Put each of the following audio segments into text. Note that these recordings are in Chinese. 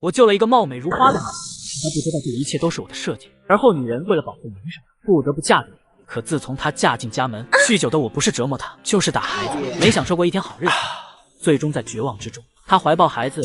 我救了一个貌美如花的女人，她不知道这一切都是我的设计。而后女人为了保护名声，不得不嫁给我。可自从她嫁进家门，酗酒的我不是折磨她，就是打孩子，没享受过一天好日子。最终在绝望之中，她怀抱孩子，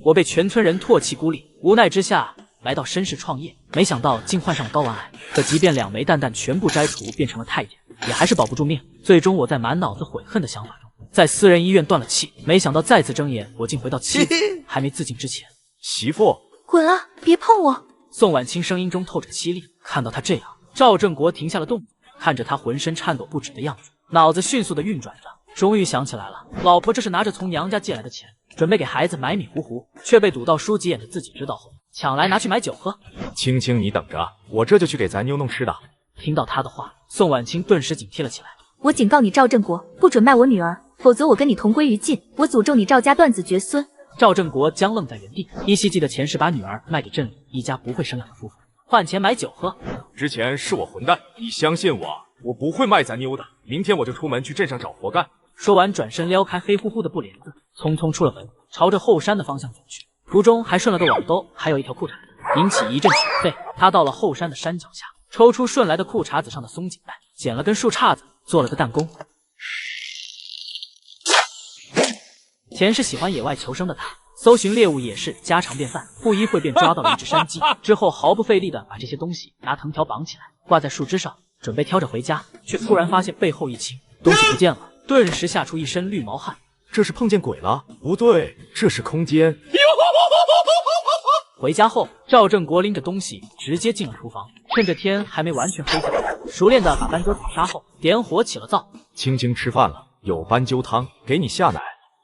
我被全村人唾弃孤立，无奈之下来到绅士创业，没想到竟患上了睾丸癌。可即便2枚蛋蛋全部摘除，变成了太监，也还是保不住命。最终我在满脑子悔恨的想法中，在私人医院断了气。没想到再次睁眼，我竟回到妻子还没自尽之前。媳妇，滚啊！别碰我！宋婉清声音中透着凄厉。看到他这样，赵振国停下了动作，看着他浑身颤抖不止的样子，脑子迅速的运转着，终于想起来了，老婆这是拿着从娘家借来的钱，准备给孩子买米糊糊，却被堵到书急眼的自己知道后，抢来拿去买酒喝。青青，你等着，我这就去给咱妞弄吃的。听到他的话，宋婉清顿时警惕了起来。我警告你赵振国，不准卖我女儿，否则我跟你同归于尽，我诅咒你赵家断子绝孙。赵振国僵愣在原地，依稀记得前世把女儿卖给镇里一家不会生养的夫妇，换钱买酒喝。之前是我混蛋，你相信我，我不会卖咱妞的。明天我就出门去镇上找活干。说完，转身撩开黑乎乎的布帘子，匆匆出了门，朝着后山的方向走去。途中还顺了个网兜，还有一条裤衩，引起一阵犬吠。他到了后山的山脚下，抽出顺来的裤衩子上的松紧带，捡了根树杈子，做了个弹弓。前世喜欢野外求生的他，搜寻猎物也是家常便饭，不一会便抓到了一只山鸡。之后毫不费力的把这些东西拿藤条绑起来，挂在树枝上，准备挑着回家，却突然发现背后一倾，东西不见了，顿时吓出一身绿毛汗。这是碰见鬼了？不对，这是空间。回家后，赵振国拎着东西直接进了厨房，趁着天还没完全黑下来，熟练的把斑鸠宰杀后，点火起了灶。青青吃饭了，有斑鸠汤，给你下奶。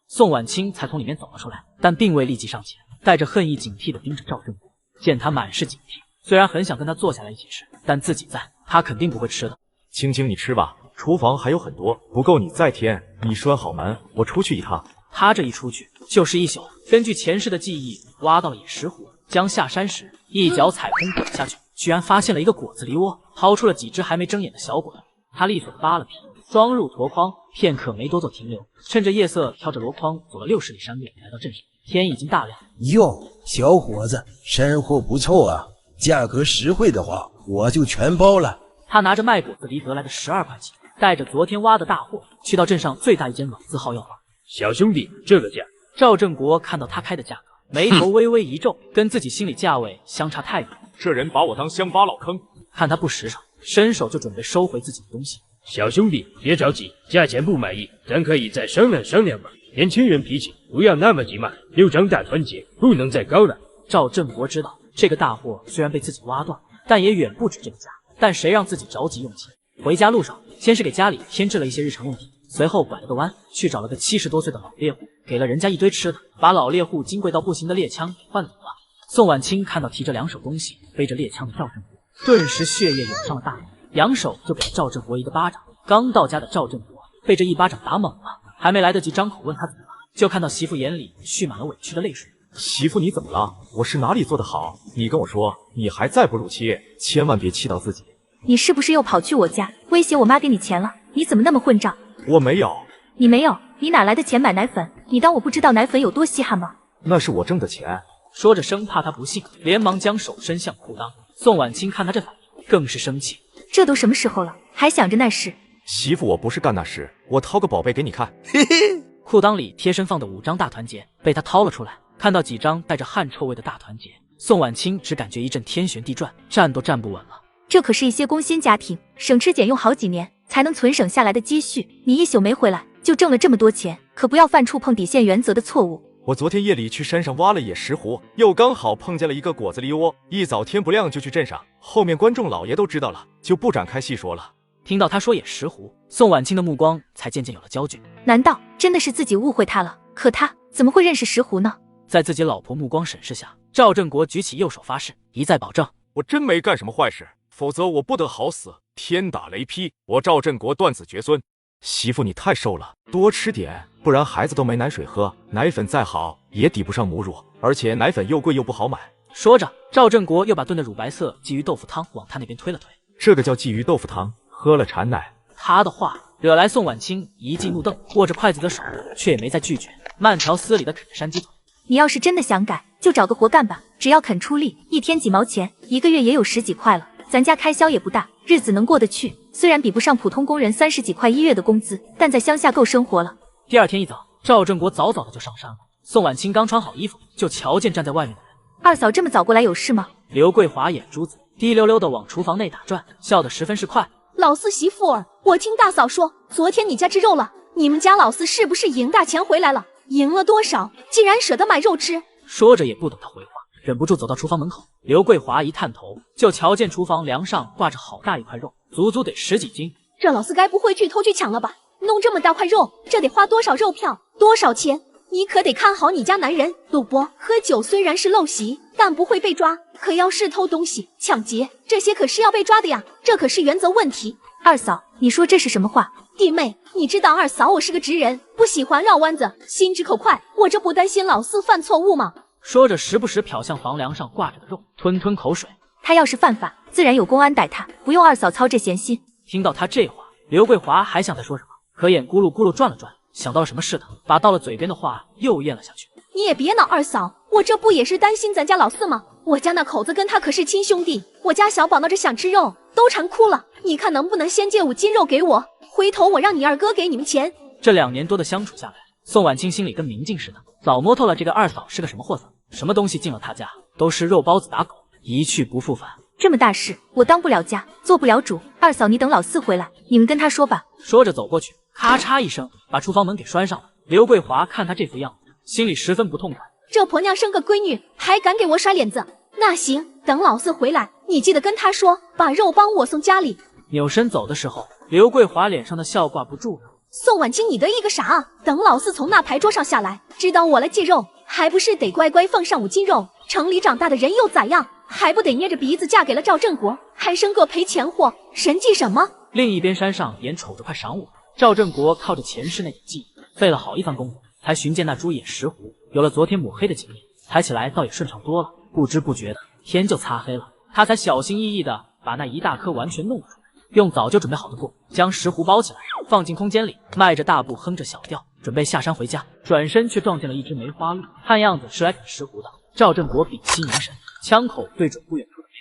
宋婉清才从里面走了出来，但并未立即上前，带着恨意警惕地盯着赵振国。见他满是警惕，虽然很想跟他坐下来一起吃，但自己在，他肯定不会吃的。青青，你吃吧，厨房还有很多，不够你再添。你拴好门，我出去一趟。他这一出去就是一宿。根据前世的记忆，挖到了野石斛，将下山时一脚踩空滚下去，居然发现了一个果子狸窝，掏出了几只还没睁眼的小果子。他利索地扒了皮，装入箩筐，片刻没多做停留，趁着夜色挑着箩筐走了60里山路，来到镇上。天已经大亮。哟，小伙子，生活不错啊，价格实惠的话，我就全包了。他拿着卖果子狸得来的12块钱，带着昨天挖的大货，去到镇上最大一间老字号药房。小兄弟，这个价。赵振国看到他开的价格，眉头微微一皱，跟自己心里价位相差太远。这人把我当乡巴佬坑。看他不实诚，伸手就准备收回自己的东西。小兄弟，别着急，价钱不满意，咱可以再商量商量嘛。年轻人脾气不要那么急嘛，六张大团结不能再高了。赵振国知道这个大货虽然被自己挖断，但也远不止这个价。但谁让自己着急用钱？回家路上，先是给家里添置了一些日常用品，随后拐了个弯，去找了个70多岁的老猎户，给了人家一堆吃的，把老猎户金贵到不行的猎枪给换走了。宋婉清看到提着2手东西，背着猎枪的赵振国，顿时血液涌上了大脑，扬手就给了赵振国一个巴掌。刚到家的赵振国被这一巴掌打懵了，还没来得及张口问他怎么了，就看到媳妇眼里蓄满了委屈的泪水。媳妇，你怎么了？我是哪里做得好？你跟我说，你还再不入妻，千万别气到自己。你是不是又跑去我家威胁我妈给你钱了？你怎么那么混账？我没有。你没有？你哪来的钱买奶粉？你当我不知道奶粉有多稀罕吗？那是我挣的钱。说着生怕他不信，连忙将手伸向裤裆。宋婉清看他这反应，更是生气。这都什么时候了，还想着那事？媳妇，我不是干那事，我掏个宝贝给你看。嘿嘿，裤裆里贴身放的5张大团结被他掏了出来，看到几张带着汗臭味的大团结，宋婉清只感觉一阵天旋地转，站都站不稳了。这可是一些工薪家庭省吃俭用好几年才能存省下来的积蓄，你一宿没回来就挣了这么多钱，可不要犯触碰底线原则的错误。我昨天夜里去山上挖了野石斛，又刚好碰见了一个果子狸窝，一早天不亮就去镇上，后面观众老爷都知道了，就不展开细说了。听到他说野石斛，宋婉清的目光才渐渐有了焦距。难道真的是自己误会他了？可他怎么会认识石斛呢？在自己老婆目光审视下，赵振国举起右手发誓，一再保证：我真没干什么坏事，否则我不得好死，天打雷劈，我赵振国断子绝孙。媳妇，你太瘦了，多吃点，不然孩子都没奶水喝，奶粉再好也抵不上母乳，而且奶粉又贵又不好买。说着，赵振国又把炖的乳白色鲫鱼豆腐汤往他那边推了推。这个叫鲫鱼豆腐汤，喝了产奶。他的话惹来宋婉清一记怒瞪，握着筷子的手却也没再拒绝，慢条斯理地啃着山鸡腿。你要是真的想改，就找个活干吧，只要肯出力，一天几毛钱，一个月也有10几块了。咱家开销也不大，日子能过得去。虽然比不上普通工人30几块1月的工资，但在乡下够生活了。第二天一早，赵振国早早的就上山了。宋婉清刚穿好衣服，就瞧见站在外面的人。二嫂这么早过来有事吗？刘桂华眼珠子滴溜溜的往厨房内打转，笑得十分是快。老四媳妇儿，我听大嫂说，昨天你家吃肉了，你们家老四是不是赢大钱回来了？赢了多少？竟然舍得买肉吃？说着也不等他回话，忍不住走到厨房门口。刘桂华一探头，就瞧见厨房梁上挂着好大一块肉，足足得10几斤。这老四该不会去偷去抢了吧？弄这么大块肉，这得花多少肉票？多少钱？你可得看好你家男人。赌博、喝酒虽然是陋习，但不会被抓。可要是偷东西、抢劫，这些可是要被抓的呀，这可是原则问题。二嫂，你说这是什么话？弟妹，你知道二嫂我是个直人，不喜欢绕弯子，心直口快，我这不担心老四犯错误吗？说着时不时瞟向房梁上挂着的肉，吞吞口水。他要是犯法，自然有公安逮他，不用二嫂操这闲心。听到他这话，刘桂华还想再说什么，可眼咕噜咕噜转了转，想到了什么似的，把到了嘴边的话又咽了下去。你也别恼，二嫂，我这不也是担心咱家老四吗？我家那口子跟他可是亲兄弟，我家小宝闹着想吃肉，都馋哭了。你看能不能先借5斤肉给我，回头我让你二哥给你们钱。这2年多的相处下来，宋婉清心里跟明镜似的，早摸透了这个二嫂是个什么货色，什么东西进了她家都是肉包子打狗，一去不复返。这么大事，我当不了家，做不了主。二嫂，你等老四回来，你们跟他说吧。说着走过去，咔嚓一声把厨房门给拴上了。刘桂华看他这副样子，心里十分不痛快。这婆娘生个闺女，还敢给我甩脸子？那行，等老四回来，你记得跟他说，把肉帮我送家里。扭身走的时候，刘桂华脸上的笑挂不住了。宋婉清，你得意个啥？等老四从那牌桌上下来，知道我来借肉，还不是得乖乖奉上5斤肉？城里长大的人又咋样？还不得捏着鼻子嫁给了赵振国，还生个赔钱货？神气什么？另一边山上眼瞅着快晌午了，赵振国靠着前世那点记忆，费了好一番功夫，才寻见那猪眼石斛。有了昨天抹黑的经验，抬起来倒也顺畅多了。不知不觉的天就擦黑了，他才小心翼翼的把那一大颗完全弄出来，用早就准备好的布将石斛包起来，放进空间里，迈着大步哼着小调，准备下山回家。转身却撞见了一只梅花鹿，看样子是来赶石斛的。赵振国屏息凝神，枪口对准不远处的梅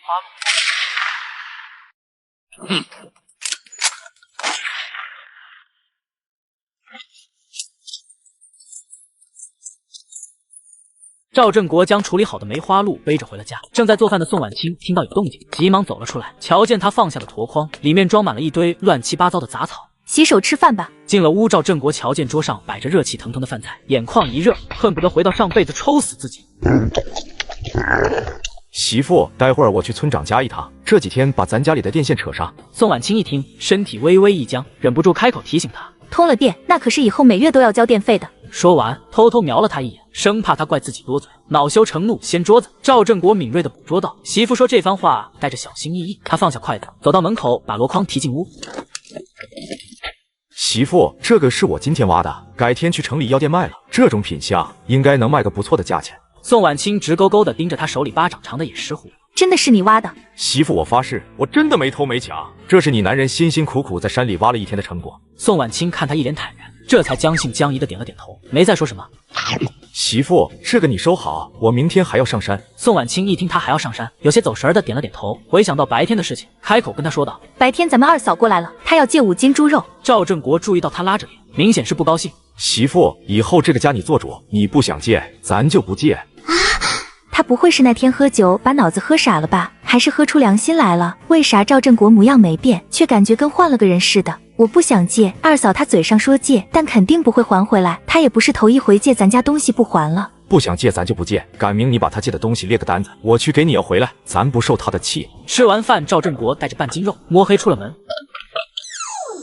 花鹿。赵振国将处理好的梅花鹿背着回了家。正在做饭的宋婉清听到有动静，急忙走了出来，瞧见他放下的箩筐，里面装满了一堆乱七八糟的杂草。洗手吃饭吧。进了屋，赵振国瞧见桌上摆着热气腾腾的饭菜，眼眶一热，恨不得回到上辈子抽死自己。媳妇，待会儿我去村长家一趟，这几天把咱家里的电线扯上。宋婉清一听，身体微微一僵，忍不住开口提醒他：通了电，那可是以后每月都要交电费的。说完，偷偷瞄了他一眼，生怕他怪自己多嘴，恼羞成怒掀桌子。赵振国敏锐地捕捉到媳妇说这番话带着小心翼翼，他放下筷子，走到门口，把箩筐提进屋。媳妇，这个是我今天挖的，改天去城里药店卖了，这种品相应该能卖个不错的价钱。宋婉清直勾勾地盯着他手里巴掌长的野石斛。真的是你挖的？媳妇，我发誓，我真的没偷没抢，这是你男人辛辛苦苦在山里挖了一天的成果。宋婉清看他一脸坦然，这才将信将疑的点了点头，没再说什么。媳妇，这个你收好，我明天还要上山。宋婉清一听他还要上山，有些走神的点了点头，回想到白天的事情，开口跟他说道：白天咱们二嫂过来了，她要借5斤猪肉。赵振国注意到他拉着脸，明显是不高兴。媳妇，以后这个家你做主，你不想借咱就不借。他不会是那天喝酒把脑子喝傻了吧？还是喝出良心来了？为啥赵振国模样没变，却感觉跟换了个人似的？我不想借，二嫂她嘴上说借，但肯定不会还回来。她也不是头一回借咱家东西不还了。不想借咱就不借，赶明你把他借的东西列个单子，我去给你要回来，咱不受他的气。吃完饭，赵振国带着半斤肉摸黑出了门。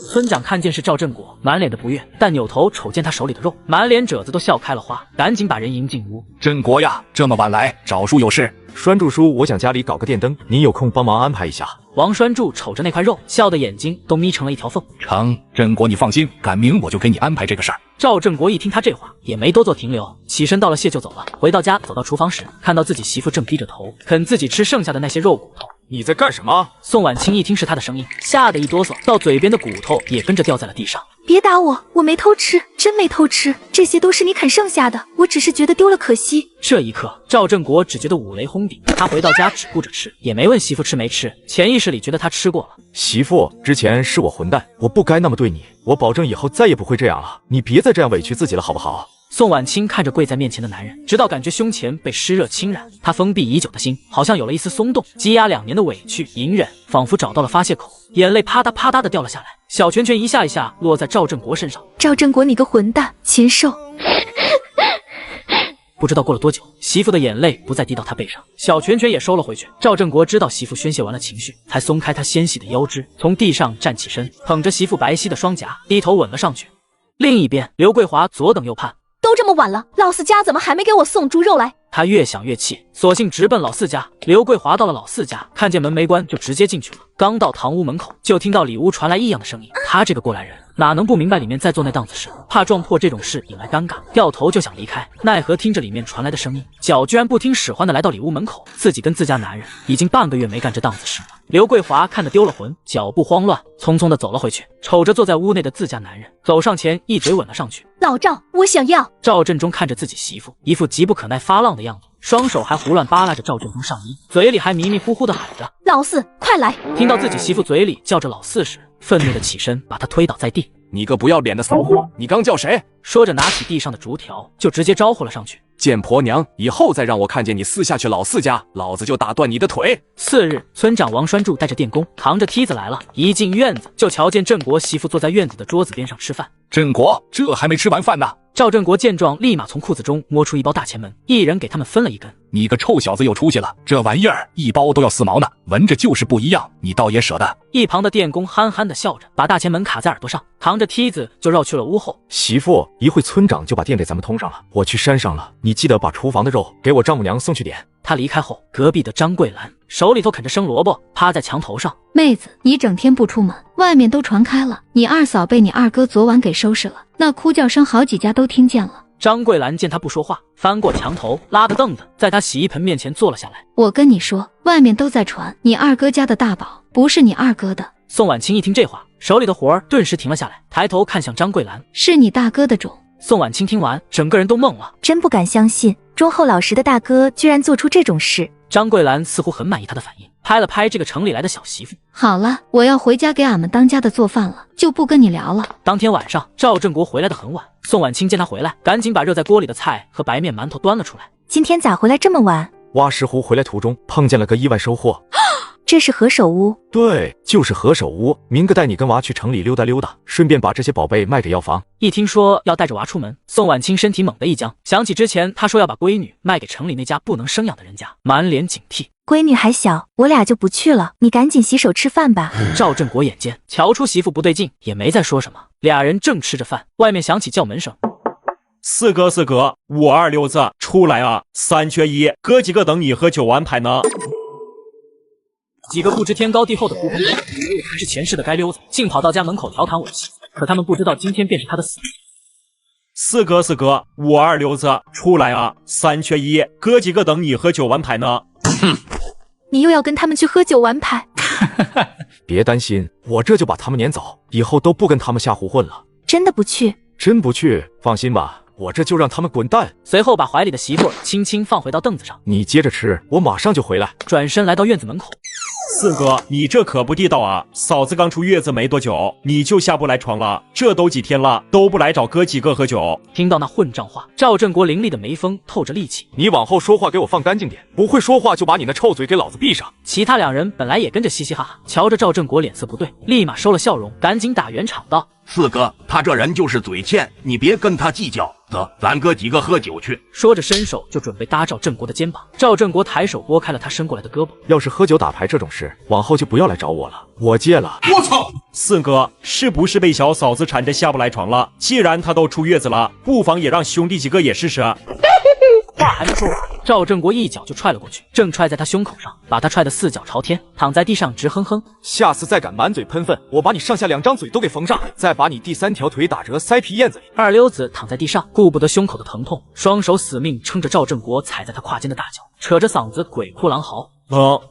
村长看见是赵振国，满脸的不悦，但扭头瞅见他手里的肉，满脸褶子都笑开了花，赶紧把人迎进屋。振国呀，这么晚来找叔有事？栓柱叔，我想家里搞个电灯，你有空帮忙安排一下。王栓柱瞅着那块肉，笑得眼睛都眯成了一条缝。成，振国你放心，赶明我就给你安排这个事儿。赵振国一听他这话，也没多做停留，起身道了谢就走了。回到家，走到厨房时，看到自己媳妇正低着头啃自己吃剩下的那些肉骨头。你在干什么？宋婉清一听是他的声音，吓得一哆嗦，到嘴边的骨头也跟着掉在了地上。别打我，我没偷吃，真没偷吃，这些都是你啃剩下的，我只是觉得丢了可惜。这一刻，赵振国只觉得五雷轰顶，他回到家只顾着吃，也没问媳妇吃没吃，潜意识里觉得他吃过了。媳妇，之前是我混蛋，我不该那么对你，我保证以后再也不会这样了，你别再这样委屈自己了，好不好？宋婉清看着跪在面前的男人，直到感觉胸前被湿热侵染，她封闭已久的心好像有了一丝松动，积压2年的委屈隐忍仿佛找到了发泄口，眼泪啪嗒啪嗒的掉了下来，小拳拳一下一下落在赵振国身上。赵振国，你个混蛋，禽兽！不知道过了多久，媳妇的眼泪不再滴到他背上，小拳拳也收了回去。赵振国知道媳妇宣泄完了情绪，才松开她纤细的腰肢，从地上站起身，捧着媳妇白皙的双颊，低头吻了上去。另一边，刘桂华左等右盼，都这么晚了，老四家怎么还没给我送猪肉来？他越想越气，索性直奔老四家。刘桂华到了老四家，看见门没关，就直接进去了。刚到堂屋门口，就听到里屋传来异样的声音。他这个过来人哪能不明白里面在做那档子事？怕撞破这种事引来尴尬，掉头就想离开，奈何听着里面传来的声音，脚居然不听使唤的来到里屋门口。自己跟自家男人已经半个月没干这档子事了。刘桂华看得丢了魂，脚步慌乱，匆匆的走了回去，瞅着坐在屋内的自家男人，走上前一嘴吻了上去。老赵，我想要。赵振中看着自己媳妇，一副急不可耐发浪的样子，双手还胡乱扒拉着赵振中上衣，嘴里还迷迷糊糊的喊着老四快来。听到自己媳妇嘴里叫着老四时，愤怒的起身把他推倒在地。你个不要脸的骚货，你刚叫谁？说着拿起地上的竹条就直接招呼了上去。贱婆娘，以后再让我看见你私下去老四家，老子就打断你的腿。次日，村长王栓柱带着电工扛着梯子来了，一进院子就瞧见振国媳妇坐在院子的桌子边上吃饭。振国，这还没吃完饭呢。赵振国见状，立马从裤子中摸出一包大前门，一人给他们分了一根。你个臭小子又出息了，这玩意儿一包都要4毛呢，闻着就是不一样，你倒也舍得。一旁的电工憨憨的笑着，把大前门卡在耳朵上，扛着梯子就绕去了屋后。媳妇，一会村长就把电给咱们通上了，我去山上了，你记得把厨房的肉给我丈母娘送去点。他离开后，隔壁的张桂兰手里头啃着生萝卜，趴在墙头上。妹子，你整天不出门，外面都传开了，你二嫂被你二哥昨晚给收拾了，那哭叫声好几家都听见了。张桂兰见他不说话，翻过墙头，拉个凳子，在他洗衣盆面前坐了下来。我跟你说，外面都在传你二哥家的大宝不是你二哥的。宋婉清一听这话，手里的活儿顿时停了下来，抬头看向张桂兰，是你大哥的种。宋婉清听完，整个人都懵了，真不敢相信，忠厚老实的大哥居然做出这种事。张桂兰似乎很满意他的反应，拍了拍这个城里来的小媳妇。好了，我要回家给俺们当家的做饭了，就不跟你聊了。当天晚上，赵振国回来的很晚，宋婉清见他回来，赶紧把热在锅里的菜和白面馒头端了出来。今天咋回来这么晚？挖石湖回来途中碰见了个意外收获。这是何首乌？对，就是何首乌。明个带你跟娃去城里溜达溜达，顺便把这些宝贝卖给药房。一听说要带着娃出门，宋婉清身体猛地一僵，想起之前他说要把闺女卖给城里那家不能生养的人家，满脸警惕。闺女还小，我俩就不去了，你赶紧洗手吃饭吧。赵振国眼尖，瞧出媳妇不对劲，也没再说什么。俩人正吃着饭，外面响起叫门声。四哥，526子出来啊！3缺1，哥几个等你喝酒安排呢。几个不知天高地厚的狐朋狗友，以为他是前世的街溜子，竟跑到家门口调侃我的媳妇。可他们不知道，今天便是他的死。四哥，526子出来啊！3缺1，哥几个等你喝酒安排呢。哼，你又要跟他们去喝酒玩牌？别担心，我这就把他们撵走，以后都不跟他们瞎胡混了。真的不去？真不去，放心吧，我这就让他们滚蛋。随后把怀里的媳妇轻轻放回到凳子上，你接着吃，我马上就回来。转身来到院子门口。四哥，你这可不地道啊！嫂子刚出月子没多久，你就下不来床了，这都几天了，都不来找哥几个喝酒。听到那混账话，赵振国凌厉的眉峰透着戾气。你往后说话给我放干净点，不会说话就把你那臭嘴给老子闭上。其他两人本来也跟着嘻嘻哈哈，瞧着赵振国脸色不对，立马收了笑容，赶紧打圆场道：四哥，他这人就是嘴欠，你别跟他计较。走，咱哥几个喝酒去。说着伸手就准备搭赵振国的肩膀，赵振国抬手拨开了他伸过来的胳膊。要是喝酒打牌这种事，往后就不要来找我了，我戒了。我操！四哥是不是被小嫂子缠着下不来床了？既然她都出月子了，不妨也让兄弟几个也试试。话还没说完，赵振国一脚就踹了过去，正踹在他胸口上，把他踹得四脚朝天，躺在地上直哼哼。下次再敢满嘴喷粪，我把你上下2张嘴都给缝上，再把你第3条腿打折塞皮燕子里。二溜子躺在地上，顾不得胸口的疼痛，双手死命撑着赵振国踩在他胯间的大脚，扯着嗓子鬼哭狼嚎。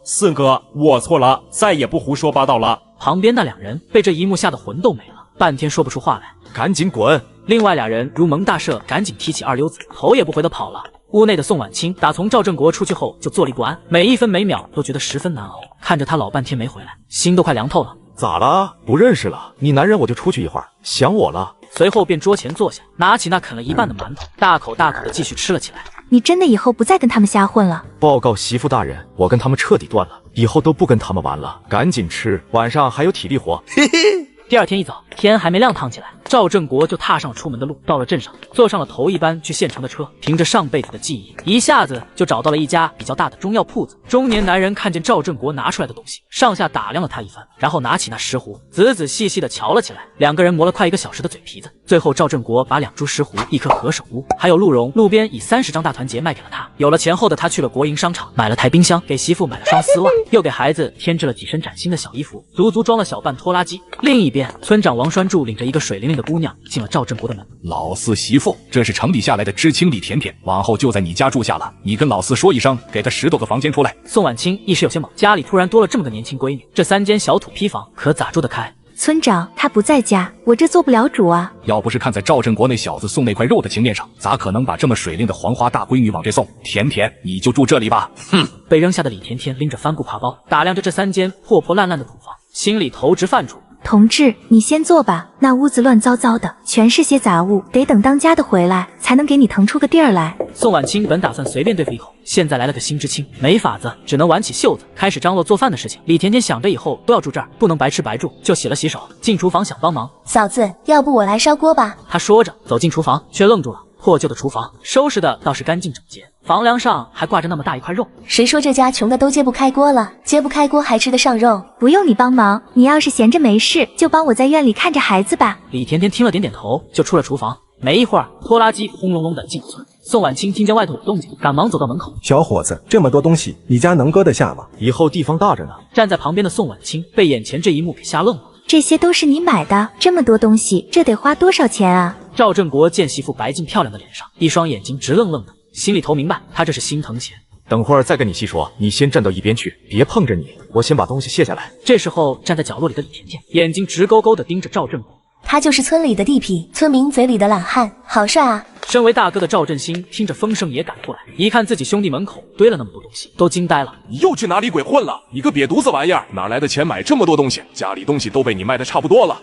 四哥，我错了，再也不胡说八道了。旁边那两人被这一幕吓得魂都没了，半天说不出话来。赶紧滚！另外俩人如蒙大赦，赶紧提起二溜子，头也不回的跑了。屋内的宋婉清打从赵振国出去后就坐立不安，每一分每秒都觉得十分难熬，看着他老半天没回来，心都快凉透了。咋了？不认识了？你男人我就出去一会儿，想我了？随后便桌前坐下，拿起那啃了一半的馒头，大口大口的继续吃了起来。你真的以后不再跟他们瞎混了？报告媳妇大人，我跟他们彻底断了，以后都不跟他们玩了。赶紧吃，晚上还有体力活。嘿嘿。第二天一早，天还没亮烫起来，赵振国就踏上了出门的路。到了镇上，坐上了头一班去县城的车，凭着上辈子的记忆，一下子就找到了一家比较大的中药铺子。中年男人看见赵振国拿出来的东西，上下打量了他一番，然后拿起那石斛，仔仔细细的瞧了起来。两个人磨了快1个小时的嘴皮子，最后赵振国把2株石斛、1颗何首乌，还有鹿茸，路边以30张大团结卖给了他。有了钱后的他去了国营商场，买了台冰箱，给媳妇买了双丝袜，又给孩子添置了几身崭新的小衣服，足足装了小半拖拉机。另一边，村长王栓柱领着一个水灵灵的姑娘进了赵振国的门。老四媳妇，这是城里下来的知青李甜甜，往后就在你家住下了。你跟老四说一声，给他10多个房间出来。宋婉清一时有些懵，家里突然多了这么个年轻闺女，这3间小土坯房可咋住得开？村长他不在家，我这做不了主啊。要不是看在赵振国那小子送那块肉的情面上，咋可能把这么水灵的黄花大闺女往这送？甜甜，你就住这里吧。哼！被扔下的李甜甜拎着帆布挎包，打量着这3间破破烂烂的土房，心里头直犯怵。同志，你先坐吧，那屋子乱糟糟的，全是些杂物，得等当家的回来，才能给你腾出个地儿来。宋婉清本打算随便对付一口，现在来了个新知青，没法子，只能挽起袖子，开始张罗做饭的事情。李甜甜想着以后都要住这儿，不能白吃白住，就洗了洗手，进厨房想帮忙。嫂子，要不我来烧锅吧？她说着走进厨房，却愣住了。破旧的厨房收拾的倒是干净整洁，房梁上还挂着那么大一块肉。谁说这家穷的都揭不开锅了？揭不开锅还吃得上肉？不用你帮忙，你要是闲着没事，就帮我在院里看着孩子吧。李甜甜听了点点头，就出了厨房。没一会儿，拖拉机轰隆隆的进了村。宋婉清听见外头有动静，赶忙走到门口。小伙子，这么多东西，你家能搁得下吗？以后地方大着呢。站在旁边的宋婉清被眼前这一幕给吓愣了。这些都是你买的？这么多东西，这得花多少钱啊？赵振国见媳妇白净漂亮的脸上，一双眼睛直愣愣的，心里头明白，他这是心疼钱。等会儿再跟你细说，你先站到一边去，别碰着你，我先把东西卸下来。这时候，站在角落里的李甜甜眼睛直勾勾的盯着赵振国。他就是村里的地痞，村民嘴里的懒汉，好帅啊！身为大哥的赵振兴听着风声也赶过来，一看自己兄弟门口堆了那么多东西，都惊呆了。你又去哪里鬼混了？你个瘪犊子玩意儿，哪来的钱买这么多东西？家里东西都被你卖的差不多了。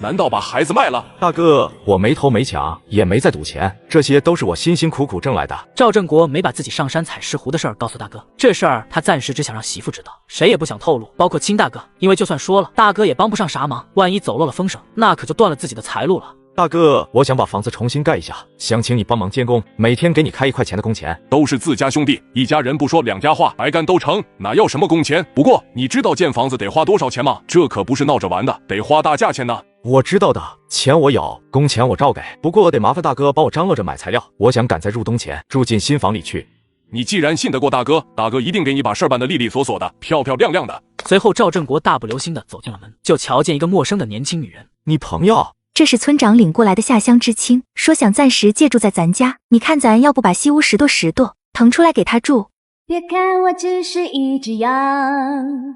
难道把孩子卖了？大哥，我没偷没抢，也没在赌钱，这些都是我辛辛苦苦挣来的。赵振国没把自己上山采石斛的事儿告诉大哥，这事儿他暂时只想让媳妇知道，谁也不想透露，包括亲大哥，因为就算说了，大哥也帮不上啥忙，万一走漏了风声，那可就断了自己的财路了。大哥，我想把房子重新盖一下，想请你帮忙监工，每天给你开1块钱的工钱。都是自家兄弟，一家人不说两家话，白干都成，哪要什么工钱？不过你知道建房子得花多少钱吗？这可不是闹着玩的，得花大价钱呢。我知道的，钱我有，工钱我照给，不过得麻烦大哥帮我张罗着买材料，我想赶在入冬前住进新房里去。你既然信得过大哥，大哥一定给你把事儿办得利利索索的，漂漂亮亮的。随后赵振国大步流星的走进了门，就瞧见一个陌生的年轻女人。你朋友？这是村长领过来的下乡知青，说想暂时借住在咱家，你看咱要不把西屋10垛腾出来给他住？别看我只是一只羊，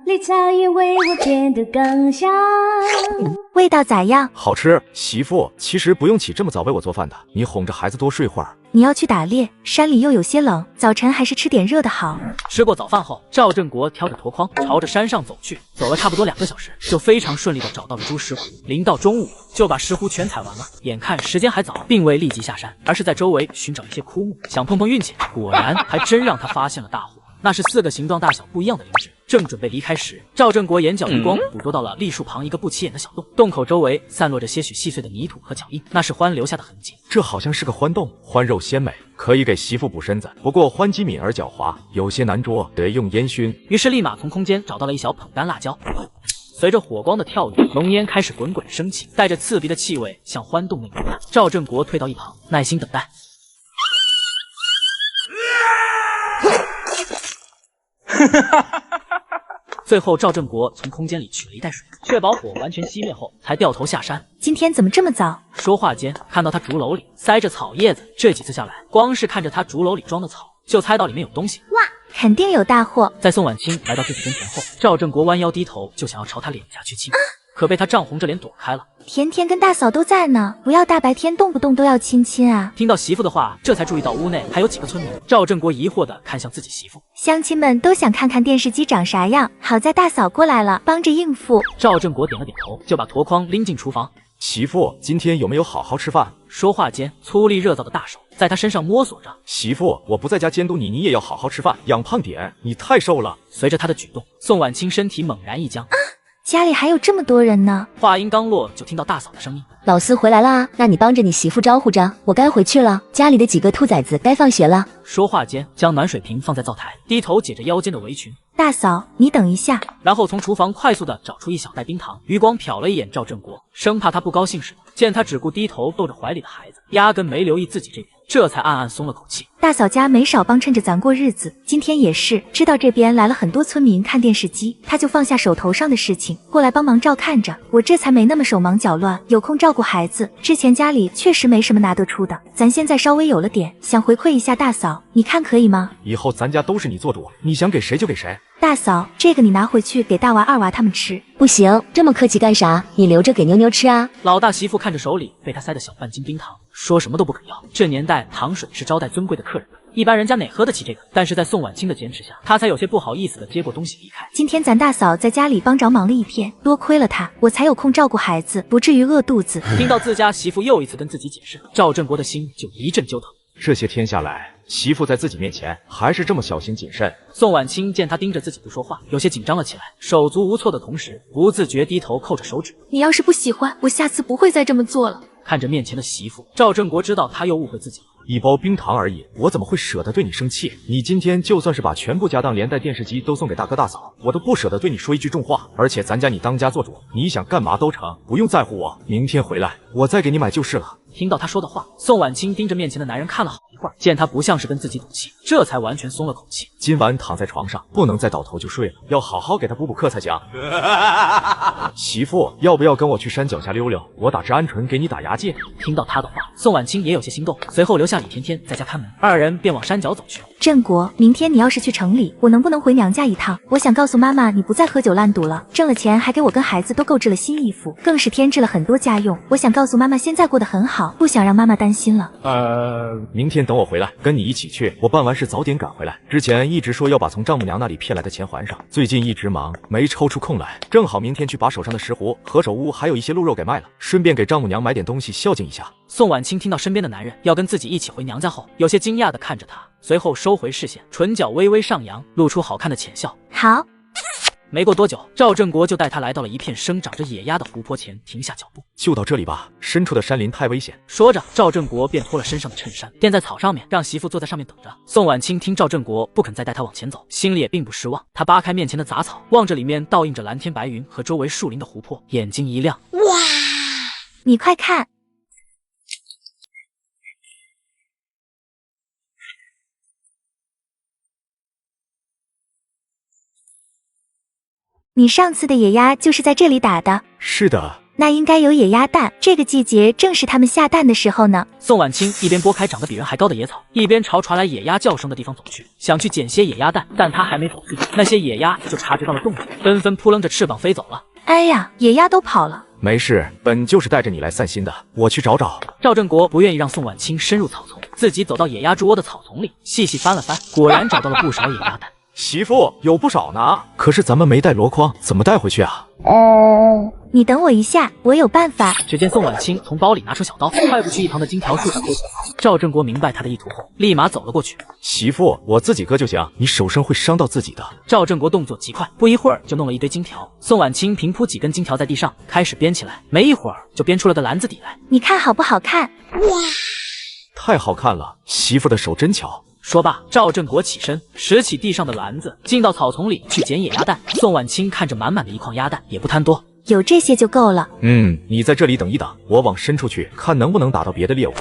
绿草也为我变得更香。味道咋样？好吃。媳妇，其实不用起这么早为我做饭的，你哄着孩子多睡会儿。你要去打猎，山里又有些冷，早晨还是吃点热的好。吃过早饭后，赵振国挑着箩筐朝着山上走去，走了差不多2个小时，就非常顺利的找到了猪石斛。临到中午，就把石斛全采完了。眼看时间还早，并未立即下山，而是在周围寻找一些枯木，想碰碰运气。果然，还真让他发现了大火。那是4个形状大小不一样的灵芝。正准备离开时，赵振国眼角余光捕捉到了栗树旁一个不起眼的小洞，洞口周围散落着些许细碎的泥土和脚印，那是獾留下的痕迹。这好像是个獾洞，獾肉鲜美，可以给媳妇补身子。不过獾肌敏而狡猾，有些难捉，得用烟熏。于是立马从空间找到了一小捧干辣椒。随着火光的跳跃，浓烟开始滚滚升起，带着刺鼻的气味向獾洞内弥漫。赵振国退到一旁，耐心等待。最后，赵振国从空间里取了一袋水，确保火完全熄灭后，才掉头下山。今天怎么这么早？说话间，看到他竹篓里塞着草叶子，这几次下来，光是看着他竹篓里装的草，就猜到里面有东西。哇，肯定有大货！在宋婉清来到自己跟前后，赵振国弯腰低头，就想要朝他脸颊去亲。可被他涨红着脸躲开了。甜甜跟大嫂都在呢，不要大白天动不动都要亲亲啊！听到媳妇的话，这才注意到屋内还有几个村民。赵振国疑惑地看向自己媳妇，乡亲们都想看看电视机长啥样，好在大嫂过来了，帮着应付。赵振国点了点头，就把箩筐拎进厨房。媳妇，今天有没有好好吃饭？说话间，粗粝热燥的大手在他身上摸索着。媳妇，我不在家监督你，你也要好好吃饭，养胖点，你太瘦了。随着他的举动，宋婉清身体猛然一僵。家里还有这么多人呢。话音刚落，就听到大嫂的声音：“老四回来啦，那你帮着你媳妇招呼着，我该回去了。家里的几个兔崽子该放学了。”说话间，将暖水瓶放在灶台，低头解着腰间的围裙。大嫂，你等一下。然后从厨房快速的找出一小袋冰糖，余光瞟了一眼赵振国，生怕他不高兴似的。见他只顾低头逗着怀里的孩子，压根没留意自己这边，这才暗暗松了口气。大嫂家没少帮衬着咱过日子，今天也是知道这边来了很多村民看电视机，他就放下手头上的事情过来帮忙照看着，我这才没那么手忙脚乱，有空照顾孩子。之前家里确实没什么拿得出的，咱现在稍微有了点，想回馈一下大嫂，你看可以吗？以后咱家都是你做主，你想给谁就给谁。大嫂，这个你拿回去给大娃二娃他们吃。不行，这么客气干啥？你留着给妞妞吃啊。老大媳妇看着手里被他塞的小半斤冰糖，说什么都不肯要。这年代糖水是招待尊贵的客人的，一般人家哪喝得起这个？但是在宋婉清的坚持下，他才有些不好意思的接过东西离开。今天咱大嫂在家里帮着忙了一天，多亏了她，我才有空照顾孩子，不至于饿肚子。听到自家媳妇又一次跟自己解释，赵振国的心就一阵揪疼。这些天下来，媳妇在自己面前还是这么小心谨慎。宋婉清见他盯着自己不说话，有些紧张了起来，手足无措的同时，不自觉低头扣着手指。你要是不喜欢，我下次不会再这么做了。看着面前的媳妇，赵振国知道他又误会自己了。一包冰糖而已，我怎么会舍得对你生气？你今天就算是把全部家当连带电视机都送给大哥大嫂，我都不舍得对你说一句重话。而且咱家你当家做主，你想干嘛都成，不用在乎我。明天回来，我再给你买就是了。听到他说的话，宋婉清盯着面前的男人看了好一会儿，见他不像是跟自己赌气，这才完全松了口气。今晚躺在床上，不能再倒头就睡了，要好好给他补补课才行。媳妇，要不要跟我去山脚下溜溜？我打支鹌鹑给你打牙戒。听到他的话，宋婉清也有些心动，随后留下李甜甜在家看门，二人便往山脚走去。振国，明天你要是去城里，我能不能回娘家一趟？我想告诉妈妈，你不再喝酒烂赌了，挣了钱还给我跟孩子都购置了新衣服，更是添置了很多家用。我想告诉妈妈，现在过得很好，不想让妈妈担心了。明天等我回来，跟你一起去。我办完事早点赶回来。之前一直说要把从丈母娘那里骗来的钱还上，最近一直忙，没抽出空来。正好明天去把手上的石斛、何首乌还有一些鹿肉给卖了，顺便给丈母娘买点东西孝敬一下。宋婉清听到身边的男人要跟自己一起回娘家后，有些惊讶地看着他，随后收回视线，唇角微微上扬，露出好看的浅笑。好。没过多久，赵振国就带他来到了一片生长着野鸭的湖泊前，停下脚步。就到这里吧，深处的山林太危险。说着，赵振国便脱了身上的衬衫，垫在草上面，让媳妇坐在上面等着。宋婉清听赵振国不肯再带他往前走，心里也并不失望。他扒开面前的杂草，望着里面倒映着蓝天白云和周围树林的湖泊，眼睛一亮。哇！你快看！你上次的野鸭就是在这里打的？是的。那应该有野鸭蛋，这个季节正是它们下蛋的时候呢。宋婉清一边拨开长得比人还高的野草，一边朝传来野鸭叫声的地方走去，想去捡些野鸭蛋，但他还没走出去，那些野鸭就察觉到了动静，纷纷扑棱着翅膀飞走了。哎呀，野鸭都跑了。没事，本就是带着你来散心的，我去找找。赵振国不愿意让宋婉清深入草丛，自己走到野鸭筑窝的草丛里，细细翻了翻，果然找到了不少野鸭蛋。媳妇，有不少呢，可是咱们没带箩筐，怎么带回去啊？你等我一下，我有办法。只见宋婉清从包里拿出小刀，快步去一旁的金条树上割草。赵振国明白他的意图后，立马走了过去。媳妇，我自己割就行，你手上会伤到自己的。赵振国动作极快，不一会儿就弄了一堆金条。宋婉清平铺几根金条在地上，开始编起来，没一会儿就编出了个篮子底来。你看好不好看？哇，太好看了，媳妇的手真巧。说罢，赵振国起身，拾起地上的篮子，进到草丛里去捡野鸭蛋。宋婉清看着满满的一筐鸭蛋，也不贪多，有这些就够了。你在这里等一等，我往深处去，看能不能打到别的猎物。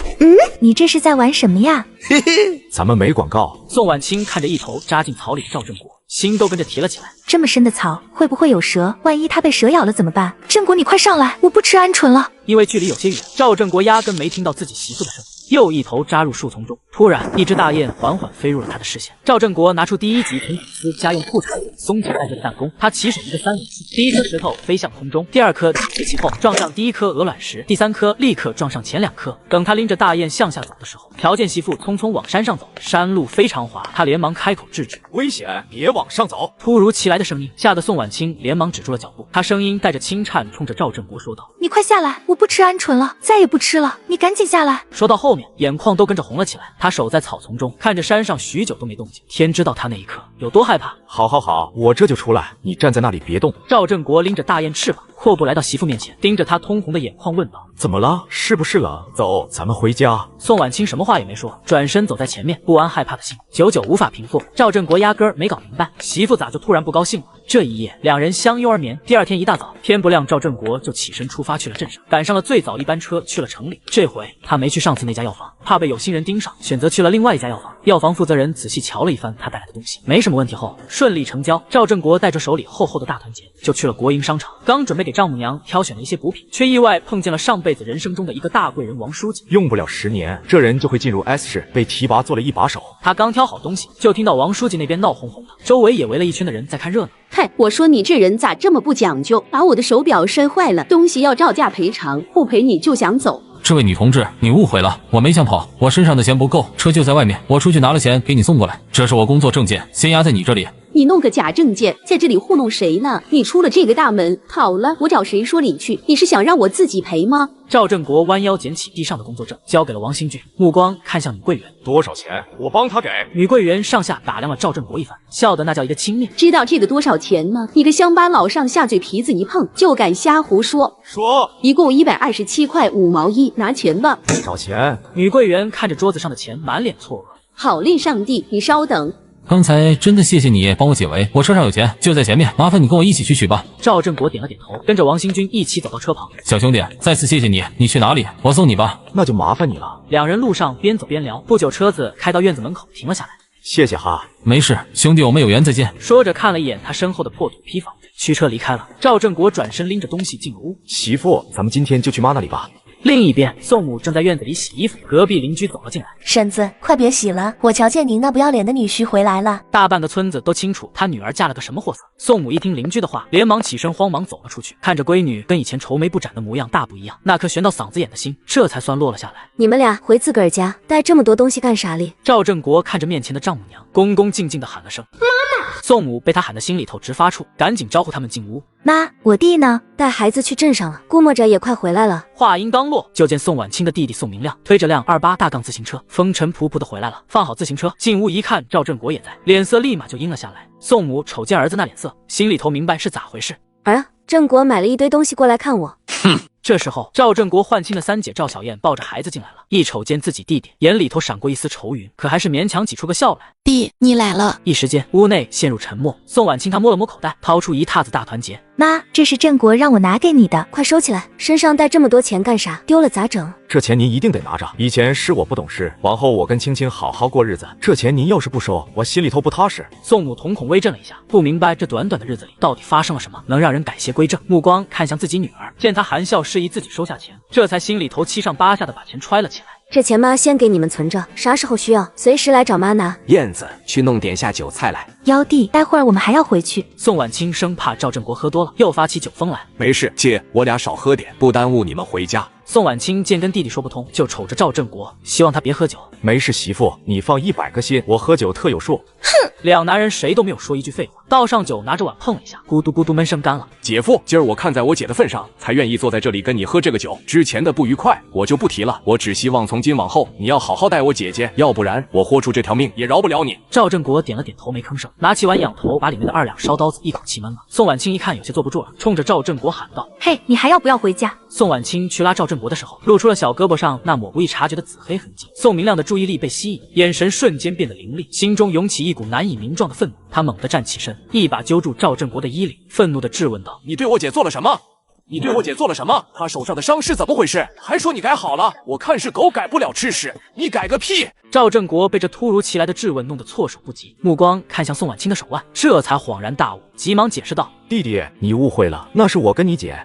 你这是在玩什么呀？嘿嘿，咱们没广告。宋婉清看着一头扎进草里的赵振国，心都跟着提了起来。这么深的草，会不会有蛇？万一他被蛇咬了怎么办？振国，你快上来，我不吃鹌鹑了。因为距离有些远，赵振国压根没听到自己媳妇的声音，又一头扎入树丛中。突然，一只大雁缓缓飞入了他的视线。赵振国拿出第一级藤子丝家用裤衩松紧带着的弹弓，他起手一个三连击，第一颗石头飞向空中，第二颗紧随其后撞上第一颗鹅卵石，第三颗立刻撞上前2颗。等他拎着大雁向下走的时候，条件媳妇匆匆往山上走，山路非常滑，他连忙开口制止：“危险，别往上走！”突如其来的声音吓得宋婉清连忙止住了脚步，他声音带着轻颤，冲着赵振国说道：“你快下来，我不吃鹌鹑了，再也不吃了，你赶紧下来。”说到后面，眼眶都跟着红了起来。他守在草丛中，看着山上许久都没动静，天知道他那一刻有多害怕。好，我这就出来，你站在那里别动。赵振国拎着大雁翅膀，阔步来到媳妇面前，盯着她通红的眼眶问道：“怎么了？是不是冷？走，咱们回家。”宋婉清什么话也没说，转身走在前面，不安害怕的心久久无法平复。赵振国压根儿没搞明白，媳妇咋就突然不高兴了。这一夜，两人相拥而眠。第二天一大早，天不亮，赵振国就起身出发去了镇上，赶上了最早一班车去了城里。这回他没去上次那家药房，怕被有心人盯上，选择去了另外一家药房。药房负责人仔细瞧了一番他带来的东西，没什么问题后，顺利成交。赵振国带着手里厚厚的大团结，就去了国营商场，刚准备给丈母娘挑选了一些补品，却意外碰见了上辈子人生中的一个大贵人王书记。用不了10年，这人就会进入 S 市，被提拔做了一把手。他刚挑好东西，就听到王书记那边闹哄哄的，周围也围了一圈的人在看热闹。嗨，我说你这人咋这么不讲究，把我的手表摔坏了，东西要照价赔偿，不赔你就想走。这位女同志，你误会了，我没想跑，我身上的钱不够，车就在外面，我出去拿了钱给你送过来。这是我工作证件，先压在你这里。你弄个假证件，在这里糊弄谁呢？你出了这个大门，好了，我找谁说理去？你是想让我自己赔吗？赵振国弯腰捡起地上的工作证，交给了王新俊，目光看向女柜员。多少钱？我帮他给。女柜员上下打量了赵振国一番，笑得那叫一个轻蔑。知道这个多少钱吗？你个乡巴佬上下嘴皮子一碰，就敢瞎胡说。说，一共127块5毛1，拿钱吧。找钱。女柜员看着桌子上的钱，满脸错愕。好嘞，上帝，你稍等。刚才真的谢谢你帮我解围，我车上有钱，就在前面，麻烦你跟我一起去取吧。赵振国点了点头，跟着王新军一起走到车旁。小兄弟，再次谢谢你，你去哪里？我送你吧。那就麻烦你了。两人路上边走边聊，不久车子开到院子门口停了下来。谢谢哈。没事，兄弟，我们有缘再见。说着看了一眼他身后的破土坯房，驱车离开了。赵振国转身拎着东西进了屋。媳妇，咱们今天就去妈那里吧。另一边，宋母正在院子里洗衣服，隔壁邻居走了进来。婶子，快别洗了，我瞧见您那不要脸的女婿回来了。大半个村子都清楚他女儿嫁了个什么货色。宋母一听邻居的话，连忙起身，慌忙走了出去，看着闺女跟以前愁眉不展的模样大不一样，那颗悬到嗓子眼的心这才算落了下来。你们俩回自个儿家，带这么多东西干啥哩？赵振国看着面前的丈母娘，恭恭敬敬地喊了声妈妈。宋母被他喊得心里头直发怵，赶紧招呼他们进屋。妈，我弟呢？带孩子去镇上了，估摸着也快回来了。话音刚落，就见宋婉清的弟弟宋明亮推着辆28大杠自行车，风尘仆仆的回来了。放好自行车，进屋一看，赵振国也在，脸色立马就阴了下来。宋母瞅见儿子那脸色，心里头明白是咋回事。儿，振国买了一堆东西过来看我。哼。这时候，赵振国唤亲的三姐赵小燕抱着孩子进来了，一瞅见自己弟弟，眼里头闪过一丝愁云，可还是勉强挤出个笑来。弟，你来了。一时间，屋内陷入沉默。宋婉清她摸了摸口袋，掏出一沓子大团结。妈，这是振国让我拿给你的，快收起来，身上带这么多钱干啥？丢了咋整？这钱您一定得拿着，以前是我不懂事，往后我跟青青好好过日子，这钱您要是不收，我心里头不踏实。宋母瞳孔微震了一下，不明白这短短的日子里到底发生了什么，能让人改邪归正。目光看向自己女儿，见她含笑示意自己收下钱，这才心里头七上八下的把钱揣了起来。这钱妈先给你们存着，啥时候需要随时来找妈拿。燕子，去弄点下酒菜来。幺弟，待会儿我们还要回去。宋婉清生怕赵振国喝多了，又发起酒疯来。没事，姐，我俩少喝点，不耽误你们回家。宋婉清见跟弟弟说不通，就瞅着赵振国，希望他别喝酒。没事，媳妇，你放100个心，我喝酒特有数。哼！两男人谁都没有说一句废话，倒上酒，拿着碗碰了一下，咕嘟咕嘟闷声干了。姐夫，今儿我看在我姐的份上，才愿意坐在这里跟你喝这个酒。之前的不愉快我就不提了，我只希望从今往后你要好好待我姐姐，要不然我豁出这条命也饶不了你。赵振国点了点头，没吭声，拿起碗仰头把里面的2两烧刀子一口气闷了。宋婉清一看有些坐不住了，冲着赵振国喊道：“嘿，你还要不要回家？”宋婉清去拉赵振国的时候，露出了小胳膊上那抹不易察觉的紫黑痕迹。宋明亮的注意力被吸引，眼神瞬间变得凌厉，心中涌起一股难以名状的愤怒。他猛地站起身，一把揪住赵振国的衣领，愤怒地质问道：“你对我姐做了什么？你对我姐做了什么？她手上的伤是怎么回事？还说你改好了，我看是狗改不了吃屎，你改个屁！”赵振国被这突如其来的质问弄得措手不及，目光看向宋婉清的手腕，这才恍然大悟，急忙解释道：“弟弟，你误会了，那是我跟你姐。”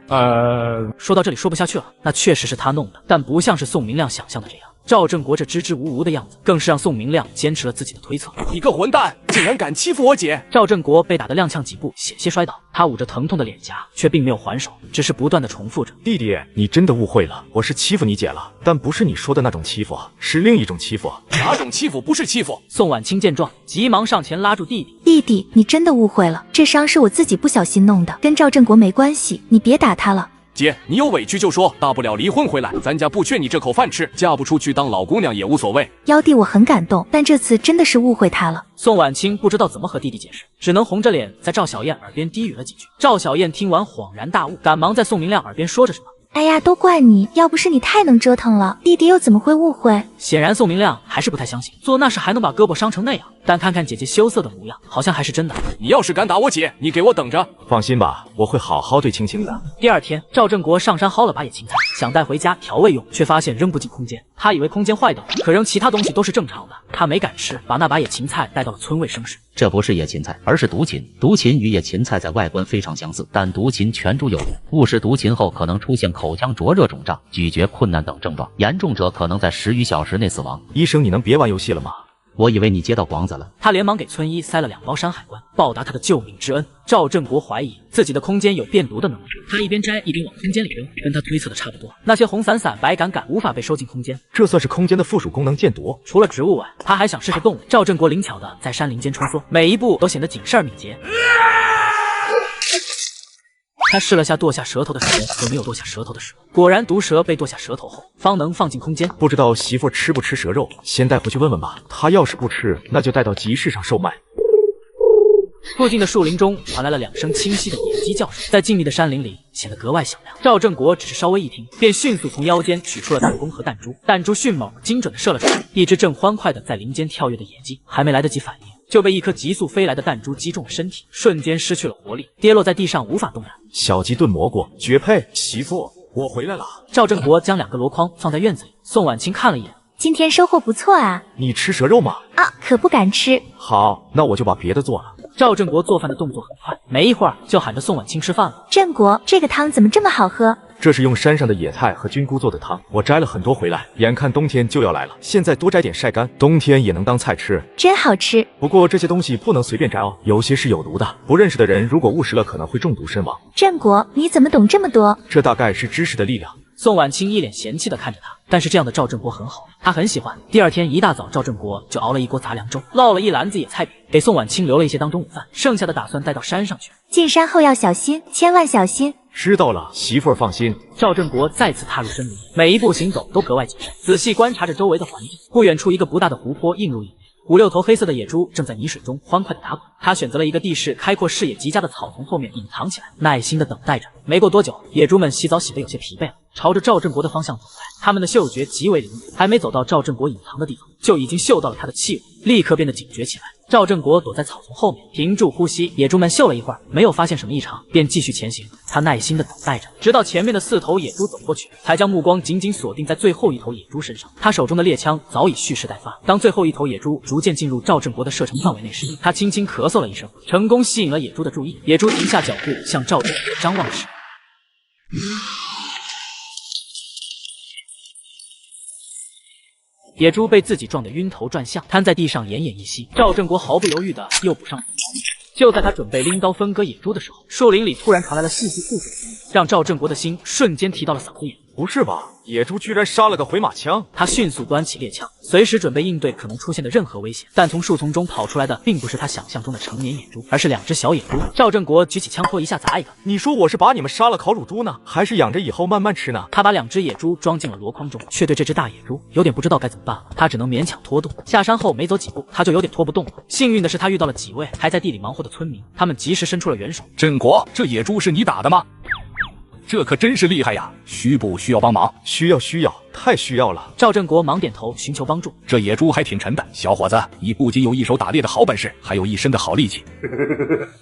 说到这里说不下去了，那确实是他弄的，但不像是宋明亮想象的这样。赵振国这支支吾吾的样子，更是让宋明亮坚持了自己的推测。你个混蛋，竟然敢欺负我姐！赵振国被打得踉跄几步，险些摔倒。他捂着疼痛的脸颊，却并没有还手，只是不断的重复着：“弟弟，你真的误会了，我是欺负你姐了，但不是你说的那种欺负，是另一种欺负。”哪种欺负不是欺负？宋婉清见状，急忙上前拉住弟弟：“弟弟，你真的误会了，这伤是我自己不小心弄的，跟赵振国没关系，你别打他了。”姐，你有委屈就说，大不了离婚回来，咱家不缺你这口饭吃，嫁不出去当老姑娘也无所谓。幺弟，我很感动，但这次真的是误会他了。宋婉清不知道怎么和弟弟解释，只能红着脸在赵小燕耳边低语了几句。赵小燕听完恍然大悟，赶忙在宋明亮耳边说着什么。哎呀，都怪你，要不是你太能折腾了，弟弟又怎么会误会？显然宋明亮还是不太相信，做那事还能把胳膊伤成那样，但看看姐姐羞涩的模样，好像还是真的。你要是敢打我姐，你给我等着！放心吧，我会好好对青青的。第二天，赵振国上山薅了把野芹菜，想带回家调味用，却发现扔不进空间。他以为空间坏掉了，可扔其他东西都是正常的，他没敢吃，把那把野芹菜带到了村卫生室。这不是野芹菜，而是毒芹。毒芹与野芹菜在外观非常相似，但毒芹全株有毒，误食毒芹后可能出现口腔灼热、肿胀、咀嚼困难等症状，严重者可能在10余小时内死亡。医生，你能别玩游戏了吗？我以为你接到广子了。他连忙给村医塞了2包山海关，报答他的救命之恩。赵振国怀疑自己的空间有变毒的能力，他一边摘一边往空间里扔，跟他推测的差不多。那些红伞伞、白杆杆无法被收进空间，这算是空间的附属功能见毒。除了植物外，他还想试试动物。赵振国灵巧的在山林间穿梭，每一步都显得谨慎敏捷。他试了下剁下舌头的时候，可没有剁下舌头的时候。果然，毒蛇被剁下舌头后，方能放进空间。不知道媳妇吃不吃蛇肉，先带回去问问吧。她要是不吃，那就带到集市上售卖。附近的树林中传来了2声清晰的野鸡叫声，在静谧的山林里显得格外响亮。赵振国只是稍微一听，便迅速从腰间取出了弹弓和弹珠，弹珠迅猛精准的射了出去。一只正欢快的在林间跳跃的野鸡，还没来得及反应，就被一颗急速飞来的弹珠击中了身体，瞬间失去了活力，跌落在地上无法动弹。小鸡炖蘑菇绝配，媳妇，我回来了。赵振国将2个箩筐放在院子里，宋婉清看了一眼，今天收获不错啊。你吃蛇肉吗？啊，可不敢吃。好，那我就把别的做了。赵振国做饭的动作很快，没一会儿就喊着宋婉清吃饭了。振国，这个汤怎么这么好喝？这是用山上的野菜和菌菇做的汤，我摘了很多回来，眼看冬天就要来了，现在多摘点晒干，冬天也能当菜吃，真好吃。不过这些东西不能随便摘哦，有些是有毒的，不认识的人如果误食了，可能会中毒身亡。振国，你怎么懂这么多？这大概是知识的力量。宋婉清一脸嫌弃的看着他，但是这样的赵振国很好，他很喜欢。第二天一大早，赵振国就熬了一锅杂粮粥，烙了一篮子野菜饼，给宋婉清留了一些当中午饭，剩下的打算带到山上去。进山后要小心，千万小心。知道了，媳妇儿放心。赵振国再次踏入森林，每一步行走都格外谨慎，仔细观察着周围的环境。不远处，一个不大的湖泊映入眼，5、6头黑色的野猪正在泥水中欢快的打滚。他选择了一个地势开阔、视野极佳的草丛后面隐藏起来，耐心的等待着。没过多久，野猪们洗澡洗得有些疲惫了，朝着赵振国的方向走来。他们的嗅觉极为灵敏，还没走到赵振国隐藏的地方，就已经嗅到了他的气味，立刻变得警觉起来。赵振国躲在草丛后面，屏住呼吸。野猪们嗅了一会儿，没有发现什么异常，便继续前行。他耐心的等待着，直到前面的4头野猪走过去，才将目光紧紧锁定在最后1头野猪身上。他手中的猎枪早已蓄势待发。当最后1头野猪逐渐进入赵振国的射程范围内时，他轻轻咳嗽了一声，成功吸引了野猪的注意。野猪停下脚步，向赵振国张望时，野猪被自己撞得晕头转向，瘫在地上奄奄一息。赵振国毫不犹豫的又补上。就在他准备拎刀分割野猪的时候，树林里突然传来了窸窸窣窣的声音，让赵振国的心瞬间提到了嗓子眼。不是吧？野猪居然杀了个回马枪！他迅速端起猎枪，随时准备应对可能出现的任何危险。但从树丛中跑出来的并不是他想象中的成年野猪，而是2只小野猪。赵振国举起枪托一下砸一个。你说我是把你们杀了烤乳猪呢，还是养着以后慢慢吃呢？他把2只野猪装进了箩筐中，却对这只大野猪有点不知道该怎么办了。他只能勉强拖动。下山后没走几步，他就有点拖不动了。幸运的是，他遇到了几位还在地里忙活的村民，他们及时伸出了援手。振国，这野猪是你打的吗？这可真是厉害呀！需不需要帮忙？需要，太需要了。赵振国忙点头，寻求帮助。这野猪还挺沉的，小伙子，你不仅有一手打猎的好本事，还有一身的好力气。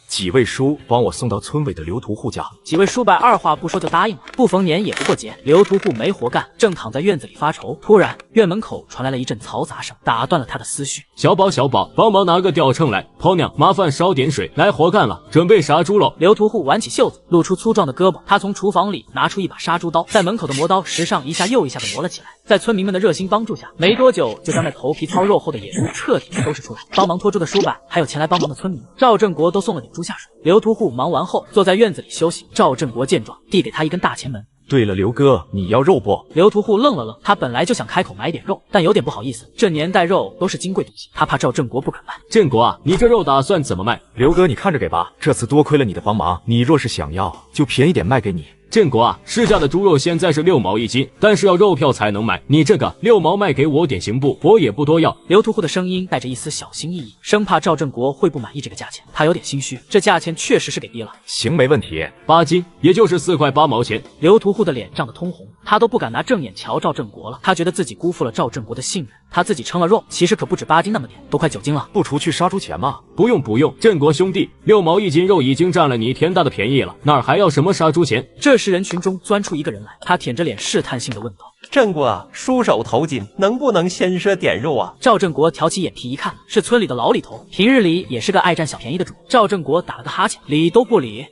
几位叔帮我送到村委的刘屠户家。几位叔伯二话不说就答应了。不逢年也不过节，刘屠户没活干，正躺在院子里发愁。突然，院门口传来了一阵嘈杂声，打断了他的思绪。小宝，帮忙拿个吊秤来。婆娘，麻烦烧点水，来活干了，准备杀猪喽。刘屠户挽起袖子，露出粗壮的胳膊。他从厨房里拿出一把杀猪刀，在门口的磨刀石上一下又一下的磨了了起来。在村民们的热心帮助下，没多久就将那头皮糙肉厚的野猪彻底收拾出来。帮忙拖猪的叔伯，还有前来帮忙的村民，赵振国都送了点猪下水。刘屠户忙完后，坐在院子里休息。赵振国见状，递给他一根大前门。对了，刘哥，你要肉不？刘屠户愣了愣，他本来就想开口买点肉，但有点不好意思，这年代肉都是金贵东西，他怕赵振国不肯卖。振国啊，你这肉打算怎么卖？刘哥，你看着给吧，这次多亏了你的帮忙，你若是想要，就便宜点卖给你。振国啊，市价的猪肉现在是6毛1斤，但是要肉票才能买。你这个6毛卖给我点行不？我也不多要。刘屠户的声音带着一丝小心翼翼，生怕赵振国会不满意这个价钱，他有点心虚，这价钱确实是给低了。行，没问题，8斤，也就是4块8毛钱。刘屠户的脸涨得通红，他都不敢拿正眼瞧赵振国了，他觉得自己辜负了赵振国的信任。他自己称了肉，其实可不止8斤那么点，都快9斤了。不除去杀猪钱吗？不用，振国兄弟，6毛1斤肉已经占了你天大的便宜了，哪儿还要什么杀猪钱？这时人群中钻出一个人来，他舔着脸试探性的问道：“振国，束手头巾，能不能先赊点肉啊？”赵振国挑起眼皮一看，是村里的老李头，平日里也是个爱占小便宜的主。赵振国打了个哈欠，理都不理。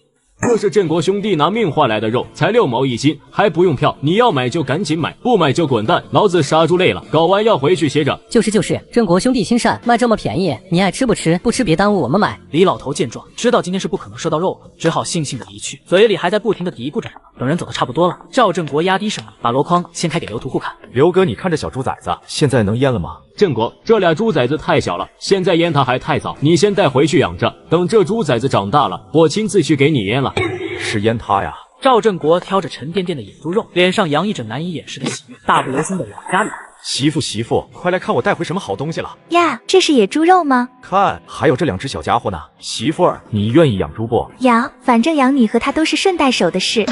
这是振国兄弟拿命换来的肉，才6毛1斤，还不用票。你要买就赶紧买，不买就滚蛋。老子杀猪累了，搞完要回去歇着。就是，振国兄弟心善，卖这么便宜，你爱吃不吃？不吃别耽误我们买。李老头见状，知道今天是不可能赊到肉了，只好悻悻的离去，嘴里还在不停的嘀咕着什么。等人走的差不多了，赵振国压低声音，把箩筐掀开给刘屠户看。刘哥，你看这小猪崽子，现在能腌了吗？振国，这俩猪崽子太小了，现在腌它还太早，你先带回去养着，等这猪崽子长大了，我亲自去给你腌了。是腌它呀？赵振国挑着沉甸甸的野猪肉，脸上洋溢着难以掩饰的喜悦，大不留心的往家里。媳妇，快来看我带回什么好东西了呀！这是野猪肉吗？看，还有这2只小家伙呢。媳妇儿，你愿意养猪不？养，反正养你和他都是顺带手的事。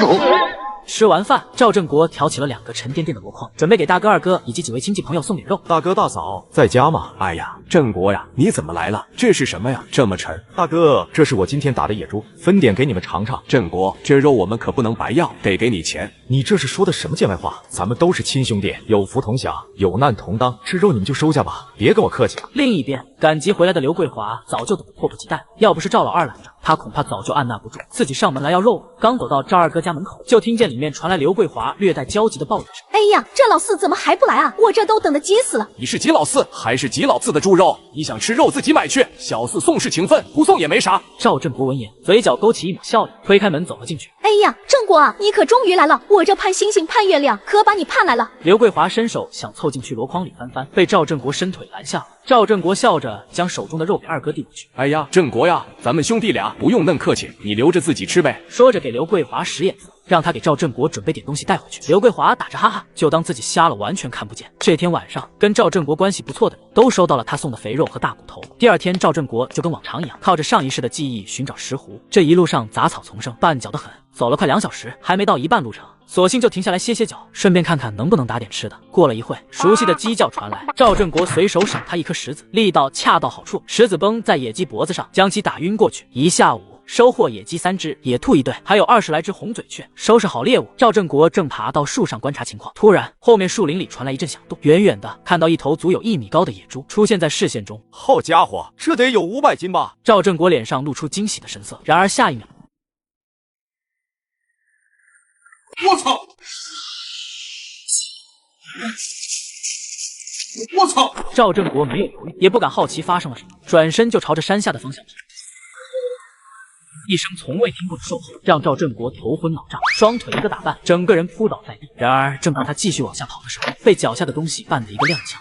吃完饭，赵振国挑起了2个沉甸甸的箩筐，准备给大哥、二哥以及几位亲戚朋友送点肉。大哥大嫂在家吗？哎呀，振国呀，你怎么来了？这是什么呀？这么沉。大哥，这是我今天打的野猪，分点给你们尝尝。振国，这肉我们可不能白要，得给你钱。你这是说的什么见外话？咱们都是亲兄弟，有福同享，有难同当，这肉你们就收下吧，别跟我客气。另一边，赶集回来的刘桂华早就等得迫不及待，要不是赵老二拦着，他恐怕早就按捺不住，自己上门来要肉。刚走到赵二哥家门口，就听见里面传来刘桂华略带焦急的抱怨声：“哎呀，这老四怎么还不来啊？我这都等得急死了！你是急老四还是急老四的猪肉？你想吃肉自己买去，小四送是情分，不送也没啥。”赵振国闻言，嘴角勾起一抹笑意，推开门走了进去。哎呀，振国啊，你可终于来了！我这盼星星盼月亮，可把你盼来了。刘桂华伸手想凑进去箩筐里翻翻，被赵振国伸腿拦下了。赵振国笑着将手中的肉给二哥递过去。哎呀，振国呀，咱们兄弟俩不用那么客气，你留着自己吃呗。说着给刘桂华使眼色，让他给赵振国准备点东西带回去。刘桂华打着哈哈，就当自己瞎了，完全看不见。这天晚上，跟赵振国关系不错的人都收到了他送的肥肉和大骨头。第二天，赵振国就跟往常一样，靠着上一世的记忆寻找石斛。这一路上杂草丛生，绊脚得很，走了快2小时，还没到一半路程。索性就停下来歇歇脚，顺便看看能不能打点吃的。过了一会，熟悉的鸡叫传来，赵振国随手赏他一颗石子，力道恰到好处，石子崩在野鸡脖子上，将其打晕过去。一下午收获野鸡3只，野兔1对，还有20来只红嘴雀。收拾好猎物，赵振国正爬到树上观察情况，突然后面树林里传来一阵响动，远远的看到一头足有1米高的野猪出现在视线中。好家伙，这得有500斤吧？赵振国脸上露出惊喜的神色，然而下一秒，我操！我操！赵振国没有犹豫，也不敢好奇发生了什么，转身就朝着山下的方向跑。一声从未听过的兽吼让赵振国头昏脑胀，双腿一个打绊，整个人扑倒在地。然而正当他继续往下跑的时候，被脚下的东西绊得一个踉跄，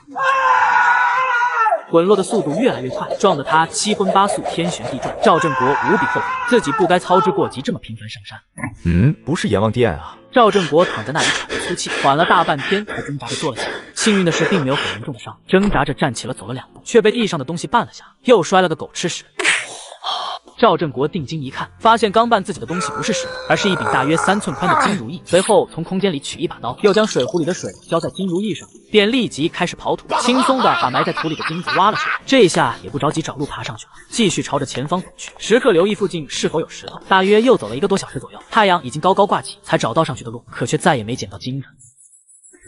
滚落的速度越来越快，撞得他7荤8素，天旋地转。赵振国无比后悔自己不该操之过急，这么频繁上山。不是阎王殿啊！赵振国躺在那里喘着粗气，缓了大半天才挣扎着坐了起来。幸运的是，并没有很严重的伤，挣扎着站起了，走了2步，却被地上的东西绊了下，又摔了个狗吃屎。赵振国定睛一看，发现刚绊自己的东西不是石头，而是一柄大约3寸宽的金如意。随后从空间里取一把刀，又将水壶里的水浇在金如意上，便立即开始刨土，轻松的把埋在土里的金子挖了出来。这下也不着急找路爬上去了，继续朝着前方走去，时刻留意附近是否有石头。大约又走了1个多小时左右，太阳已经高高挂起，才找到上去的路，可却再也没捡到金子。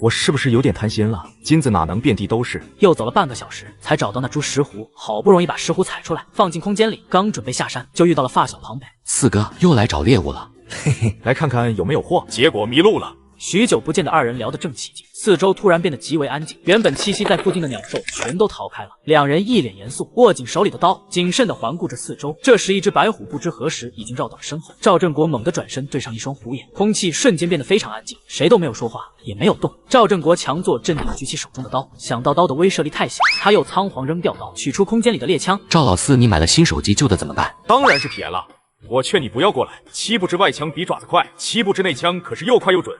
我是不是有点贪心了？金子哪能遍地都是？又走了半个小时，才找到那株石斛。好不容易把石斛采出来，放进空间里，刚准备下山，就遇到了发小庞北。四哥又来找猎物了，嘿嘿，来看看有没有货。结果迷路了。许久不见的二人聊得正起劲，四周突然变得极为安静，原本栖息在附近的鸟兽全都逃开了。两人一脸严肃，握紧手里的刀，谨慎地环顾着四周。这时，一只白虎不知何时已经绕到了身后。赵振国猛地转身，对上一双虎眼，空气瞬间变得非常安静，谁都没有说话，也没有动。赵振国强作镇定地举起手中的刀，想到刀的威慑力太小，他又仓皇扔掉刀，取出空间里的猎枪。赵老四，你买了新手机，旧的怎么办？当然是撇了。我劝你不要过来，七不知外枪比爪子快，七不知内枪可是又快又准。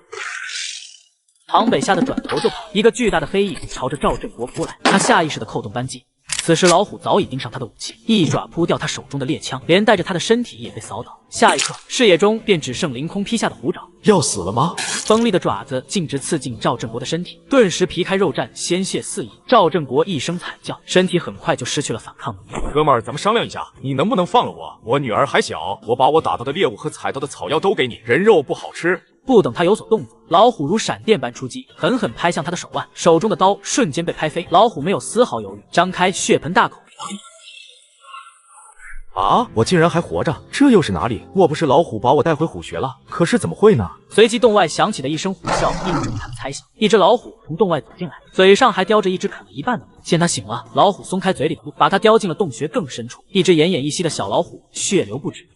唐北吓得转头就跑，一个巨大的黑影朝着赵振国扑来，他下意识地扣动扳机。此时老虎早已盯上他的武器，一爪扑掉他手中的猎枪，连带着他的身体也被扫倒。下一刻，视野中便只剩凌空劈下的虎爪。要死了吗？锋利的爪子径直刺进赵振国的身体，顿时皮开肉绽，鲜血四溢。赵振国一声惨叫，身体很快就失去了反抗能力。哥们儿，咱们商量一下，你能不能放了我？我女儿还小，我把我打到的猎物和采到的草药都给你，人肉不好吃。不等他有所动作，老虎如闪电般出击，狠狠拍向他的手腕，手中的刀瞬间被拍飞。老虎没有丝毫犹豫，张开血盆大口。啊！我竟然还活着，这又是哪里？莫不是老虎把我带回虎穴了？可是怎么会呢？随即洞外响起的一声虎啸，印证他的猜想。一只老虎从洞外走进来，嘴上还叼着一只啃了一半的鹿。见他醒了，老虎松开嘴里的鹿，把他叼进了洞穴更深处。一只奄奄一息的小老虎，血流不止。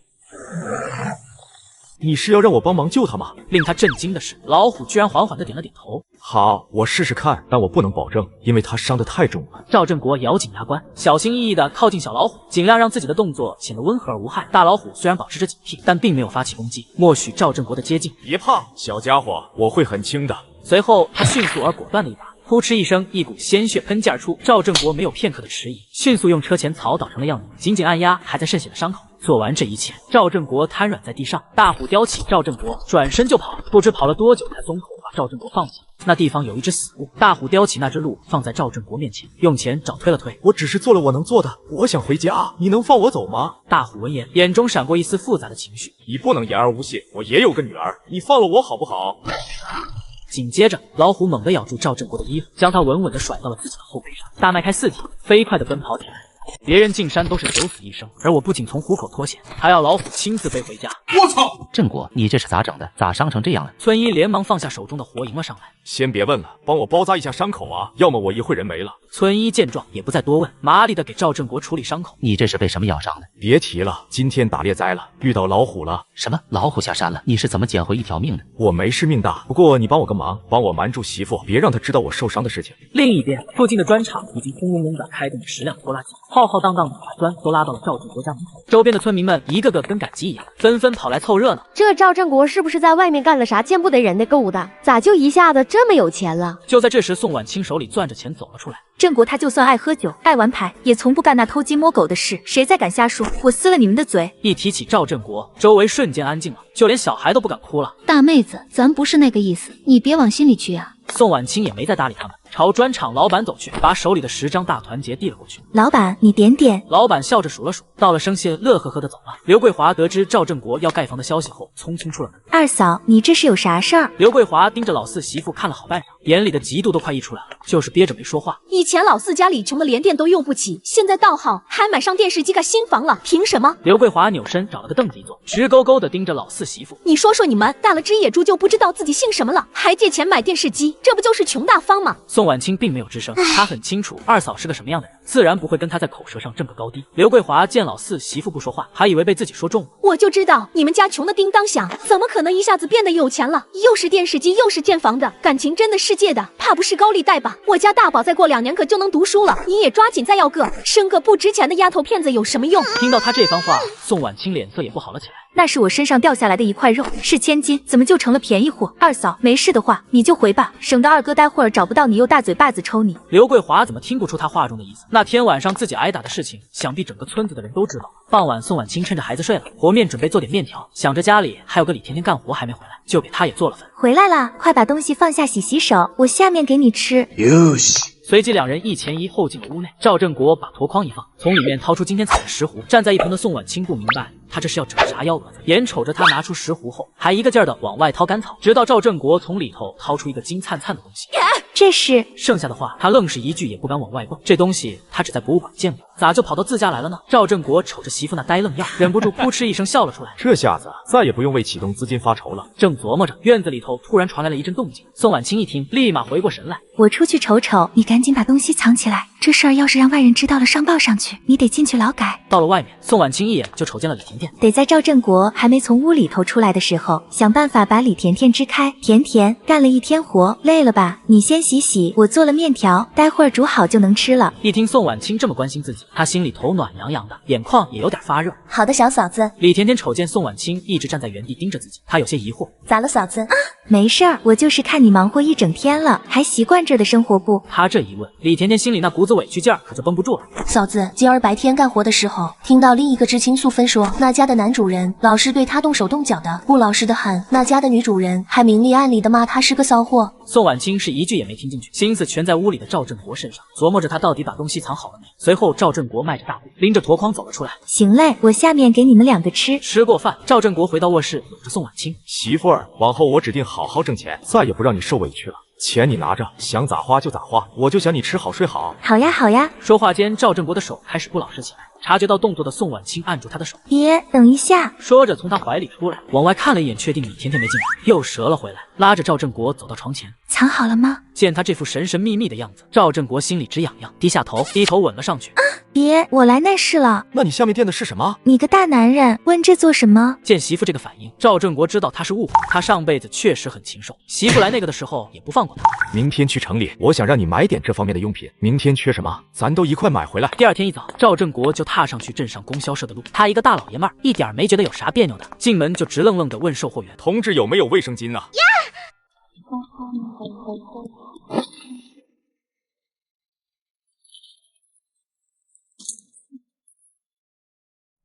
你是要让我帮忙救他吗？令他震惊的是，老虎居然缓缓地点了点头。好，我试试看，但我不能保证，因为他伤得太重了。赵振国咬紧牙关，小心翼翼地靠近小老虎，尽量让自己的动作显得温和而无害。大老虎虽然保持着警惕，但并没有发起攻击，默许赵振国的接近。别怕，小家伙，我会很轻的。随后，他迅速而果断的一把。扑哧一声，一股鲜血喷溅而出。赵振国没有片刻的迟疑，迅速用车前草捣成了样子，紧紧按压还在渗血的伤口。做完这一切，赵振国瘫软在地上，大虎叼起赵振国，转身就跑。不知跑了多久才松口把赵振国放下。那地方有一只死鹿，大虎叼起那只鹿放在赵振国面前，用前爪推了推。我只是做了我能做的，我想回家，你能放我走吗？大虎闻言，眼中闪过一丝复杂的情绪。你不能言而无信，我也有个女儿，你放了我好不好？紧接着，老虎猛地咬住赵振国的衣服，将他稳稳地甩到了自己的后背上，大迈开四蹄，飞快地奔跑起来。别人进山都是九死一生，而我不仅从虎口脱险，还要老虎亲自背回家。我操！振国，你这是咋整的？咋伤成这样了？村医连忙放下手中的活迎了上来。先别问了，帮我包扎一下伤口啊，要么我一会人没了。村医见状也不再多问，麻利地给赵振国处理伤口。你这是被什么咬伤的？别提了，今天打猎灾了，遇到老虎了。什么？老虎下山了？你是怎么捡回一条命的？我没事命大，不过你帮我个忙，帮我瞒住媳妇，别让她知道我受伤的事情。另一边，附近的砖厂已经轰隆隆地开动了10辆拖拉机，浩浩荡荡地把砖都拉到了赵振国家门口。周边的村民们一个个跟赶集一样，纷纷跑来凑热闹。这赵振国是不是在外面干了啥见不得人的勾当？咋就一下子这么有钱了？就在这时，宋婉清手里攥着钱走了出来。振国他就算爱喝酒、爱玩牌，也从不干那偷鸡摸狗的事。谁再敢瞎说，我撕了你们的嘴！一提起赵振国，周围瞬间安静了，就连小孩都不敢哭了。大妹子，咱不是那个意思，你别往心里去啊。宋婉清也没再搭理他们，朝砖厂老板走去，把手里的10张大团结递了过去。老板，你点点。老板笑着数了数，道了声谢，乐呵呵的走了。刘桂华得知赵振国要盖房的消息后，匆匆出了门。二嫂，你这是有啥事儿？刘桂华盯着老四媳妇看了好半晌，眼里的嫉妒都快溢出来了，就是憋着没说话。以前老四家里穷的连电都用不起，现在倒好，还买上电视机盖新房了，凭什么？刘桂华扭身找了个凳子一坐，直勾勾的盯着老四媳妇。你说说你们，大了只野猪就不知道自己姓什么了，还借钱买电视机，这不就是穷大方吗？宋婉清并没有吱声，她很清楚二嫂是个什么样的人，自然不会跟她在口舌上争个高低。刘桂华见老四媳妇不说话，还以为被自己说中了。我就知道你们家穷的叮当响，怎么可能一下子变得有钱了？又是电视机又是建房的，感情真的是借的，怕不是高利贷吧？我家大宝再过2年可就能读书了，你也抓紧再要个，生个不值钱的丫头片子有什么用？听到他这番话，宋婉清脸色也不好了起来。那是我身上掉下来的一块肉，是千金，怎么就成了便宜货？二嫂，没事的话你就回吧，省得二哥待会儿找不到你又大嘴巴子抽你。刘桂华怎么听不出他话中的意思？那天晚上自己挨打的事情，想必整个村子的人都知道了。傍晚，宋婉清趁着孩子睡了，和面准备做点面条，想着家里还有个李甜甜干活还没回来，就给他也做了份。回来啦，快把东西放下洗洗手，我下面给你吃。随即两人一前一后进了屋内。赵振国把箩筐一放，从里面掏出今天采的石斛。站在一旁的宋婉清不明白他这是要整啥幺蛾子，眼瞅着他拿出石斛后，还一个劲儿的往外掏干草，直到赵振国从里头掏出一个金灿灿的东西。这是……剩下的话他愣是一句也不敢往外蹦，这东西他只在博物馆见过。咋就跑到自家来了呢？赵振国瞅着媳妇那呆愣样，忍不住扑哧一声笑了出来。这下子再也不用为启动资金发愁了。正琢磨着，院子里头突然传来了一阵动静。宋婉清一听，立马回过神来。我出去瞅瞅，你赶紧把东西藏起来。这事儿要是让外人知道了，上报上去，你得进去劳改。到了外面，宋婉清一眼就瞅见了李甜甜。得在赵振国还没从屋里头出来的时候，想办法把李甜甜支开。甜甜干了一天活，累了吧？你先洗洗，我做了面条，待会儿煮好就能吃了。一听宋婉清这么关心自己，她心里头暖洋洋的，眼眶也有点发热。好的，小嫂子。李甜甜瞅见宋婉清一直站在原地盯着自己，她有些疑惑。咋了，嫂子？没事儿，我就是看你忙活一整天了，还习惯这儿的生活不？她这一问，李甜甜心里那股子委屈劲儿可就绷不住了。嫂子，今儿白天干活的时候，听到另一个知青素芬说，那家的男主人老是对她动手动脚的，不老实的很。那家的女主人还明里暗里的骂她是个骚货。宋婉清是一句也没听进去，心思全在屋里的赵振国身上，琢磨着他到底把东西藏好了没。随后赵振国迈着大步，拎着箩筐走了出来。行嘞，我下面给你们两个吃。吃过饭，赵振国回到卧室，搂着宋婉清。媳妇儿，往后我指定好好挣钱，再也不让你受委屈了。钱你拿着，想咋花就咋花，我就想你吃好睡好。好呀好呀。说话间，赵振国的手开始不老实起来。察觉到动作的宋婉清按住他的手，别，等一下。说着从他怀里出来，往外看了一眼，确定李甜甜没进来，又折了回来，拉着赵振国走到床前。藏好了吗？见他这副神神秘秘的样子，赵振国心里直痒痒，低下头，低头吻了上去。别，我来那事了。那你下面垫的是什么？你个大男人，问这做什么？见媳妇这个反应，赵振国知道他是误会，他上辈子确实很禽兽，媳妇来那个的时候也不放过他。明天去城里，我想让你买点这方面的用品，明天缺什么，咱都一块买回来。第二天一早，赵振国就踏上去镇上供销社的路。他一个大老爷们儿，一点没觉得有啥别扭的，进门就直愣愣地问售货员：“同志有没有卫生巾呢？”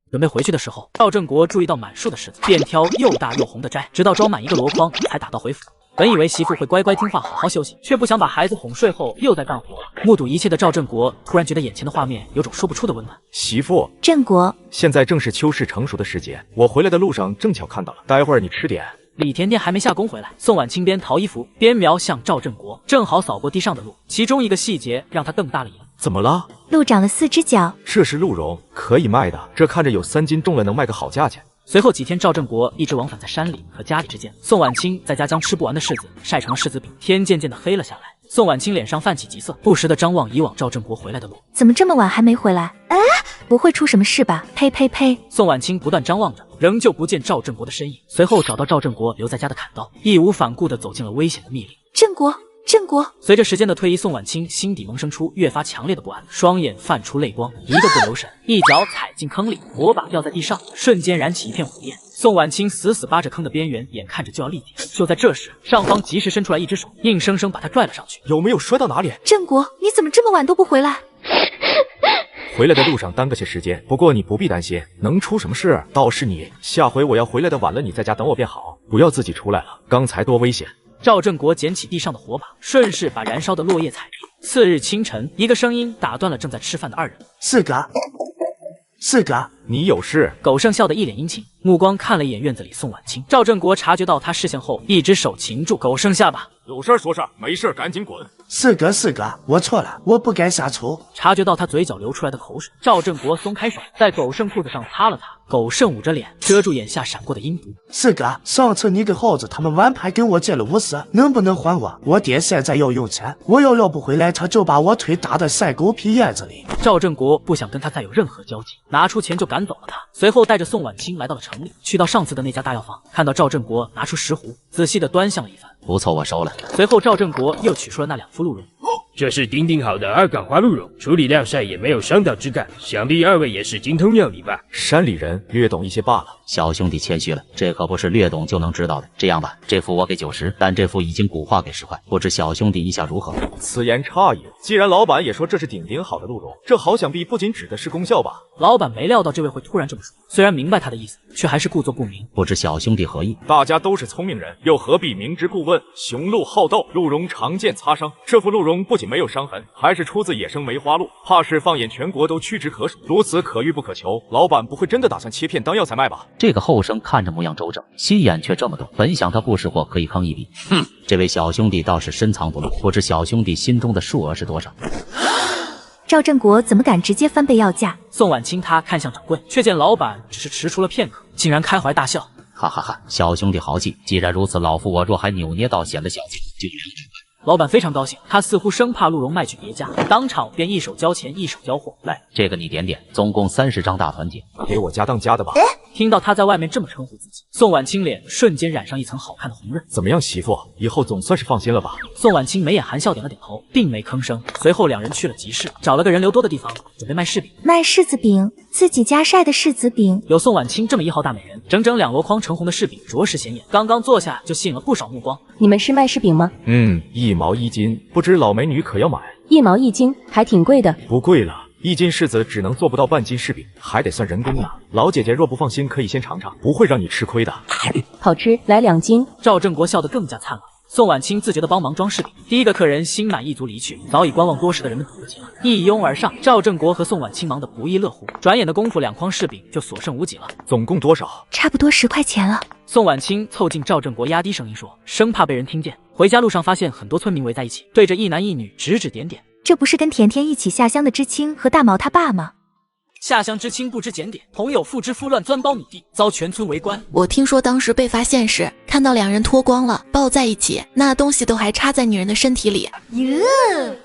准备回去的时候，赵振国注意到满树的柿子，便挑又大又红的摘，直到装满一个箩筐才打道回府。本以为媳妇会乖乖听话，好好休息，却不想把孩子哄睡后又在干活。目睹一切的赵振国突然觉得眼前的画面有种说不出的温暖。媳妇，振国，现在正是秋柿成熟的时节，我回来的路上正巧看到了，待会儿你吃点。李甜甜还没下工回来，宋婉清边淘衣服边瞄向赵振国，正好扫过地上的鹿，其中一个细节让他瞪大了眼。怎么了？鹿长了4只脚，这是鹿茸，可以卖的，这看着有3斤重了，能卖个好价钱。随后几天，赵振国一直往返在山里和家里之间。宋婉清在家将吃不完的柿子晒成了柿子饼，天渐渐的黑了下来。宋婉清脸上泛起急色，不时的张望以往赵振国回来的路。怎么这么晚还没回来？哎，不会出什么事吧？呸呸呸！宋婉清不断张望着，仍旧不见赵振国的身影。随后找到赵振国留在家的砍刀，义无反顾地走进了危险的密林。振国。振国，随着时间的推移，宋婉清心底萌生出越发强烈的不安，双眼泛出泪光，一个不留神，一脚踩进坑里，火把掉在地上，瞬间燃起一片火焰。宋婉清死死扒着坑的边缘，眼看着就要力竭。就在这时，上方及时伸出来一只手，硬生生把他拽了上去。有没有摔到哪里？振国，你怎么这么晚都不回来？回来的路上耽搁些时间，不过你不必担心，能出什么事倒是你。下回我要回来的晚了，你在家等我便好，不要自己出来了，刚才多危险。赵振国捡起地上的火把，顺势把燃烧的落叶踩灭。次日清晨，一个声音打断了正在吃饭的二人：“四哥，四哥，你有事？”狗剩笑得一脸殷勤，目光看了一眼院子里宋婉清。赵振国察觉到他视线后，一只手擒住狗剩下巴：“有事说事，没事赶紧滚。”四哥，我错了，我不该杀猪。察觉到他嘴角流出来的口水，赵振国松开手，在狗剩裤子上擦了擦。狗剩捂着脸，遮住眼下闪过的阴毒。四哥，上次你跟耗子他们玩牌跟我借了50，能不能还我？我爹现在要用钱，我要不回来，他就把我腿打得晒狗皮叶子里。赵振国不想跟他再有任何交集，拿出钱就赶走了他。随后带着宋婉清来到了城里，去到上次的那家大药房，看到赵振国拿出石斛，仔细的端详了一番。不错，我收了。随后赵振国又取出了那2副鹿茸。这是丁丁好的二岗花鹿茸，处理晾晒也没有伤到枝干，想必二位也是精通料理吧？山里人略懂一些罢了。小兄弟谦虚了，这可不是略懂就能知道的。这样吧，这副我给90，但这副已经古话给10块，不知小兄弟意下如何？此言差也。既然老板也说这是顶顶好的鹿茸，这好想必不仅指的是功效吧？老板没料到这位会突然这么说，虽然明白他的意思，却还是故作不明。不知小兄弟何意？大家都是聪明人，又何必明知故问？雄鹿好斗，鹿茸常见擦伤。这副鹿茸不仅没有伤痕，还是出自野生梅花鹿，怕是放眼全国都屈指可数，如此可遇不可求。老板不会真的打算切片当药材卖吧？这个后生看着模样周正，心眼却这么多，本想他不识货可以坑一笔。这位小兄弟倒是深藏不露，不知小兄弟心中的数额是多少？赵振国怎么敢直接翻倍要价？宋婉清他看向掌柜，却见老板只是踟蹰了片刻，竟然开怀大笑。哈哈哈，小兄弟豪气，既然如此，老夫我若还扭捏到显得小气，就2只。老板非常高兴，他似乎生怕陆荣卖去别家，当场便一手交钱一手交货。来，这个你点点，总共30张大团结，给我家当家的吧。听到他在外面这么称呼自己，宋婉清脸瞬间染上一层好看的红润。怎么样，媳妇，以后总算是放心了吧？宋婉清眉眼含笑点了点头，并没吭声。随后两人去了集市，找了个人流多的地方，准备卖柿饼。卖柿子饼，自己家晒的柿子饼。有宋婉清这么一号大美人，整整2箩筐橙红的柿饼，着实显眼。刚刚坐下就吸引了不少目光。你们是卖柿饼吗？1毛1斤，不知老美女可要买？1毛1斤，还挺贵的。不贵了。1斤柿子只能做不到半斤柿饼，还得算人工呢。老姐姐若不放心，可以先尝尝，不会让你吃亏的。好吃，来2斤。赵振国笑得更加灿烂。宋婉清自觉地帮忙装柿饼，第一个客人心满意足离去，早已观望多时的人们堵不及了，一拥而上。赵振国和宋婉清忙得不亦乐乎，转眼的功夫2筐柿饼就所剩无几了。总共多少？差不多10块钱了。宋婉清凑近赵振国，压低声音说，生怕被人听见。回家路上发现很多村民围在一起，对着一男一女指指点点。这不是跟甜甜一起下乡的知青和大毛他爸吗？下乡知青不知检点，朋友付之夫乱钻苞米地，遭全村围观。我听说当时被发现时，看到2人脱光了，抱在一起，那东西都还插在女人的身体里。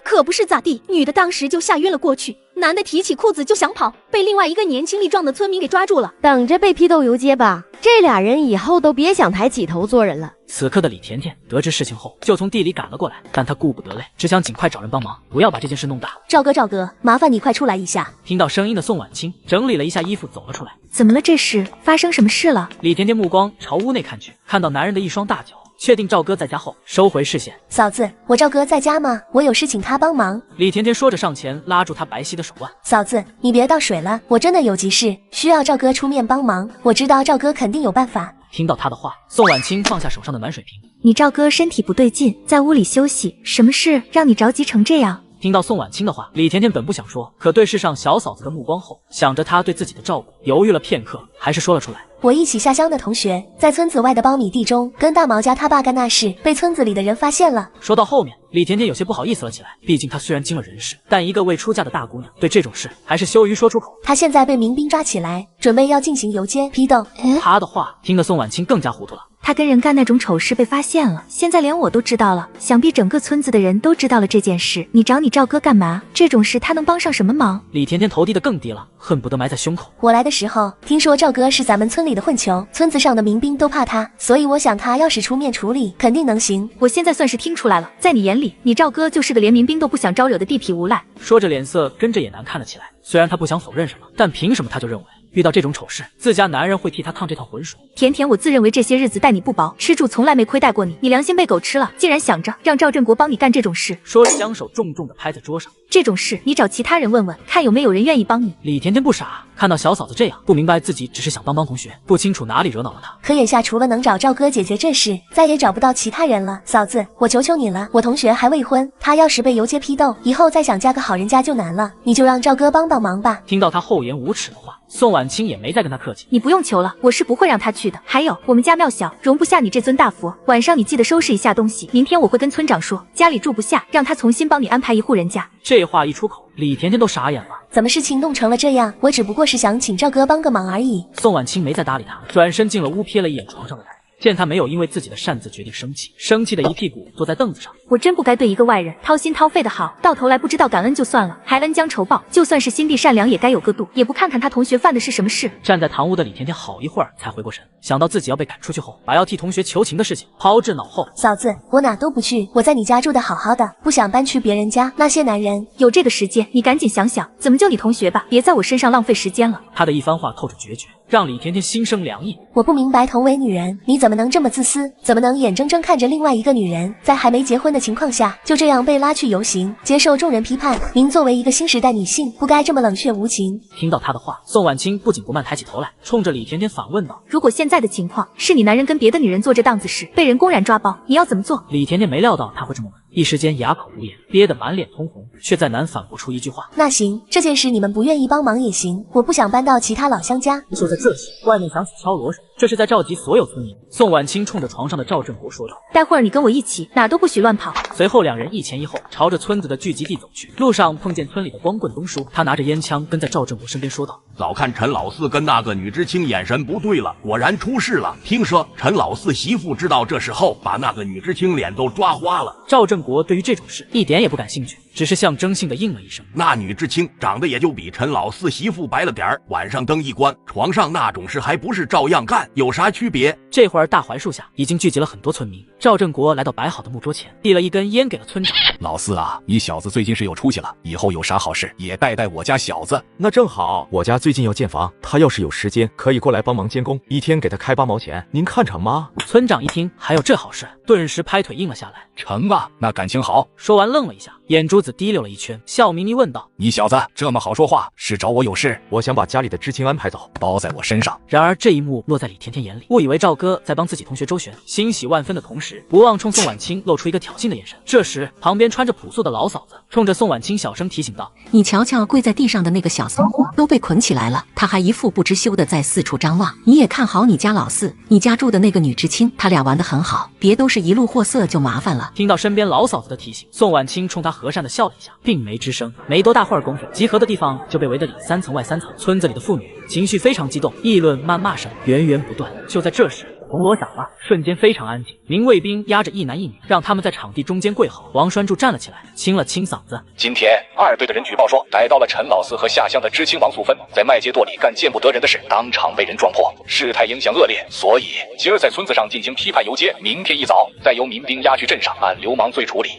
可不是咋地，女的当时就吓晕了过去，男的提起裤子就想跑，被另外一个年轻力壮的村民给抓住了。等着被批斗游街吧，这俩人以后都别想抬起头做人了。此刻的李甜甜得知事情后，就从地里赶了过来，但她顾不得累，只想尽快找人帮忙，不要把这件事弄大。赵哥，麻烦你快出来一下。听到声音的宋婉清整理了一下衣服走了出来。怎么了？这是发生什么事了？李甜甜目光朝屋内看去，看到男人的一双大脚，确定赵哥在家后，收回视线。嫂子，我赵哥在家吗？我有事请他帮忙。李甜甜说着上前拉住他白皙的手腕。嫂子，你别倒水了，我真的有急事，需要赵哥出面帮忙。我知道赵哥肯定有办法。听到他的话，宋婉清放下手上的暖水瓶。你赵哥身体不对劲，在屋里休息，什么事让你着急成这样？听到宋婉清的话，李甜甜本不想说，可对视上小嫂子的目光后，想着她对自己的照顾，犹豫了片刻，还是说了出来。我一起下乡的同学，在村子外的苞米地中跟大毛家他爸干那事，被村子里的人发现了。说到后面，李甜甜有些不好意思了起来，毕竟她虽然经了人事，但一个未出嫁的大姑娘，对这种事还是羞于说出口。她现在被民兵抓起来，准备要进行游街批斗。她的话听得宋婉清更加糊涂了。他跟人干那种丑事被发现了，现在连我都知道了，想必整个村子的人都知道了这件事。你找你赵哥干嘛？这种事他能帮上什么忙？李甜甜头低得更低了，恨不得埋在胸口。我来的时候听说赵哥是咱们村里的混球，村子上的民兵都怕他，所以我想他要是出面处理，肯定能行。我现在算是听出来了，在你眼里，你赵哥就是个连民兵都不想招惹的地痞无赖。说着脸色跟着也难看了起来。虽然他不想否认什么，但凭什么他就认为遇到这种丑事，自家男人会替他趟这趟浑水？甜甜，我自认为这些日子待你不薄，吃住从来没亏待过你，你良心被狗吃了，竟然想着让赵振国帮你干这种事。说着将手重重地拍在桌上。这种事你找其他人问问，看有没有人愿意帮你。李甜甜不傻，看到小嫂子这样，不明白自己只是想帮同学，不清楚哪里惹恼了他。可眼下除了能找赵哥解决这事，再也找不到其他人了。嫂子，我求求你了，我同学还未婚，他要是被游街批斗，以后再想嫁个好人家就难了，你就让赵哥帮帮忙吧。听到他厚颜无耻的话，宋婉清也没再跟他客气。你不用求了，我是不会让他去的。还有，我们家庙小，容不下你这尊大佛，晚上你记得收拾一下东西，明天我会跟村长说，家里住不下，让他重新帮你安排一户人家。这话一出口，李甜甜都傻眼了。怎么事情弄成了这样？我只不过是想请赵哥帮个忙而已。宋婉清没再搭理他，转身进了屋，瞥了一眼床上的男人，见他没有因为自己的擅自决定生气，生气的一屁股坐在凳子上。我真不该对一个外人掏心掏肺的好，到头来不知道感恩就算了，还恩将仇报。就算是心地善良，也该有个度，也不看看他同学犯的是什么事。站在堂屋的李甜甜好一会儿才回过神，想到自己要被赶出去后，把要替同学求情的事情抛至脑后。嫂子，我哪都不去，我在你家住的好好的，不想搬去别人家。那些男人有这个时间，你赶紧想想，怎么救你同学吧，别在我身上浪费时间了。他的一番话透着决绝，让李甜甜心生凉意。我不明白，同为女人，你怎么能这么自私？怎么能眼睁睁看着另外一个女人在还没结婚的情况下就这样被拉去游行，接受众人批判？您作为一个新时代女性，不该这么冷血无情。听到他的话，宋婉清不紧不慢抬起头来，冲着李甜甜反问道：如果现在的情况是你男人跟别的女人做这档子事，被人公然抓包，你要怎么做？李甜甜没料到他会这么问，一时间哑口无言，憋得满脸通红，却再难反驳出一句话。那行，这件事你们不愿意帮忙也行，我不想搬到其他老乡家。就在这时，外面响起敲锣声，这是在召集所有村民。宋婉清冲着床上的赵振国说道：“待会儿你跟我一起，哪都不许乱跑。”随后两人一前一后朝着村子的聚集地走去。路上碰见村里的光棍东叔，他拿着烟枪跟在赵振国身边说道：“早看陈老四跟那个女知青眼神不对了，果然出事了。听说陈老四媳妇知道这事后，把那个女知青脸都抓花了。”赵振国对于这种事一点也不感兴趣，只是象征性的应了一声：“那女知青长得也就比陈老四媳妇白了点儿，晚上灯一关，床上那种事还不是照样干，有啥区别？”这会儿大槐树下已经聚集了很多村民。赵振国来到摆好的木桌前，递了一根烟给了村长。老四啊，你小子最近是有出息了，以后有啥好事也带我家小子。那正好，我家最近要建房，他要是有时间，可以过来帮忙监工，一天给他开8毛钱，您看成吗？村长一听还有这好事，顿时拍腿应了下来。成啊，那感情好。说完愣了一下，眼珠子滴溜了一圈，笑眯眯问道：“你小子这么好说话，是找我有事？我想把家里的知青安排走，包在我身上。”然而这一幕落在李甜甜眼里，误以为赵哥在帮自己同学周旋，欣喜万分的同时，不忘冲宋婉清露出一个挑衅的眼神。这时，旁边穿着朴素的老嫂子冲着宋婉清小声提醒道：“你瞧瞧，跪在地上的那个小骚货都被捆起来了，他还一副不知羞的在四处张望。你也看好你家老四，你家住的那个女知青，他俩玩得很好，别都是一路货色就麻烦了。”听到身边老嫂子的提醒，宋婉清冲他和善的笑了一下，并没吱声。没多大会儿功夫，集合的地方就被围得里3层外3层。村子里的妇女情绪非常激动，议论谩骂声源源不断。就在这时，铜锣响了，瞬间非常安静。名卫兵押着一男一女，让他们在场地中间跪好。王栓柱站了起来，清了清嗓子：“今天2队的人举报说，逮到了陈老四和下乡的知青王素芬在麦秸垛里干见不得人的事，当场被人撞破，事态影响恶劣，所以今儿在村子上进行批判游街，明天一早再由民兵押去镇上按流氓罪处理。”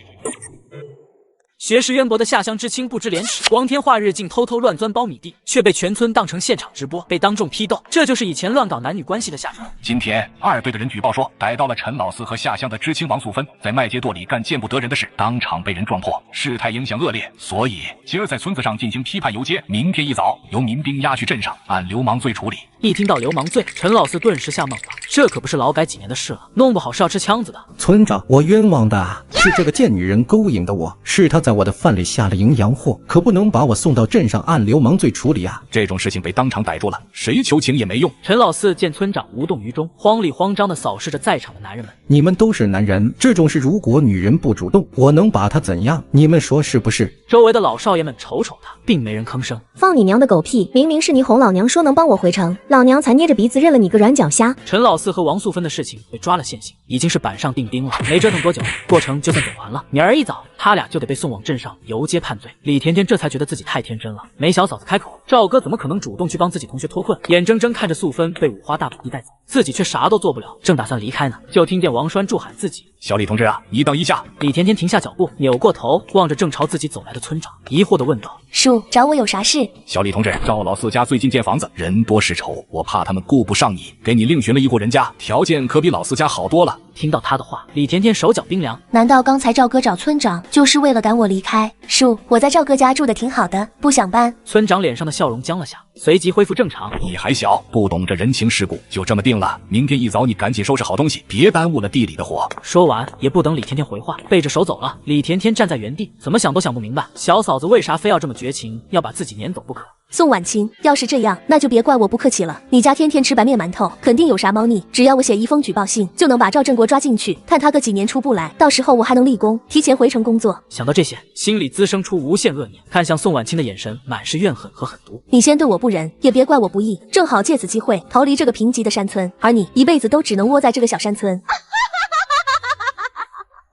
学识渊博的下乡知青不知廉耻，光天化日竟偷偷乱钻苞米地，却被全村当成现场直播，被当众批斗。这就是以前乱搞男女关系的下场。今天2队的人举报说，逮到了陈老四和下乡的知青王素芬在麦秸垛里干见不得人的事，当场被人撞破，事态影响恶劣，所以今儿在村子上进行批判游街，明天一早由民兵押去镇上按流氓罪处理。一听到流氓罪，陈老四顿时吓懵了，这可不是劳改几年的事了，弄不好是要吃枪子的。村长，我冤枉的啊，是这个贱女人勾引的我，是她在我的饭里下了营养货，可不能把我送到镇上按流氓罪处理啊！这种事情被当场逮住了，谁求情也没用。陈老四见村长无动于衷，慌里慌张地扫视着在场的男人们。你们都是男人，这种事如果女人不主动，我能把她怎样？你们说是不是？周围的老少爷们瞅瞅他，并没人吭声。放你娘的狗屁！明明是你哄老娘说能帮我回城，老娘才捏着鼻子认了你个软脚虾。陈老四和王素芬的事情被抓了现行，已经是板上钉钉了。没折腾多久，过程就算走完了。明儿一早，他俩就得被送往镇上游街判罪。李甜甜这才觉得自己太天真了，没小嫂子开口，赵哥怎么可能主动去帮自己同学脱困？眼睁睁看着素芬被五花大绑地带走，自己却啥都做不了，正打算离开呢，就听见王栓柱喊自己：“小李同志啊，你等一下！”李甜甜停下脚步，扭过头望着正朝自己走来的村长，疑惑地问道：“叔，找我有啥事？”小李同志，赵老四家最近建房子，人多势稠，我怕他们顾不上你，给你另寻了一户人家，条件可比老四家好多了。听到他的话，李甜甜手脚冰凉。难道刚才赵哥找村长就是为了赶我离开？叔，我在赵哥家住的挺好的，不想搬。村长脸上的笑容僵了下，随即恢复正常。你还小，不懂这人情世故，就这么定了。明天一早你赶紧收拾好东西，别耽误了地里的活。说完也不等李甜甜回话，背着手走了。李甜甜站在原地，怎么想都想不明白，小嫂子为啥非要这么绝情，要把自己撵走不可。宋婉清，要是这样，那就别怪我不客气了。你家天天吃白面馒头，肯定有啥猫腻。只要我写一封举报信，就能把赵振国抓进去，看他个几年出不来，到时候我还能立功，提前回城工作。想到这些，心里滋生出无限恶念，看向宋婉清的眼神满是怨恨和狠毒。你先对我不仁，也别怪我不义，正好借此机会逃离这个贫瘠的山村，而你一辈子都只能窝在这个小山村。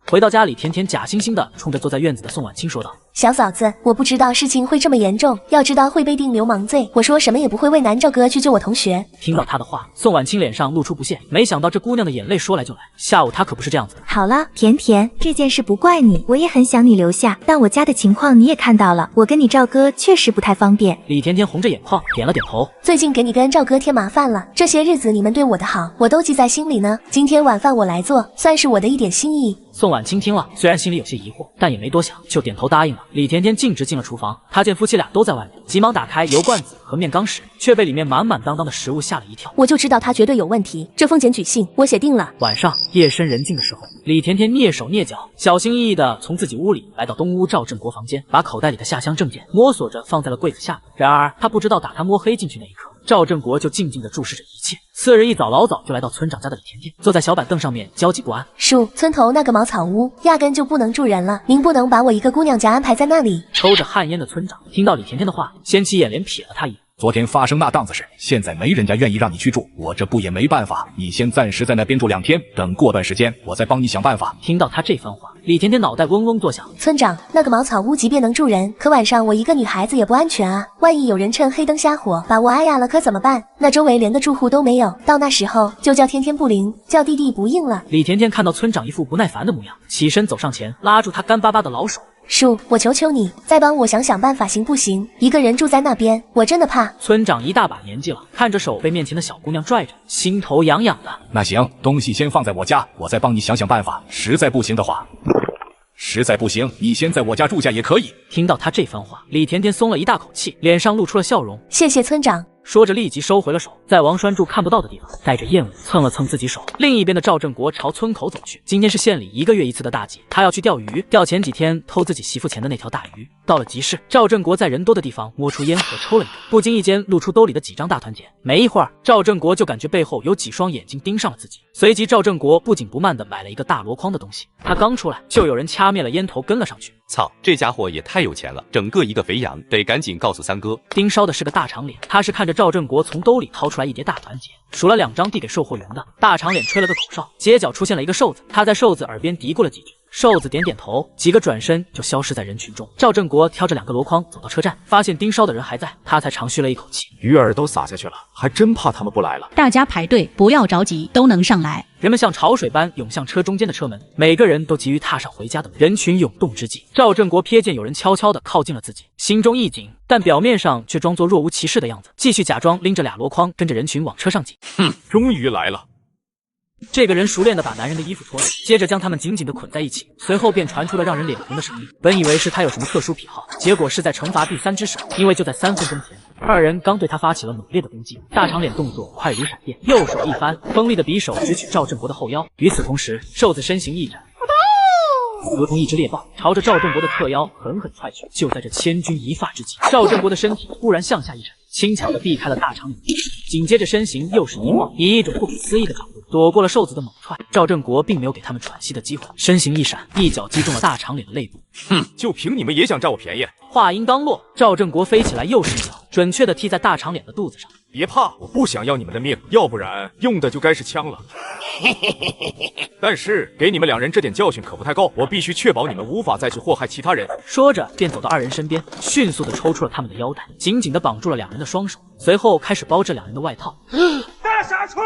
回到家里，甜甜假惺惺地冲着坐在院子的宋婉清说道：“小嫂子，我不知道事情会这么严重，要知道会被定流氓罪。我说什么也不会为难赵哥去救我同学。”听到他的话，宋婉清脸上露出不屑，没想到这姑娘的眼泪说来就来，下午她可不是这样子的。好了，甜甜，这件事不怪你，我也很想你留下，但我家的情况你也看到了，我跟你赵哥确实不太方便。李甜甜红着眼眶点了点头。最近给你跟赵哥添麻烦了，这些日子你们对我的好，我都记在心里呢。今天晚饭我来做，算是我的一点心意。宋婉清听了，虽然心里有些疑惑，但也没多想，就点头答应了。李甜甜径直进了厨房，她见夫妻俩都在外面，急忙打开油罐子和面缸时，却被里面满满当当的食物吓了一跳。我就知道他绝对有问题，这封检举信我写定了。晚上夜深人静的时候，李甜甜蹑手蹑脚，小心翼翼地从自己屋里来到东屋赵振国房间，把口袋里的下乡证件摸索着放在了柜子下面。然而他不知道，打他摸黑进去那一刻，赵振国就静静地注视着一切。次日一早，老早就来到村长家的李甜甜坐在小板凳上面焦急不安。叔，村头那个茅草屋压根就不能住人了，您不能把我一个姑娘家安排在那里。抽着旱烟的村长听到李甜甜的话，掀起眼帘瞥了他一眼。昨天发生那档子事，现在没人家愿意让你去住，我这不也没办法，你先暂时在那边住2天，等过段时间我再帮你想办法。听到他这番话，李甜甜脑袋嗡嗡作响。村长，那个茅草屋即便能住人，可晚上我一个女孩子也不安全啊，万一有人趁黑灯瞎火把我挨压了可怎么办？那周围连个住户都没有，到那时候就叫天天不灵，叫地地不应了。李甜甜看到村长一副不耐烦的模样，起身走上前，拉住他干巴巴的老手。叔，我求求你，再帮我想想办法行不行？一个人住在那边，我真的怕。村长一大把年纪了，看着手被面前的小姑娘拽着，心头痒痒的。那行，东西先放在我家，我再帮你想想办法。实在不行，你先在我家住下也可以。听到他这番话，李甜甜松了一大口气，脸上露出了笑容。谢谢村长。说着立即收回了手，在王栓柱看不到的地方，带着厌恶蹭了蹭自己手。另一边的赵振国朝村口走去，今天是县里1个月1次的大集，他要去钓鱼，钓前几天偷自己媳妇钱的那条大鱼。到了集市，赵振国在人多的地方摸出烟盒抽了一根，不经意间露出兜里的几张大团结。没一会儿，赵振国就感觉背后有几双眼睛盯上了自己，随即赵振国不紧不慢地买了一个大箩筐的东西。他刚出来，就有人掐灭了烟头跟了上去。操，这家伙也太有钱了，整个一个肥羊，得赶紧告诉三哥。盯梢的是个大长脸，他是看着赵振国从兜里掏出来一叠大团结，数了2张递给售货员的。大长脸吹了个口哨，街角出现了一个瘦子，他在瘦子耳边嘀咕了几句，瘦子点点头，几个转身就消失在人群中。赵振国挑着2个箩筐走到车站，发现盯梢的人还在，他才长吁了一口气。鱼饵都撒下去了，还真怕他们不来了。大家排队，不要着急，都能上来。人们像潮水般涌向车中间的车门，每个人都急于踏上回家的门。人群涌动之际，赵振国瞥见有人悄悄地靠近了自己，心中一紧，但表面上却装作若无其事的样子，继续假装拎着2箩筐跟着人群往车上挤。终于来了。这个人熟练地把男人的衣服脱了，接着将他们紧紧地捆在一起，随后便传出了让人脸红的声音。本以为是他有什么特殊癖好，结果是在惩罚第3只手，因为就在3分钟前，2人刚对他发起了猛烈的攻击。大长脸动作快如闪电，右手一翻，锋利的匕首直取赵振国的后腰。与此同时，瘦子身形一展，如同一只猎豹，朝着赵振国的侧腰狠狠踹去。就在这千钧一发之际，赵振国的身体忽然向下一沉，轻巧地避开了大长脸，紧接着身形又是一晃，以一种不可思议的角度躲过了瘦子的猛踹。赵振国并没有给他们喘息的机会，身形一闪，一脚击中了大长脸的肋部。就凭你们也想占我便宜？话音刚落，赵振国飞起来又是一脚，准确地踢在大长脸的肚子上。别怕，我不想要你们的命，要不然用的就该是枪了。但是给你们2人这点教训可不太够，我必须确保你们无法再去祸害其他人。说着便走到2人身边，迅速地抽出了他们的腰带，紧紧地绑住了2人的双手，随后开始包这2人的外套。大傻车，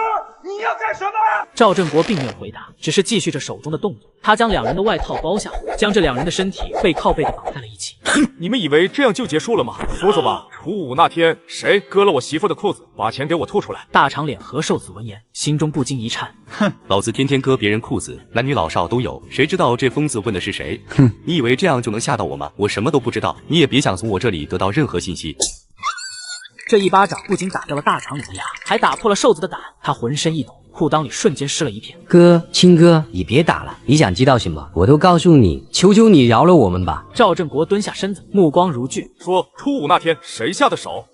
你要干什么？赵振国并没有回答，只是继续着手中的动作。他将2人的外套包下，将这2人的身体背靠背地绑在了一起。你们以为这样就结束了吗？说说吧，初5那天谁割了我媳妇的裤子？把钱给我吐出来！大长脸和瘦子闻言，心中不禁一颤。哼，老子天天割别人裤子，男女老少都有，谁知道这疯子问的是谁？哼，你以为这样就能吓到我吗？我什么都不知道，你也别想从我这里得到任何信息。这一巴掌不仅打掉了大长脸的牙，还打破了瘦子的胆，他浑身一抖，裤裆里瞬间湿了一片。哥，亲哥，你别打了，你想知道什么，我都告诉你，求求你饶了我们吧。赵振国蹲下身子，目光如炬，说初5那天谁下的手？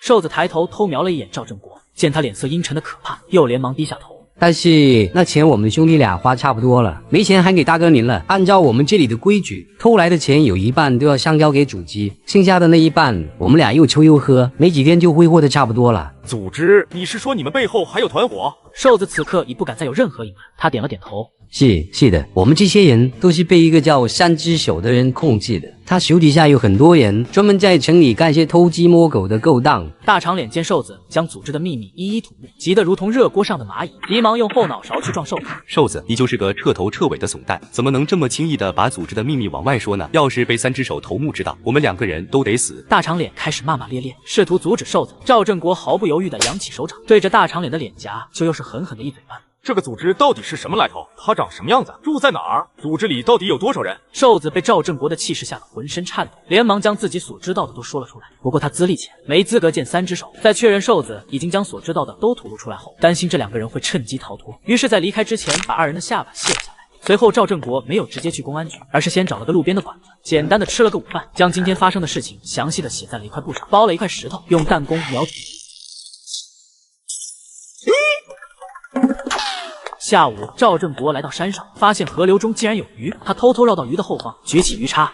瘦子抬头偷瞄了一眼赵振国，见他脸色阴沉的可怕，又连忙低下头。但是那钱我们兄弟俩花差不多了，没钱还给大哥您了。按照我们这里的规矩，偷来的钱有1半都要上交给组织，剩下的那1半我们俩又抽又喝，没几天就挥霍的差不多了。组织？你是说你们背后还有团伙？瘦子此刻已不敢再有任何隐瞒，他点了点头。是的，我们这些人都是被一个叫3只手的人控制的，他手底下有很多人，专门在城里干些偷鸡摸狗的勾当。大长脸见瘦子将组织的秘密一一吐露，急得如同热锅上的蚂蚁，急忙用后脑勺去撞瘦子。瘦子，你就是个彻头彻尾的怂蛋，怎么能这么轻易的把组织的秘密往外说呢？要是被3只手头目知道，我们2个人都得死。大长脸开始骂骂咧咧，试图阻止瘦子。赵振国毫不犹豫地扬起手掌，对着大长脸的脸颊就又是狠狠的一嘴巴。这个组织到底是什么来头？它长什么样子？住在哪儿？组织里到底有多少人？瘦子被赵振国的气势吓得浑身颤抖，连忙将自己所知道的都说了出来。不过他资历浅，没资格见三只手。在确认瘦子已经将所知道的都吐露出来后，担心这两个人会趁机逃脱，于是，在离开之前把二人的下巴卸了下来。随后，赵振国没有直接去公安局，而是先找了个路边的馆子，简单的吃了个午饭，将今天发生的事情详细的写在了一块布上，包了一块石头，用弹弓瞄准。下午，赵振国来到山上，发现河流中竟然有鱼，他偷偷绕到鱼的后方，举起鱼叉。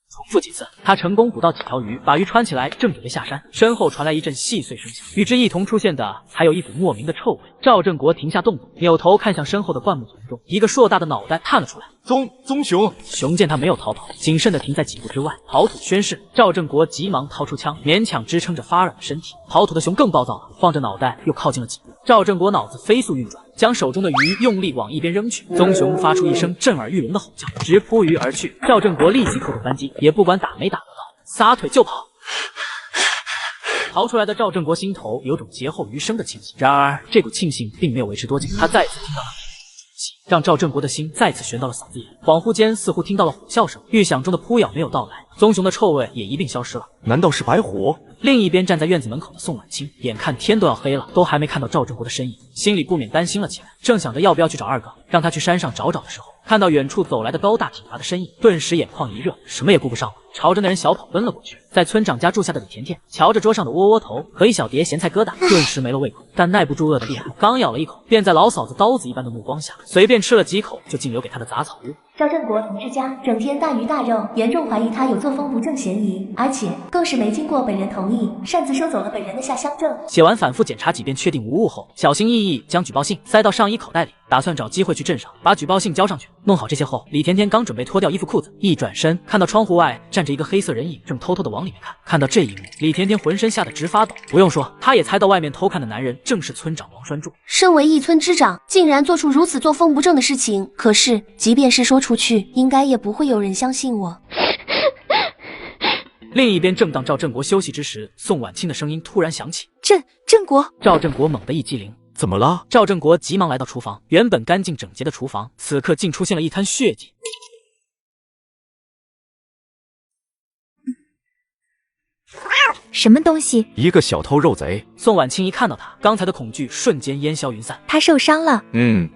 重复几次，他成功捕到几条鱼，把鱼穿起来，正准备下山，身后传来一阵细碎声响，与之一同出现的还有一股莫名的臭味。赵振国停下动作，扭头看向身后的灌木丛中，一个硕大的脑袋探了出来。棕熊！熊见他没有逃跑，谨慎地停在几步之外，刨土宣誓。赵振国急忙掏出枪，勉强支撑着发软的身体。刨土的熊更暴躁了，晃着脑袋又靠近了几步。赵振国脑子飞速运转，将手中的鱼用力往一边扔去。棕熊发出一声震耳欲聋的吼叫，直扑鱼而去。赵振国立即扣住扳机，也不管打没打得到，撒腿就跑。逃出来的赵振国心头有种劫后余生的庆幸，然而这股庆幸并没有维持多久，他再次听到了让赵振国的心再次悬到了嗓子眼。恍惚间，似乎听到了虎啸声，预想中的扑咬没有到来，棕熊的臭味也一并消失了。难道是白虎？另一边站在院子门口的宋婉清，眼看天都要黑了，都还没看到赵振国的身影，心里不免担心了起来。正想着要不要去找二哥，让他去山上找找的时候，看到远处走来的高大挺拔的身影，顿时眼眶一热，什么也顾不上了，朝着那人小跑奔了过去。在村长家住下的李甜甜瞧着桌上的窝窝头和一小碟咸菜疙瘩，顿时没了胃口，但耐不住饿的厉害，刚咬了一口，便在老嫂子刀子一般的目光下，随便吃了几口就进留给他的杂草屋。赵振国同志家整天大鱼大肉，严重怀疑他有作风不正嫌疑，而且更是没经过本人同意，擅自收走了本人的下乡证。写完反复检查几遍，确定无误后，小心翼翼将举报信塞到上衣口袋里，打算找机会去镇上把举报信交上去。弄好这些后，李甜甜刚准备脱掉衣服裤子，一转身看到窗户外站着一个黑色人影，正偷偷的往里面看。看到这一幕，李甜甜浑身吓得直发抖。不用说，她也猜到外面偷看的男人正是村长王栓柱。身为一村之长，竟然做出如此作风不正的事情，可是即便是说出去，应该也不会有人相信我。另一边，正当赵振国休息之时，宋婉清的声音突然响起：“振国！”赵振国猛地一激灵。怎么了？赵振国急忙来到厨房，原本干净整洁的厨房，此刻竟出现了一滩血迹。什么东西？一个小偷肉贼。宋婉清一看到他，刚才的恐惧瞬间烟消云散。他受伤了。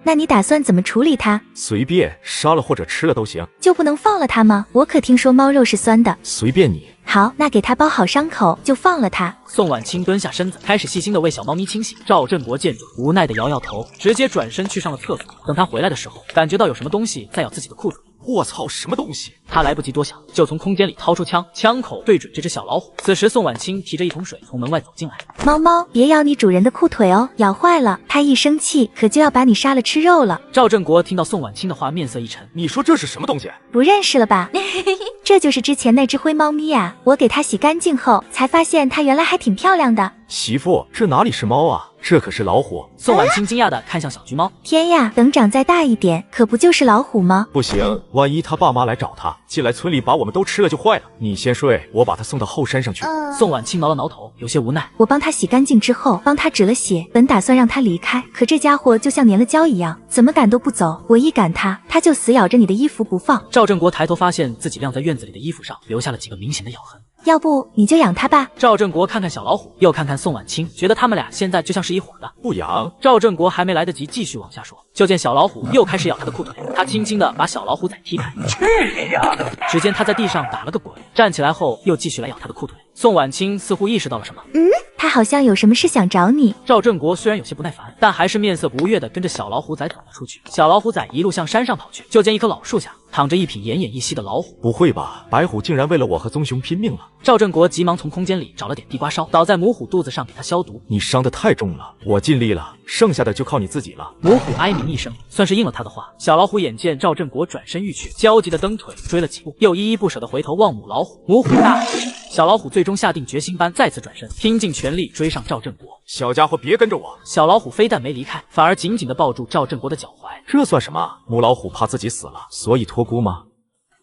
那你打算怎么处理他？随便，杀了或者吃了都行。就不能放了他吗？我可听说猫肉是酸的。随便你。好，那给他包好伤口，就放了他。宋婉清蹲下身子，开始细心的为小猫咪清洗。赵振国见状，无奈的摇摇头，直接转身去上了厕所。等他回来的时候，感觉到有什么东西在咬自己的裤子。我操，什么东西？他来不及多想，就从空间里掏出枪，枪口对准这只小老虎。此时，宋婉清提着一桶水从门外走进来。猫，别咬你主人的裤腿哦，咬坏了，它一生气可就要把你杀了吃肉了。赵振国听到宋婉清的话，面色一沉。你说这是什么东西？不认识了吧？这就是之前那只灰猫咪啊，我给它洗干净后，才发现它原来还挺漂亮的。媳妇，这哪里是猫啊，这可是老虎。宋婉清惊讶地看向小橘猫。天呀，等长再大一点，可不就是老虎吗？不行，万一他爸妈来找他，进来村里把我们都吃了就坏了。你先睡，我把他送到后山上去。宋婉清挠了挠头，有些无奈。我帮他洗干净之后，帮他止了血，本打算让他离开，可这家伙就像粘了胶一样，怎么赶都不走。我一赶他，他就死咬着你的衣服不放。赵振国抬头发现自己晾在院子里的衣服上留下了几个明显的咬痕。要不你就养它吧。赵振国看看小老虎，又看看宋婉清，觉得他们俩现在就像是一伙的。不养。赵振国还没来得及继续往下说，就见小老虎又开始咬他的裤腿。他轻轻地把小老虎崽踢开。去你丫的！只见他在地上打了个滚，站起来后又继续来咬他的裤腿。宋婉清似乎意识到了什么，他好像有什么事想找你。赵振国虽然有些不耐烦，但还是面色不悦地跟着小老虎崽走了出去。小老虎崽一路向山上跑去，就见一棵老树下躺着一匹奄奄一息的老虎。不会吧，白虎竟然为了我和棕熊拼命了？赵振国急忙从空间里找了点地瓜烧，倒在母虎肚子上给它消毒。你伤得太重了，我尽力了，剩下的就靠你自己了。母虎哀鸣一声，算是应了他的话。小老虎眼见赵振国转身欲去，焦急地蹬腿追了几步，又依依不舍地回头望母老虎。母虎大吼一声，小老虎最终下定决心般再次转身，拼尽全力追上赵振国。小家伙别跟着我！小老虎非但没离开，反而紧紧地抱住赵振国的脚踝。这算什么？母老虎怕自己死了，所以托孤吗？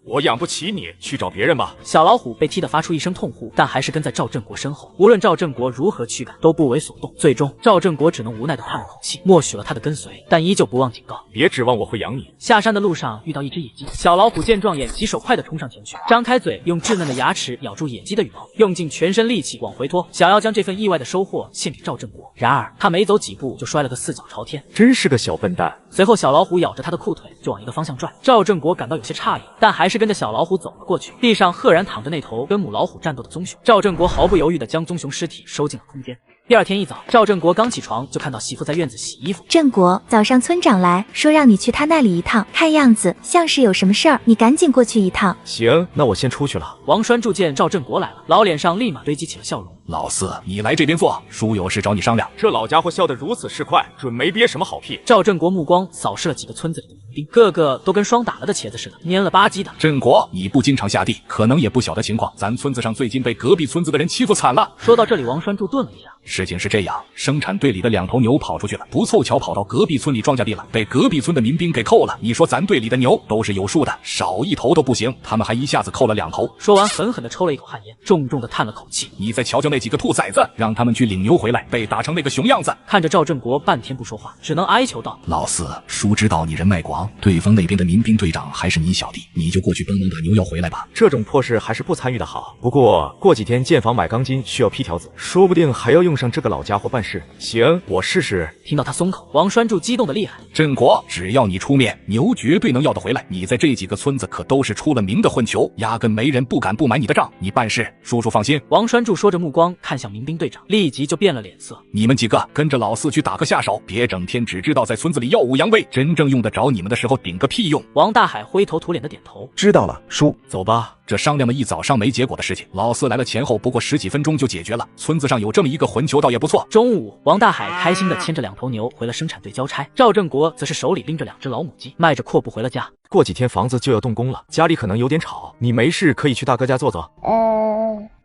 我养不起你，去找别人吧。小老虎被踢得发出一声痛呼，但还是跟在赵振国身后。无论赵振国如何驱赶，都不为所动。最终，赵振国只能无奈地叹了口气，默许了他的跟随，但依旧不忘警告：别指望我会养你。下山的路上遇到一只野鸡，小老虎见状，眼疾手快地冲上前去，张开嘴，用稚嫩的牙齿咬住野鸡的羽毛，用尽全身力气往回拖，想要将这份意外的收获献给赵振国。然而，他没走几步就摔了个四脚朝天，真是个小笨蛋。随后，小老虎咬着他的裤腿就往一个方向拽。赵振国感到有些诧异，但还是跟着小老虎走了过去。地上赫然躺着那头跟母老虎战斗的棕熊。赵振国毫不犹豫地将棕熊尸体收进了空间。第二天一早，赵振国刚起床就看到媳妇在院子洗衣服。振国，早上村长来说让你去他那里一趟，看样子像是有什么事儿，你赶紧过去一趟。行，那我先出去了。王栓柱见赵振国来了，老脸上立马堆积起了笑容。老四，你来这边坐，叔有事找你商量。这老家伙笑得如此市侩，准没憋什么好屁。赵振国目光扫视了几个村子里的民兵，个个都跟霜打了的茄子似的，蔫了吧唧的。振国，你不经常下地，可能也不晓得情况。咱村子上最近被隔壁村子的人欺负惨了。说到这里，王栓柱顿了一下。事情是这样，生产队里的2头牛跑出去了，不凑巧跑到隔壁村里庄稼地了，被隔壁村的民兵给扣了。你说咱队里的牛都是有数的，少1头都不行，他们还一下子扣了2头。说完，狠狠地抽了一口汗烟，重重地叹了口气。你再瞧瞧那几个兔崽子，让他们去领牛回来，被打成那个熊样子。看着赵振国半天不说话，只能哀求道：老四，叔知道你人脉广，对方那边的民兵队长还是你小弟，你就过去帮忙把牛要回来吧。这种破事还是不参与的好。不过过几天建房买钢筋需要批条子，说不定还要用上这个老家伙办事。行，我试试。听到他松口，王栓柱激动的厉害。振国，只要你出面，牛绝对能要得回来。你在这几个村子可都是出了名的混球，压根没人不敢不买你的账。你办事，叔叔放心。王栓柱说着，目光看向民兵队长，立即就变了脸色。你们几个跟着老四去打个下手，别整天只知道在村子里耀武扬威，真正用得着你们的时候顶个屁用。王大海灰头土脸的点头，知道了，叔，走吧。这商量了一早上没结果的事情，老四来了前后不过10几分钟就解决了。村子上有这么一个混球倒也不错。中午，王大海开心地牵着2头牛回了生产队交差，赵振国则是手里拎着2只老母鸡，迈着阔步回了家。过几天房子就要动工了，家里可能有点吵，你没事可以去大哥家坐坐。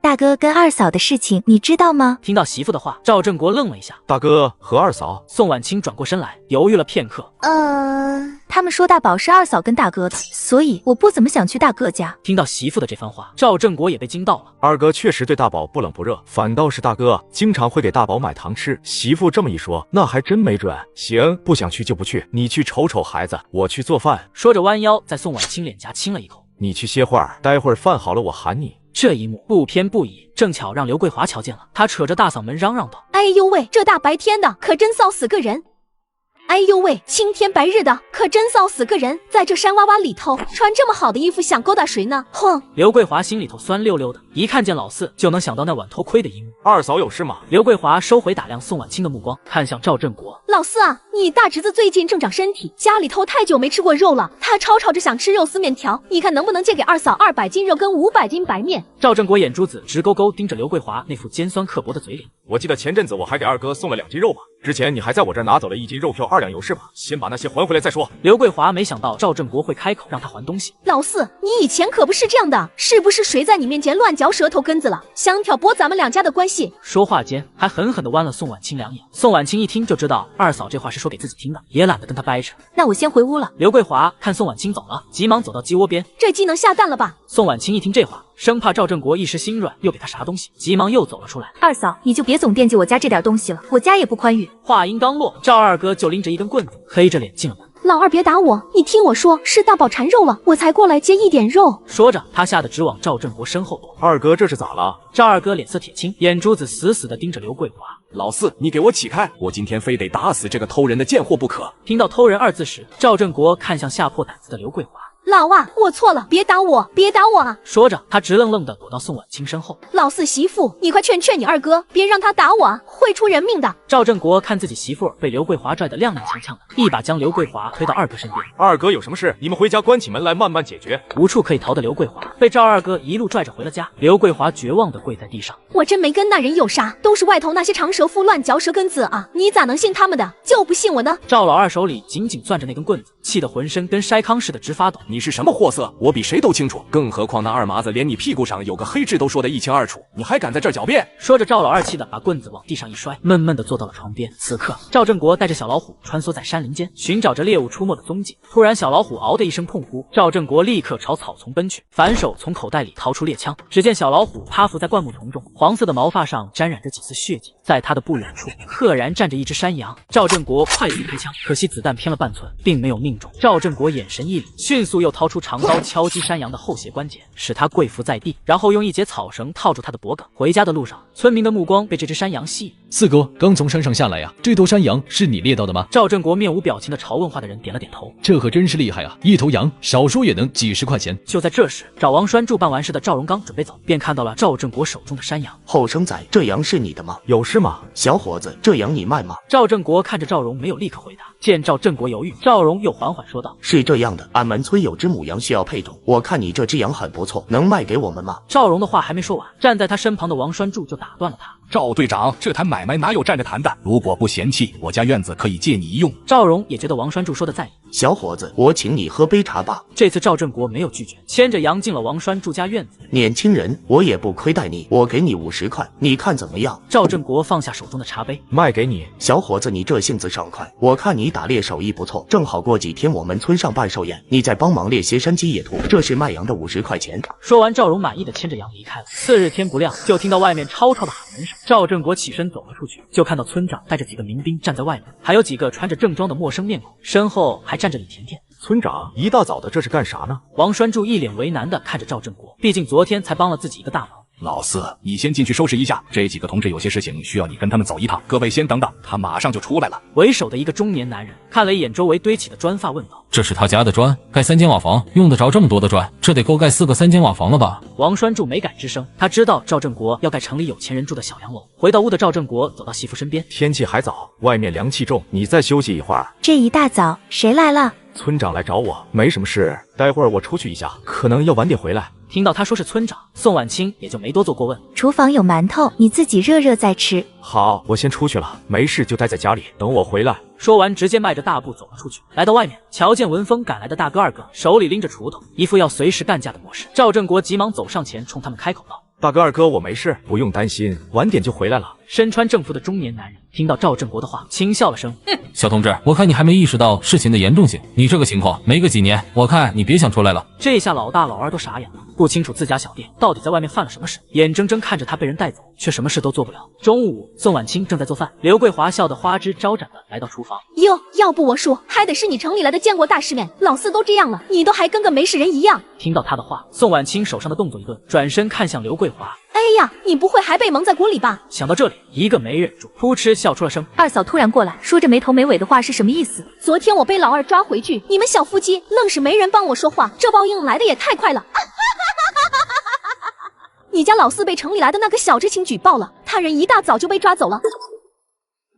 大哥跟二嫂的事情你知道吗？听到媳妇的话，赵振国愣了一下。大哥和二嫂？宋婉清转过身来，犹豫了片刻。他们说大宝是二嫂跟大哥的，所以我不怎么想去大哥家。听到媳妇的这番话，赵振国也被惊到了。二哥确实对大宝不冷不热，反倒是大哥经常会给大宝买糖吃。媳妇这么一说，那还真没准。行，不想去就不去，你去瞅瞅孩子，我去做饭。说着弯腰在宋婉清脸颊亲了一口。你去歇会儿，待会儿饭好了我喊你。这一幕不偏不倚，正巧让刘桂华瞧见了，他扯着大嗓门嚷嚷道：哎呦喂，这大白天的可真臊死个人！哎呦喂，青天白日的可真臊死个人！在这山洼洼里头穿这么好的衣服，想勾搭谁呢？哼！刘桂华心里头酸溜溜的，一看见老四就能想到那晚偷窥的一幕。二嫂有事吗？刘桂华收回打量宋婉清的目光，看向赵振国。老四啊，你大侄子最近正长身体，家里头太久没吃过肉了，他吵着想吃肉丝面条，你看能不能借给二嫂200斤肉跟500斤白面？赵振国眼珠子直勾勾盯着刘桂华那副尖酸刻薄的嘴脸。我记得前阵子我还给二哥送了2斤肉吧，之前你还在我这儿拿走了1斤肉票2两油是吧？先把那些还回来再说。刘桂华没想到赵振国会开口让他还东西。老四，你以前可不是这样的，是不是谁在你面前乱嚼舌头根子了，想挑拨咱们2家的关系？说话间还狠狠地剜了宋婉清2眼。宋婉清一听就知道二嫂这话是说给自己听的，也懒得跟他掰扯。那我先回屋了。刘桂华看宋婉清走了，急忙走到鸡窝边。这鸡能下蛋了吧？宋婉清一听这话，生怕赵振国一时心软又给他啥东西，急忙又走了出来。二嫂，你就别总惦记我家这点东西了，我家也不宽裕。话音刚落，赵二哥就拎着一根棍子，黑着脸进了门。老二别打我，你听我说，是大宝馋肉了，我才过来接一点肉。说着，他吓得直往赵振国身后躲。二哥这是咋了？赵二哥脸色铁青，眼珠子死死地盯着刘桂华。老四，你给我起开！我今天非得打死这个偷人的贱货不可。听到偷人2字时，赵振国看向吓破胆子的刘桂华。老啊，我错了，别打我，别打我啊！说着，他直愣愣地躲到宋婉清身后。老四媳妇，你快劝劝你二哥，别让他打我啊，会出人命的。赵振国看自己媳妇被刘桂华拽得踉踉跄跄的，一把将刘桂华推到二哥身边。二哥有什么事，你们回家关起门来慢慢解决。无处可以逃的刘桂华被赵二哥一路拽着回了家。刘桂华绝望地跪在地上。我真没跟那人有啥，都是外头那些长舌妇乱嚼舌根子啊！你咋能信他们的？就不信我呢？赵老二手里紧紧攥着那根棍子，气得浑身跟筛糠似的直发抖。你是什么货色？我比谁都清楚，更何况那二麻子连你屁股上有个黑痣都说得一清二楚，你还敢在这儿狡辩？说着，赵老二气得把棍子往地上一摔，闷闷地坐到了床边。此刻，赵振国带着小老虎穿梭在山林间，寻找着猎物出没的踪迹。突然，小老虎嗷的一声痛呼，赵振国立刻朝草丛奔去，反手从口袋里掏出猎枪。只见小老虎趴伏在灌木丛中，黄色的毛发上沾染着几丝血迹，在他的不远处赫然站着一只山羊。赵振国快速开枪，可惜子弹偏了半寸，并没有命中。赵振国眼神一凛，迅速又掏出长刀敲击山羊的后斜关节，使他跪伏在地，然后用一截草绳套住他的脖颈。回家的路上，村民的目光被这只山羊吸引。四哥刚从山上下来呀，这头山羊是你猎到的吗？赵振国面无表情的朝问话的人点了点头。这可真是厉害啊，一头羊少说也能几10块钱。就在这时，找王栓柱办完事的赵荣刚准备走，便看到了赵振国手中的山羊。后生仔，这羊是你的吗？有事吗？小伙子，这羊你卖吗？赵振国看着赵荣，没有立刻回答。见赵振国犹豫，赵荣又缓缓说道：是这样的，俺们村有只母羊需要配种，我看你这只羊很不错，能卖给我们吗？赵荣的话还没说完，站在他身旁的王栓柱就打断了他。赵队长，这谈买卖哪有站着谈的？如果不嫌弃，我家院子可以借你一用。赵荣也觉得王栓柱说的在理。小伙子，我请你喝杯茶吧。这次赵振国没有拒绝，牵着羊进了王栓柱家院子。年轻人，我也不亏待你，我给你50块，你看怎么样？赵振国放下手中的茶杯，卖给你。小伙子，你这性子爽快，我看你打猎手艺不错，正好过几天我们村上办寿宴，你再帮忙猎些山鸡野兔，这是卖羊的50块钱。说完，赵荣满意的牵着羊离开了。次日天不亮，就听到外面吵吵的喊人声。赵振国起身走了出去，就看到村长带着几个民兵站在外面，还有几个穿着正装的陌生面孔，身后还站着李甜甜。村长一大早的这是干啥呢？王栓柱一脸为难的看着赵振国，毕竟昨天才帮了自己一个大忙。老四，你先进去收拾一下，这几个同志有些事情需要你跟他们走一趟。各位先等等，他马上就出来了。为首的一个中年男人看了一眼周围堆起的砖发，问道：这是他家的砖，盖3间瓦房用得着这么多的砖？这得够盖4个3间瓦房了吧？王栓柱没敢吱声，他知道赵振国要盖城里有钱人住的小洋楼。回到屋的赵振国走到媳妇身边，天气还早，外面凉气重，你再休息一会儿。这一大早谁来了？村长来找我，没什么事，待会儿我出去一下，可能要晚点回来。听到他说是村长，宋婉清也就没多做过问。厨房有馒头，你自己热热再吃。好，我先出去了，没事就待在家里，等我回来。说完，直接迈着大步走了出去。来到外面，瞧见闻风赶来的大哥二哥，手里拎着锄头，一副要随时干架的模式。赵振国急忙走上前，冲他们开口道：大哥二哥，我没事，不用担心，晚点就回来了。身穿正服的中年男人听到赵振国的话，轻笑了声：小同志，我看你还没意识到事情的严重性，你这个情况没个几年，我看你别想出来了。这下老大老二都傻眼了，不清楚自家小弟到底在外面犯了什么事，眼睁睁看着他被人带走，却什么事都做不了。中午，宋婉清正在做饭，刘桂华笑得花枝招展的来到厨房。哟，要不我说，还得是你城里来的见过大世面，老四都这样了，你都还跟个没事人一样。听到他的话，宋婉清手上的动作一顿，转身看向刘桂华。哎呀，你不会还被蒙在鼓里吧？想到这里，一个没忍住，扑哧笑出了声。二嫂突然过来，说着没头没尾的话是什么意思？昨天我被老二抓回去，你们小夫妻愣是没人帮我说话，这报应来的也太快了。你家老四被城里来的那个小知青举报了，他人一大早就被抓走了。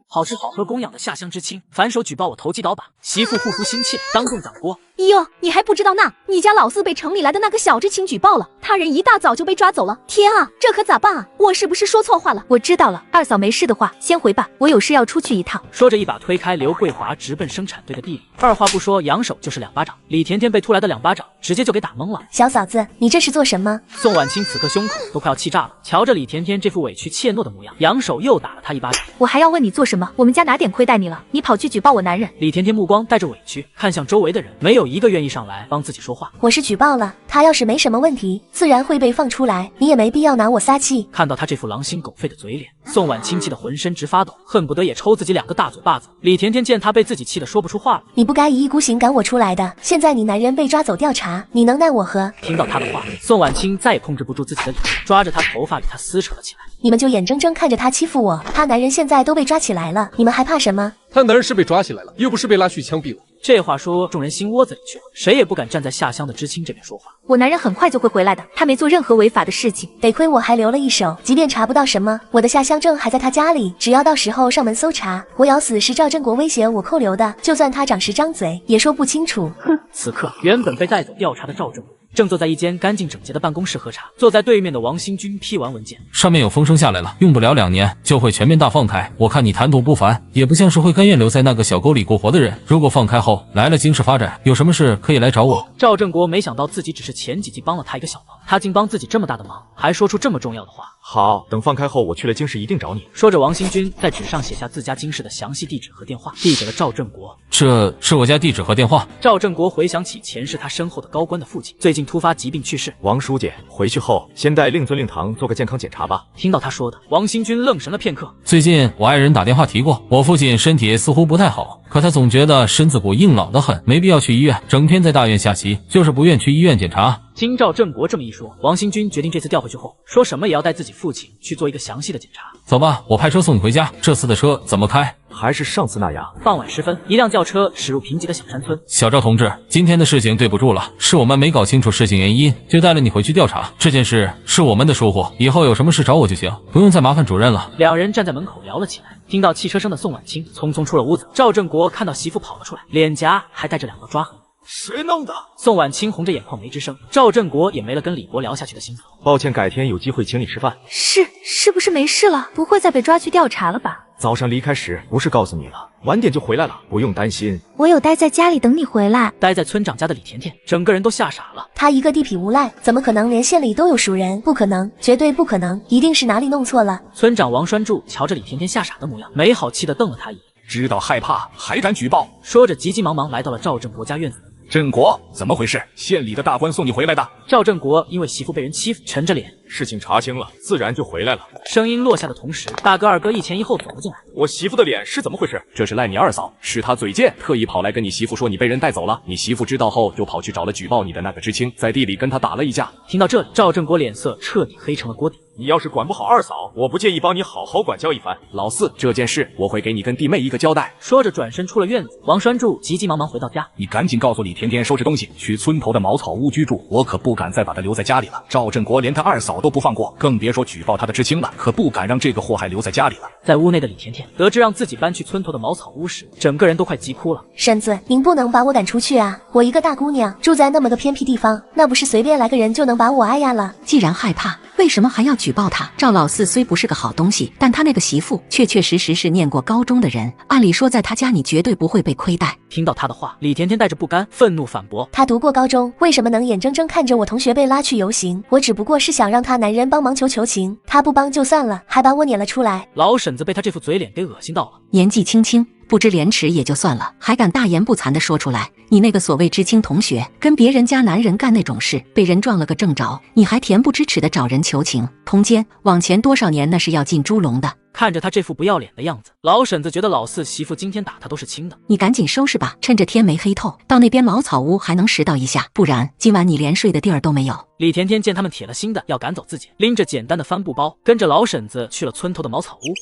好吃好喝供养的下乡知青，反手举报我投机倒把，媳妇护肤心切，当众掌掴。哟，你还不知道那？你家老四被城里来的那个小知青举报了，他人一大早就被抓走了。天啊，这可咋办啊？我是不是说错话了？我知道了，二嫂没事的话，先回吧，我有事要出去一趟。说着，一把推开刘桂华，直奔生产队的地里。二话不说，扬手就是2巴掌。李甜甜被突来的2巴掌直接就给打懵了。小嫂子，你这是做什么？宋婉清此刻胸口都快要气炸了，瞧着李甜甜这副委屈怯懦的模样，扬手又打了她1巴掌。我还要问你做什么？我们家哪点亏待你了？你跑去举报我男人？李甜甜目光带着委屈看向周围的人，没有一个愿意上来帮自己说话。我是举报了，他要是没什么问题，自然会被放出来，你也没必要拿我撒气。看到他这副狼心狗肺的嘴脸，宋婉清气得浑身直发抖，恨不得也抽自己2个大嘴巴子。李甜甜见他被自己气得说不出话了，你不该一意孤行赶我出来的，现在你男人被抓走调查，你能奈我何？听到他的话，宋婉清再也控制不住自己的脸，抓着他头发与他撕扯了起来。你们就眼睁睁看着他欺负我，他男人现在都被抓起来了，你们还怕什么？他男人是被抓起来了，又不是被拉去枪毙了。这话说众人心窝子里去了，谁也不敢站在下乡的知青这边说话。我男人很快就会回来的，他没做任何违法的事情。得亏我还留了一手，即便查不到什么，我的下乡证还在他家里，只要到时候上门搜查，我咬死是赵振国威胁我扣留的，就算他长10张嘴，也说不清楚。哼！此刻原本被带走调查的赵振国正坐在一间干净整洁的办公室喝茶。坐在对面的王新军批完文件，上面有风声下来了，用不了2年就会全面大放开。我看你谈吐不凡，也不像是会甘愿留在那个小沟里过活的人。如果放开后来了京市发展，有什么事可以来找我。赵振国没想到自己只是前几季帮了他一个小忙，他竟帮自己这么大的忙，还说出这么重要的话。好，等放开后我去了京市一定找你。说着，王新军在纸上写下自家京市的详细地址和电话，递给了赵振国。这是我家地址和电话。赵振国回想起前世他身后的高官的父亲最近突发疾病去世。王书记，回去后先带令尊令堂做个健康检查吧。听到他说的，王新军愣神了片刻。最近我爱人打电话提过，我父亲身体似乎不太好，可他总觉得身子骨硬朗得很，没必要去医院，整天在大院下棋，就是不愿去医院检查。经赵振国这么一说，王新军决定这次调回去后，说什么也要带自己父亲去做一个详细的检查。走吧，我派车送你回家。这次的车怎么开？还是上次那样。傍晚时分，一辆轿车驶入贫瘠的小山村。小赵同志，今天的事情对不住了，是我们没搞清楚事情原因，就带了你回去调查。这件事是我们的疏忽，以后有什么事找我就行，不用再麻烦主任了。两人站在门口聊了起来。听到汽车声的宋婉清匆匆出了屋子，赵振国看到媳妇跑了出来，脸颊还带着2道抓痕。谁弄的？宋婉清红着眼眶没吱声。赵振国也没了跟李博聊下去的心思。抱歉，改天有机会请你吃饭。是不是没事了？不会再被抓去调查了吧？早上离开时不是告诉你了，晚点就回来了，不用担心。我有待在家里等你回来。待在村长家的李甜甜整个人都吓傻了。他一个地痞无赖，怎么可能连县里都有熟人？不可能，绝对不可能，一定是哪里弄错了。村长王栓柱瞧着李甜甜吓傻的模样，没好气地瞪了他一眼。知道害怕还敢举报？说着急急忙忙来到了赵振国家院子。振国，怎么回事？县里的大官送你回来的。赵振国因为媳妇被人欺负，沉着脸。事情查清了，自然就回来了。声音落下的同时，大哥二哥一前一后走了进来。我媳妇的脸是怎么回事？这是赖你二嫂，是她嘴贱，特意跑来跟你媳妇说你被人带走了。你媳妇知道后，就跑去找了举报你的那个知青，在地里跟他打了一架。听到这里，赵振国脸色彻底黑成了锅底。你要是管不好二嫂，我不介意帮你好好管教一番。老四，这件事我会给你跟弟妹一个交代。说着转身出了院子。王栓柱急急忙忙回到家，你赶紧告诉李甜甜收拾东西，去村头的茅草屋居住。我可不敢再把她留在家里了。赵振国连他二嫂都不放过，更别说举报他的知青了。可不敢让这个祸害留在家里了。在屋内的李甜甜得知让自己搬去村头的茅草屋时，整个人都快急哭了。婶子，您不能把我赶出去啊！我一个大姑娘住在那么个偏僻地方，那不是随便来个人就能把我挨压了。既然害怕，为什么还要举报他？赵老四虽不是个好东西，但他那个媳妇确确实实是念过高中的人，按理说在他家你绝对不会被亏待。听到他的话，李甜甜带着不甘愤怒反驳，他读过高中，为什么能眼睁睁看着我同学被拉去游行？我只不过是想让他男人帮忙求情，他不帮就算了，还把我撵了出来。老婶子被他这副嘴脸给恶心到了。年纪轻轻不知廉耻也就算了，还敢大言不惭地说出来，你那个所谓知青同学跟别人家男人干那种事，被人撞了个正着，你还恬不知耻地找人求情，通奸，往前多少年那是要进猪笼的。看着他这副不要脸的样子，老婶子觉得老四媳妇今天打他都是轻的。你赶紧收拾吧，趁着天没黑透，到那边茅草屋还能拾到一下，不然今晚你连睡的地儿都没有。李甜甜见他们铁了心的要赶走自己，拎着简单的帆布包，跟着老婶子去了村头的茅草屋。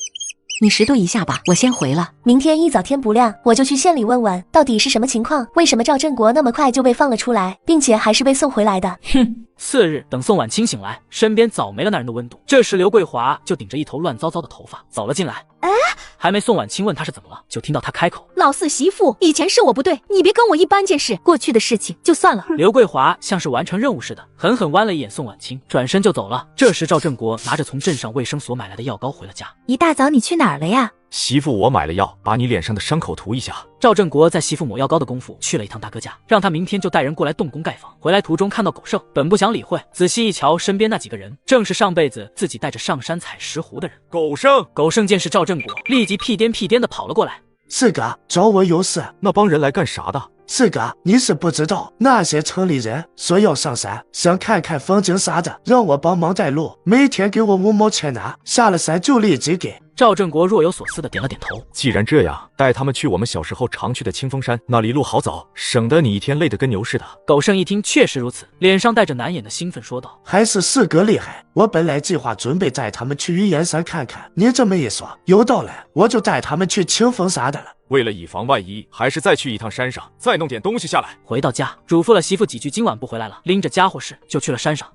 你拾掇一下吧，我先回了。明天一早天不亮，我就去县里问问，到底是什么情况？为什么赵振国那么快就被放了出来，并且还是被送回来的？哼。次日，等宋婉清醒来，身边早没了那人的温度。这时，刘桂华就顶着一头乱糟糟的头发走了进来。还没宋婉清问他是怎么了，就听到他开口：“老四媳妇，以前是我不对，你别跟我一般见识，过去的事情就算了。”刘桂华像是完成任务似的，狠狠剜了一眼宋婉清，转身就走了。这时，赵振国拿着从镇上卫生所买来的药膏回了家。一大早你去哪儿了呀？媳妇，我买了药，把你脸上的伤口涂一下。赵振国在媳妇抹药膏的功夫去了一趟大哥家，让他明天就带人过来动工盖房。回来途中看到狗剩，本不想理会，仔细一瞧，身边那几个人正是上辈子自己带着上山采石斛的人。狗剩见是赵振国，立即屁颠的跑了过来。四哥，找我有事。那帮人来干啥的？四哥，你是不知道，那些城里人说要上山，想看看风景啥的，让我帮忙带路，每天给我5毛钱拿，下了山就立即给。赵振国若有所思的点了点头。既然这样，带他们去我们小时候常去的清风山，那里路好走，省得你一天累得跟牛似的。狗剩一听确实如此，脸上带着难掩的兴奋说道：“还是四哥厉害！我本来计划准备带他们去玉岩山看看，你这么一说，有道理，我就带他们去清风山的了。”为了以防万一，还是再去一趟山上，再弄点东西下来。回到家，嘱咐了媳妇几句，今晚不回来了，拎着家伙事就去了山上。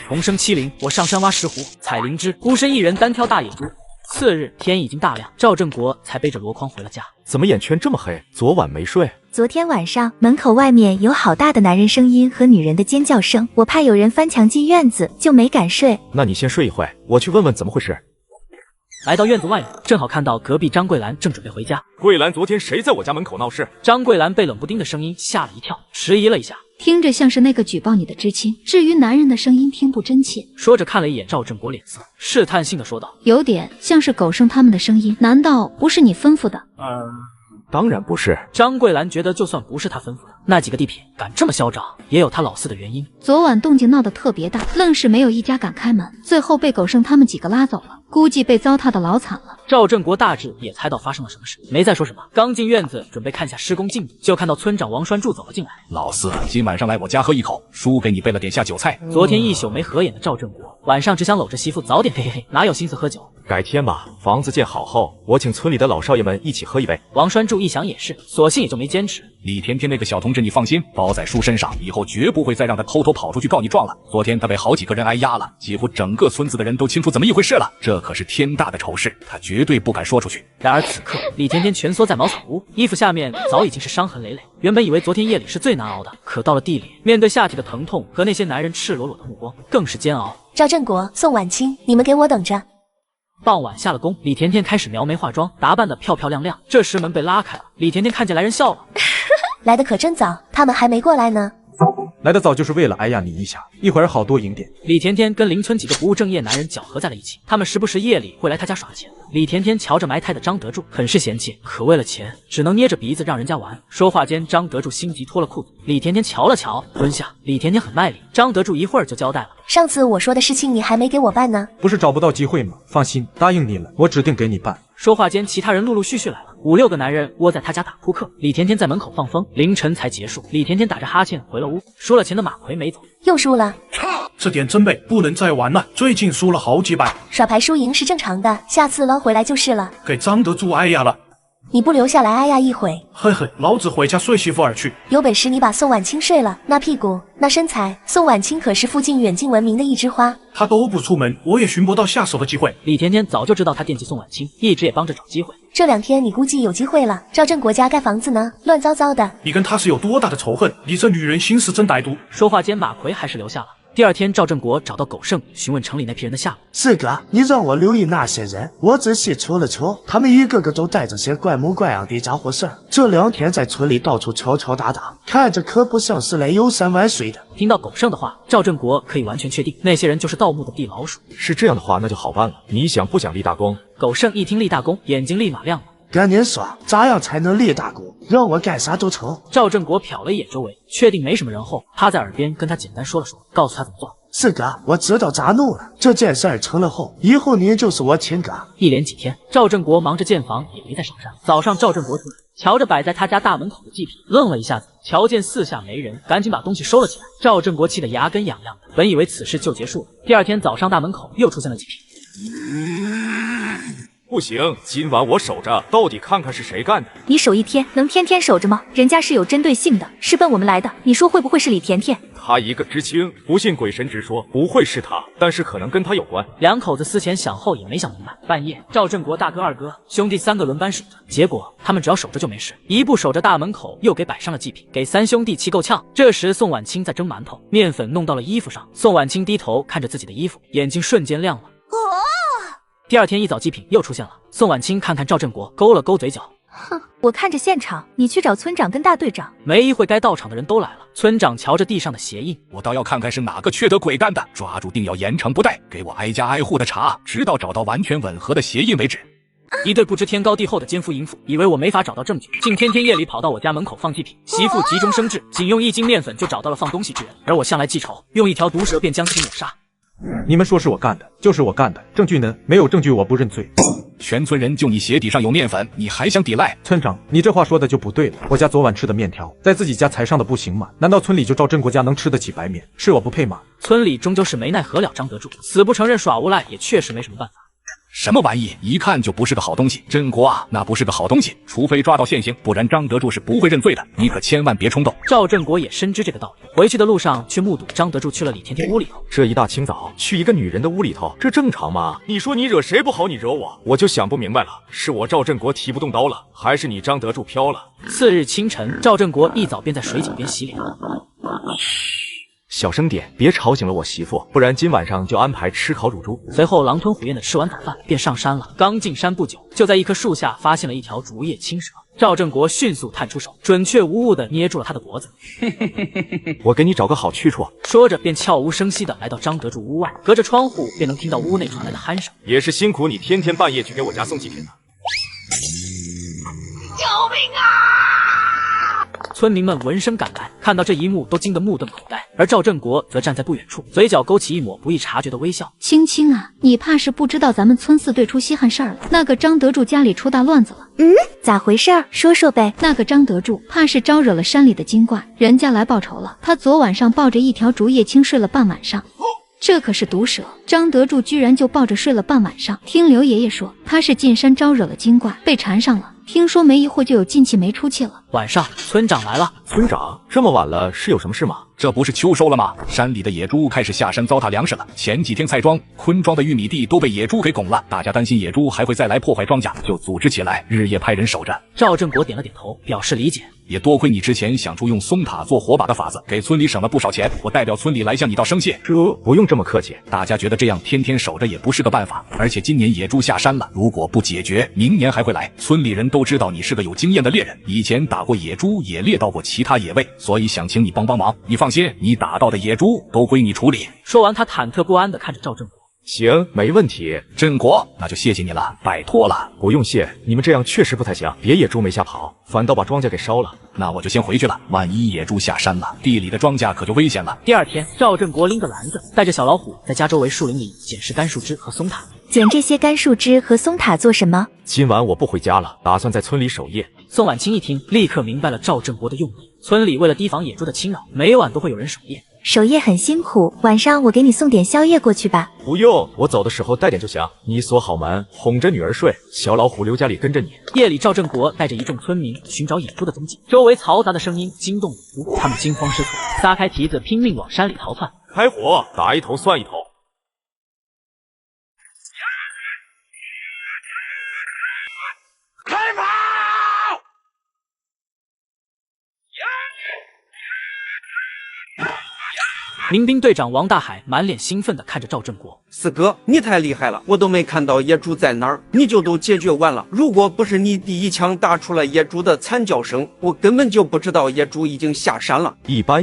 重生70，我上山挖石斛，采灵芝，孤身一人单挑大野猪。次日天已经大亮，赵振国才背着箩筐回了家。怎么眼圈这么黑？昨晚没睡？昨天晚上门口外面有好大的男人声音和女人的尖叫声，我怕有人翻墙进院子，就没敢睡。那你先睡一会，我去问问怎么回事。来到院子外面，正好看到隔壁张桂兰正准备回家。桂兰，昨天谁在我家门口闹事？张桂兰被冷不丁的声音吓了一跳，迟疑了一下，听着像是那个举报你的知青。至于男人的声音，听不真切。说着看了一眼赵振国脸色，试探性的说道：“有点像是狗剩他们的声音，难道不是你吩咐的？”当然不是。张桂兰觉得，就算不是他吩咐的，那几个地痞敢这么嚣张，也有他老四的原因。昨晚动静闹得特别大，愣是没有一家敢开门，最后被狗剩他们几个拉走了，估计被糟蹋的老惨了。赵振国大致也猜到发生了什么事，没再说什么，刚进院子准备看下施工进度，就看到村长王栓柱走了进来。老四，今晚上来我家喝一口，叔给你备了点下酒菜。昨天一宿没合眼的赵振国，晚上只想搂着媳妇早点嘿嘿嘿，哪有心思喝酒？改天吧，房子建好后，我请村里的老少爷们一起喝一杯。王栓柱一想也是，索性也就没坚持。李甜甜那个小同志，你放心，包在叔身上，以后绝不会再让他偷偷跑出去告你状了。昨天他被好几个人挨压了，几乎整个村子的人都清楚怎么一回事了，这可是天大的丑事，他绝对不敢说出去。然而此刻，李甜甜蜷缩在茅草屋，衣服下面早已经是伤痕累累。原本以为昨天夜里是最难熬的，可到了地里，面对下体的疼痛和那些男人赤裸裸的目光，更是煎熬。赵振国、宋婉清，你们给我等着。傍晚下了工，李甜甜开始描眉化妆，打扮得漂漂亮亮。这时门被拉开了，李甜甜看见来人笑了。来的可真早，他们还没过来呢。来得早就是为了挨压你一下，一会儿好多赢点。李甜甜跟邻村几个不务正业男人搅合在了一起，他们时不时夜里会来她家耍钱。李甜甜瞧着埋汰的张德柱，很是嫌弃，可为了钱，只能捏着鼻子让人家玩。说话间，张德柱心急脱了裤子，李甜甜瞧了瞧，蹲下。李甜甜很卖力，张德柱一会儿就交代了。上次我说的事情你还没给我办呢，不是找不到机会吗？放心，答应你了，我指定给你办。说话间，其他人陆陆续续来了，5、6个男人窝在他家打扑克。李甜甜在门口放风，凌晨才结束。李甜甜打着哈欠回了屋，输了钱的马奎没走，又输了。这点真背不能再玩了，最近输了好几百。耍牌输赢是正常的，下次捞回来就是了。给张德柱挨压了，你不留下来挨压一会？嘿嘿，老子回家睡媳妇儿去。有本事你把宋婉清睡了，那屁股那身材，宋婉清可是附近远近闻名的一枝花。他都不出门，我也寻不到下手的机会。李甜甜早就知道他惦记宋婉清，一直也帮着找机会。这2天你估计有机会了。赵振国家盖房子呢，乱糟糟的。你跟他是有多大的仇恨？你这女人心思真歹毒。说话间，马奎还是留下了。第2天，赵振国找到狗剩，询问城里那批人的下落。四哥，你让我留意那些人，我仔细瞅了瞅，他们一个个都带着些怪模怪样的家伙事儿。这2天在村里到处敲敲打打，看着可不像是来游山玩水的。听到狗剩的话，赵振国可以完全确定，那些人就是盗墓的地老鼠。是这样的话，那就好办了。你想不想立大功？狗剩一听立大功，眼睛立马亮了。赶紧说，咋样才能立大功？让我干啥都成。赵振国瞟了一眼周围，确定没什么人后，他在耳边跟他简单说了说，告诉他怎么做。四哥，我知道咋弄了。这件事儿成了后，以后你就是我亲哥。一连几天，赵振国忙着建房，也没在少上。早上，赵振国出来，瞧着摆在他家大门口的祭品，愣了一下子，瞧见四下没人，赶紧把东西收了起来。赵振国气得牙根痒痒的，本以为此事就结束了。第2天早上，大门口又出现了祭品。不行，今晚我守着，到底看看是谁干的。你守1天，能天天守着吗？人家是有针对性的，是奔我们来的。你说会不会是李甜甜？他一个知青，不信鬼神直说，不会是他，但是可能跟他有关。2口子思前想后也没想明白。半夜，赵振国大哥、二哥、兄弟3个轮班守着，结果他们只要守着就没事，一不守着大门口又给摆上了祭品，给3兄弟气够呛。这时宋婉清在蒸馒头，面粉弄到了衣服上。宋婉清低头看着自己的衣服，眼睛瞬间亮了。第2天一早，祭品又出现了。宋婉清看看赵振国，勾了勾嘴角。哼，我看着现场，你去找村长跟大队长。没一会，该到场的人都来了。村长瞧着地上的鞋印，我倒要看看是哪个缺德鬼干的，抓住定要严惩不贷，给我挨家挨户的查，直到找到完全吻合的鞋印为止。一对不知天高地厚的奸夫淫妇，以为我没法找到证据，竟天夜里跑到我家门口放祭品。媳妇急中生智，仅用1斤面粉就找到了放东西之人，而我向来记仇，用1条毒蛇便将其抹杀。你们说是我干的，就是我干的，证据呢？没有证据我不认罪。全村人就你鞋底上有面粉，你还想抵赖？村长，你这话说的就不对了。我家昨晚吃的面条，在自己家才上的不行吗？难道村里就赵振国家能吃得起白面？是我不配吗？村里终究是没奈何了张德柱，死不承认耍无赖也确实没什么办法。什么玩意？一看就不是个好东西。郑国啊，那不是个好东西，除非抓到现行，不然张德柱是不会认罪的。你可千万别冲动。赵振国也深知这个道理，回去的路上却目睹张德柱去了李甜甜屋里头。这一大清早去一个女人的屋里头，这正常吗？你说你惹谁不好，你惹我就想不明白了，是我赵振国提不动刀了，还是你张德柱飘了？次日清晨，赵振国一早便在水井边洗脸。小声点，别吵醒了我媳妇，不然今晚上就安排吃烤乳猪。随后狼吞虎咽的吃完早饭，便上山了。刚进山不久，就在一棵树下发现了一条竹叶青蛇。赵振国迅速探出手，准确无误的捏住了他的脖子。我给你找个好去处。说着便悄无声息的来到张德柱屋外，隔着窗户便能听到屋内传来的鼾声。也是辛苦你天天半夜去给我家送祭品了。救命啊！村民们闻声赶来，看到这一幕都惊得目瞪口呆，而赵振国则站在不远处，嘴角勾起一抹不易察觉的微笑。青青啊，你怕是不知道咱们村四队出稀罕事儿了，那个张德柱家里出大乱子了。咋回事儿？说说呗。那个张德柱怕是招惹了山里的精怪，人家来报仇了。他昨晚上抱着一条竹叶青睡了半晚上。这可是毒蛇，张德柱居然就抱着睡了半晚上。听刘爷爷说，他是进山招惹了精怪，被缠上了。听说没一会就有进气没出气了。晚上，村长来了。村长，这么晚了，是有什么事吗？这不是秋收了吗？山里的野猪开始下山糟蹋粮食了。前几天蔡庄、昆庄的玉米地都被野猪给拱了，大家担心野猪还会再来破坏庄稼，就组织起来，日夜派人守着。赵振国点了点头，表示理解。也多亏你之前想出用松塔做火把的法子，给村里省了不少钱。我代表村里来向你道声谢。这不用这么客气，大家觉得这样天天守着也不是个办法，而且今年野猪下山了，如果不解决，明年还会来。村里人都知道你是个有经验的猎人，以前打过野猪，也猎到过其他野味，所以想请你帮帮忙。你放心，你打到的野猪都归你处理。说完，他忐忑不安地看着赵振国。行，没问题。振国，那就谢谢你了，拜托了。不用谢，你们这样确实不太行，别野猪没吓跑，反倒把庄稼给烧了。那我就先回去了，万一野猪下山了，地里的庄稼可就危险了。第二天，赵振国拎着篮子，带着小老虎在家周围树林里捡拾干树枝和松塔。捡这些干树枝和松塔做什么？今晚我不回家了，打算在村里守夜。宋婉清一听，立刻明白了赵振国的用意。村里为了提防野猪的侵扰，每晚都会有人守夜。守夜很辛苦，晚上我给你送点宵夜过去吧。不用，我走的时候带点就行。你锁好门，哄着女儿睡，小老虎刘家里跟着你。夜里，赵振国带着一众村民寻找野猪的踪迹，周围嘈杂的声音惊动野猪，他们惊慌失措，撒开蹄子拼命往山里逃窜。开火，打一头算一头。开跑！民兵队长王大海满脸兴奋地看着赵振国。四哥，你太厉害了，我都没看到野猪在哪儿，你就都解决完了。如果不是你第一枪打出了野猪的惨叫声，我根本就不知道野猪已经下山了。一般，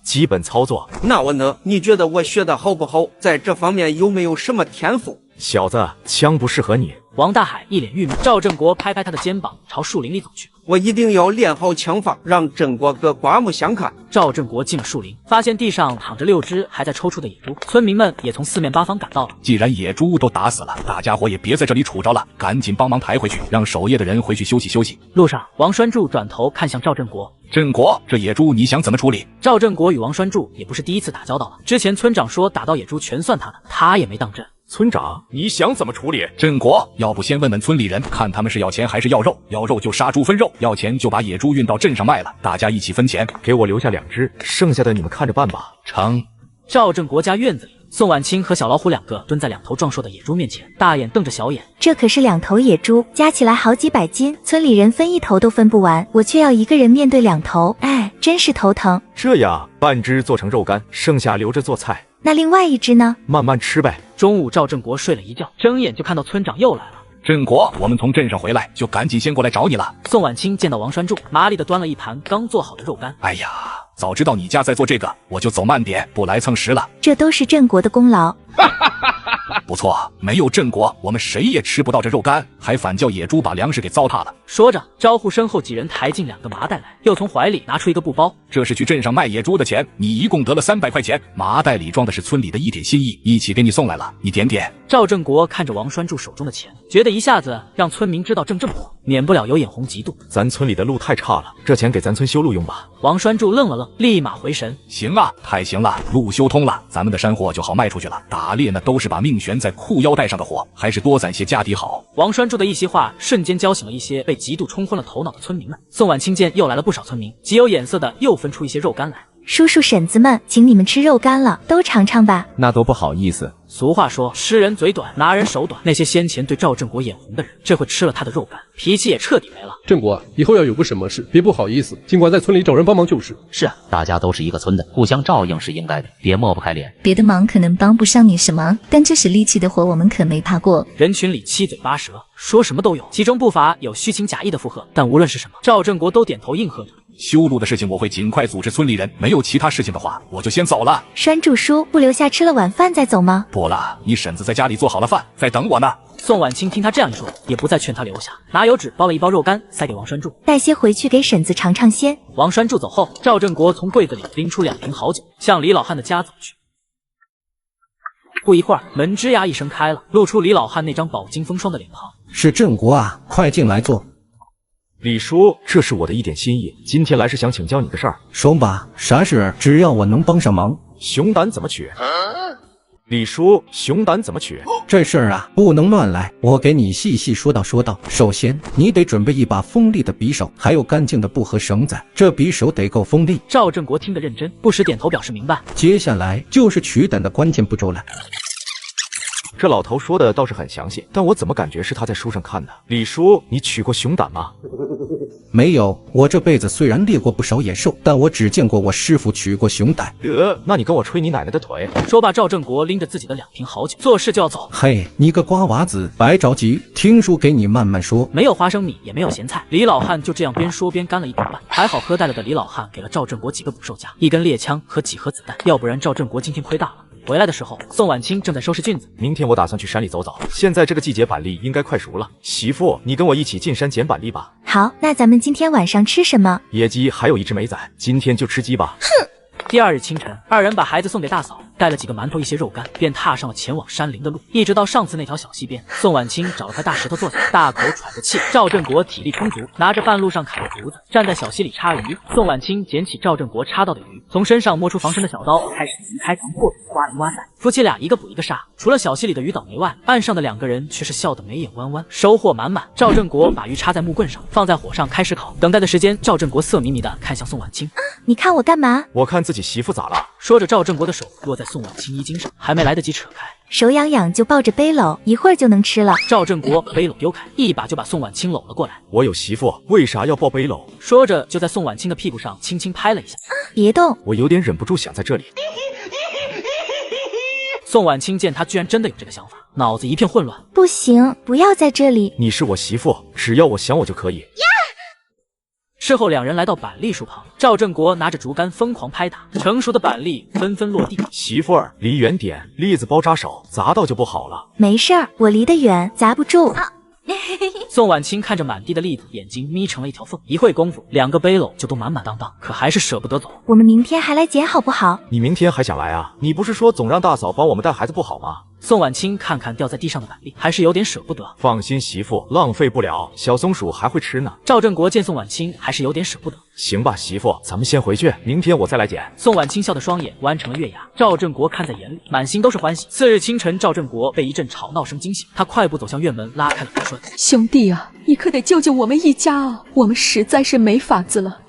基本操作。那我呢？你觉得我学的好不好？在这方面有没有什么天赋？小子，枪不适合你。王大海一脸郁闷。赵振国拍拍他的肩膀，朝树林里走去。我一定要练好枪法，让振国哥刮目相看。赵振国进了树林，发现地上躺着6只还在抽搐的野猪，村民们也从四面八方赶到了。既然野猪都打死了，大家伙也别在这里杵着了，赶紧帮忙抬回去，让守夜的人回去休息休息。路上，王栓柱转头看向赵振国。振国，这野猪你想怎么处理？赵振国与王栓柱也不是第一次打交道了，之前村长说打到野猪全算他的，他也没当真。村长，你想怎么处理？振国，要不先问问村里人，看他们是要钱还是要肉？要肉就杀猪分肉，要钱就把野猪运到镇上卖了，大家一起分钱。给我留下2只，剩下的你们看着办吧。成。赵振国家院子里，宋婉清和小老虎2个蹲在2头壮硕的野猪面前，大眼瞪着小眼。这可是2头野猪，加起来好几百斤，村里人分1头都分不完，我却要一个人面对2头，哎，真是头疼。这样，半只做成肉干，剩下留着做菜。那另外1只呢？慢慢吃呗。中午，赵振国睡了一觉，睁眼就看到村长又来了。振国，我们从镇上回来，就赶紧先过来找你了。宋婉清见到王栓柱，麻利地端了一盘刚做好的肉干。哎呀，早知道你家在做这个，我就走慢点，不来蹭食了。这都是振国的功劳。不错，没有振国，我们谁也吃不到这肉干，还反叫野猪把粮食给糟蹋了。说着，招呼身后几人抬进2个麻袋来，又从怀里拿出一个布包。这是去镇上卖野猪的钱，你一共得了300块钱。麻袋里装的是村里的一点心意，一起给你送来了，你点点。赵振国看着王栓柱手中的钱，觉得一下子让村民知道挣这么多，免不了有眼红嫉妒。咱村里的路太差了，这钱给咱村修路用吧。王栓柱愣了愣，立马回神。行啊，太行了，路修通了，咱们的山货就好卖出去了。打猎那都是把命悬在裤腰带上的货，还是多攒些家底好。王栓柱的一席话，瞬间浇醒了一些被嫉妒冲昏了头脑的村民们。宋婉清见又来了不少村民，极有眼色的又分出一些肉干来。叔叔婶子们，请你们吃肉干了，都尝尝吧。那都不好意思。俗话说，吃人嘴短，拿人手短。那些先前对赵振国眼红的人，这回吃了他的肉干，脾气也彻底没了。振国，以后要有个什么事，别不好意思，尽管在村里找人帮忙就是。是啊，大家都是一个村的，互相照应是应该的，别抹不开脸。别的忙可能帮不上你什么，但这使力气的活我们可没怕过。人群里七嘴八舌，说什么都有，其中不乏有虚情假意的附和，但无论是什么，赵振国都点头应和着。修路的事情我会尽快组织村里人，没有其他事情的话，我就先走了。栓柱叔，不留下吃了晚饭再走吗？不了，你婶子在家里做好了饭，在等我呢。宋婉清听他这样一说，也不再劝他留下，拿油纸包了一包肉干塞给王栓柱，带些回去给婶子尝尝鲜。王栓柱走后，赵振国从柜子里拎出2瓶好酒，向李老汉的家走去。不一会儿，门吱呀一声开了，露出李老汉那张饱经风霜的脸庞。是振国啊，快进来坐。李叔，这是我的一点心意，今天来是想请教你个事儿。说吧，啥事？只要我能帮上忙。熊胆怎么取？李叔，熊胆怎么取？这事儿啊，不能乱来，我给你细细说道说道。首先，你得准备一把锋利的匕首，还有干净的布和绳子，这匕首得够锋利。赵振国听得认真，不时点头表示明白。接下来就是取胆的关键步骤了。这老头说的倒是很详细，但我怎么感觉是他在书上看的？李叔，你取过熊胆吗？没有，我这辈子虽然猎过不少野兽，但我只见过我师傅取过熊胆。那你跟我吹你奶奶的腿！说罢，赵振国拎着自己的2瓶好酒，做事就要走。嘿，你个瓜娃子，别着急，听书给你慢慢说。没有花生米，也没有咸菜，李老汉就这样边说边干了1瓶半。还好喝呆了的李老汉给了赵振国几个捕兽夹、1根猎枪和几盒子弹，要不然赵振国今天亏大了。回来的时候，宋婉清正在收拾菌子。明天我打算去山里走走，现在这个季节板栗应该快熟了。媳妇，你跟我一起进山捡板栗吧。好，那咱们今天晚上吃什么？野鸡还有1只美仔，今天就吃鸡吧。哼！第2日清晨，2人把孩子送给大嫂，带了几个馒头、一些肉干，便踏上了前往山林的路，一直到上次那条小溪边。宋婉清找了块大石头坐下，大口喘着气。赵振国体力充足，拿着半路上砍的竹子，站在小溪里插鱼。宋婉清捡起赵振国插到的鱼，从身上摸出防身的小刀，开始鱼开膛破肚，挖鱼挖仔。夫妻俩一个捕一个杀，除了小溪里的鱼倒霉外，岸上的2个人却是笑得眉眼弯弯，收获满满。赵振国把鱼插在木棍上，放在火上开始烤。等待的时间，赵振国色迷迷地看向宋婉清：“你看我干嘛？”我看自己媳妇咋了？说着，赵振国的手落在宋婉清衣襟上，还没来得及扯开，手痒痒就抱着背篓，一会儿就能吃了。赵振国背篓丢开，一把就把宋婉清搂了过来。我有媳妇，为啥要抱背篓？说着就在宋婉清的屁股上轻轻拍了一下。别动！我有点忍不住想在这里。宋婉清见他居然真的有这个想法，脑子一片混乱。不行，不要在这里。你是我媳妇，只要我想我就可以。事后2人来到板栗树旁，赵振国拿着竹竿疯狂拍打，成熟的板栗纷纷落地。媳妇儿，离远点，栗子包扎手，砸到就不好了。没事儿，我离得远，砸不住。宋婉清看着满地的栗子，眼睛眯成了一条缝。一会功夫，2个背篓就都满满当当，可还是舍不得走。我们明天还来捡好不好？你明天还想来啊？你不是说总让大嫂帮我们带孩子不好吗？宋婉清看看掉在地上的板栗，还是有点舍不得。放心，媳妇，浪费不了，小松鼠还会吃呢。赵振国见宋婉清还是有点舍不得。行吧，媳妇，咱们先回去，明天我再来捡。宋婉清笑得双眼弯成了月牙，赵振国看在眼里，满心都是欢喜。次日清晨，赵振国被一阵吵闹声惊醒，他快步走向院门，拉开了门栓。兄弟啊，你可得救救我们一家啊！我们实在是没法子了。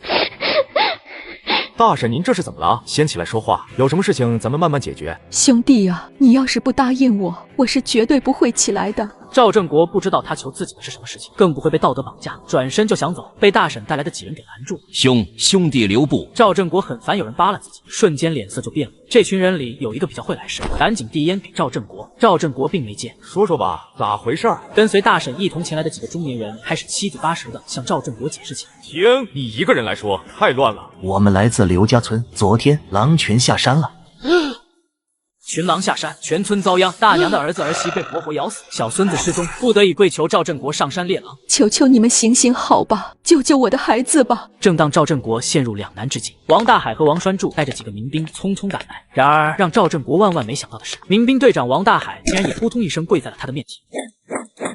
大婶，您这是怎么了？先起来说话，有什么事情咱们慢慢解决。兄弟啊，你要是不答应我，我是绝对不会起来的。赵振国不知道他求自己的是什么事情，更不会被道德绑架，转身就想走，被大婶带来的几人给拦住。兄弟留步！赵振国很烦有人扒拉自己，瞬间脸色就变了。这群人里有一个比较会来事，赶紧递烟给赵振国。赵振国并没接，说说吧，咋回事？跟随大婶一同前来的几个中年人开始七嘴八舌的向赵振国解释起来。停，你一个人来说太乱了。我们来自刘家村，昨天狼群下山了。群狼下山，全村遭殃，大娘的儿子儿媳被活活咬死，小孙子失踪，不得已跪求赵振国上山猎狼。求求你们行行好吧，救救我的孩子吧！正当赵振国陷入两难之际，王大海和王栓柱带着几个民兵匆匆赶来。然而让赵振国万万没想到的是，民兵队长王大海竟然也扑通一声跪在了他的面前。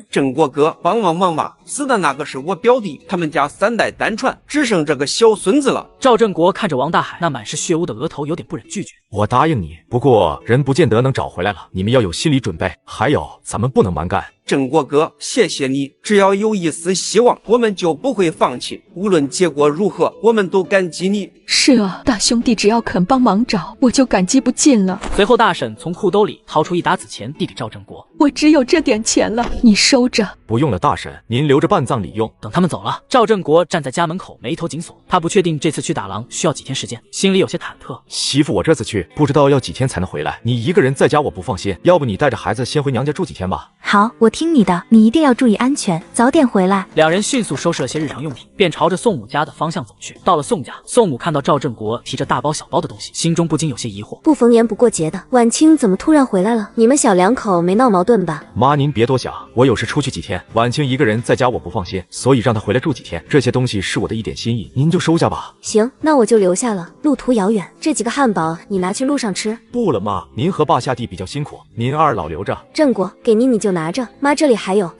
郑国哥，帮忙吧！死的那个是我表弟，他们家3代单传，只剩这个小孙子了。赵振国看着王大海那满是血污的额头，有点不忍拒绝。我答应你，不过人不见得能找回来了，你们要有心理准备。还有，咱们不能蛮干。郑国哥，谢谢你！只要有一丝希望，我们就不会放弃。无论结果如何，我们都感激你。是啊，大兄弟只要肯帮忙找，我就感激不尽了。随后，大婶从裤兜里掏出1沓子钱，递给赵振国。我只有这点钱了，你收着。不用了，大婶，您留着办葬礼用。等他们走了，赵振国站在家门口，眉头紧锁。他不确定这次去打狼需要几天时间，心里有些忐忑。媳妇，我这次去不知道要几天才能回来，你一个人在家我不放心，要不你带着孩子先回娘家住几天吧。好，我听你的，你一定要注意安全，早点回来。两人迅速收拾了些日常用品，便朝着宋母家的方向走去。到了宋家，宋母看到赵振国提着大包小包的东西，心中不禁有些疑惑。不逢年不过节的，晚清怎么突然回来了？你们小两口没闹矛盾吧？妈，您别多想，我有事出去几天，晚清一个人在家我不放心，所以让他回来住几天。这些东西是我的一点心意，您就收下吧。行，那我就留下了。路途遥远，这几个汉堡你拿去路上吃。不了妈，您和爸下地比较辛苦，您二老留着。振国，给你就拿着，妈这里还有。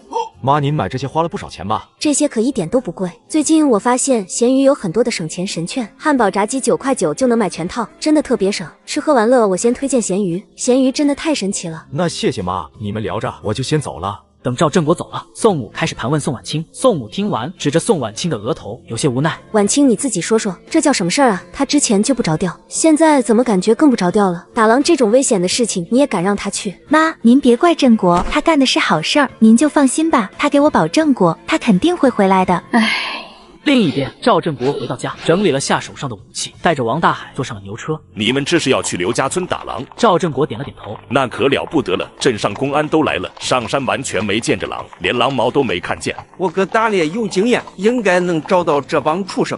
妈，您买这些花了不少钱吧？这些可一点都不贵。最近我发现闲鱼有很多的省钱神券，汉堡炸鸡9块9就能买全套，真的特别省。吃喝玩乐我先推荐闲鱼，闲鱼真的太神奇了。那谢谢妈，你们聊着，我就先走了。等赵振国走了，宋母开始盘问宋婉清。宋母听完，指着宋婉清的额头，有些无奈。婉清，你自己说说，这叫什么事儿啊？他之前就不着调，现在怎么感觉更不着调了？打狼这种危险的事情，你也敢让他去？妈，您别怪振国，他干的是好事儿，您就放心吧。他给我保证过，他肯定会回来的。另一边，赵振国回到家，整理了下手上的武器，带着王大海坐上了牛车。你们这是要去刘家村打狼？赵振国点了点头。那可了不得了，镇上公安都来了，上山完全没见着狼，连狼毛都没看见。我哥打猎有经验，应该能找到这帮畜生。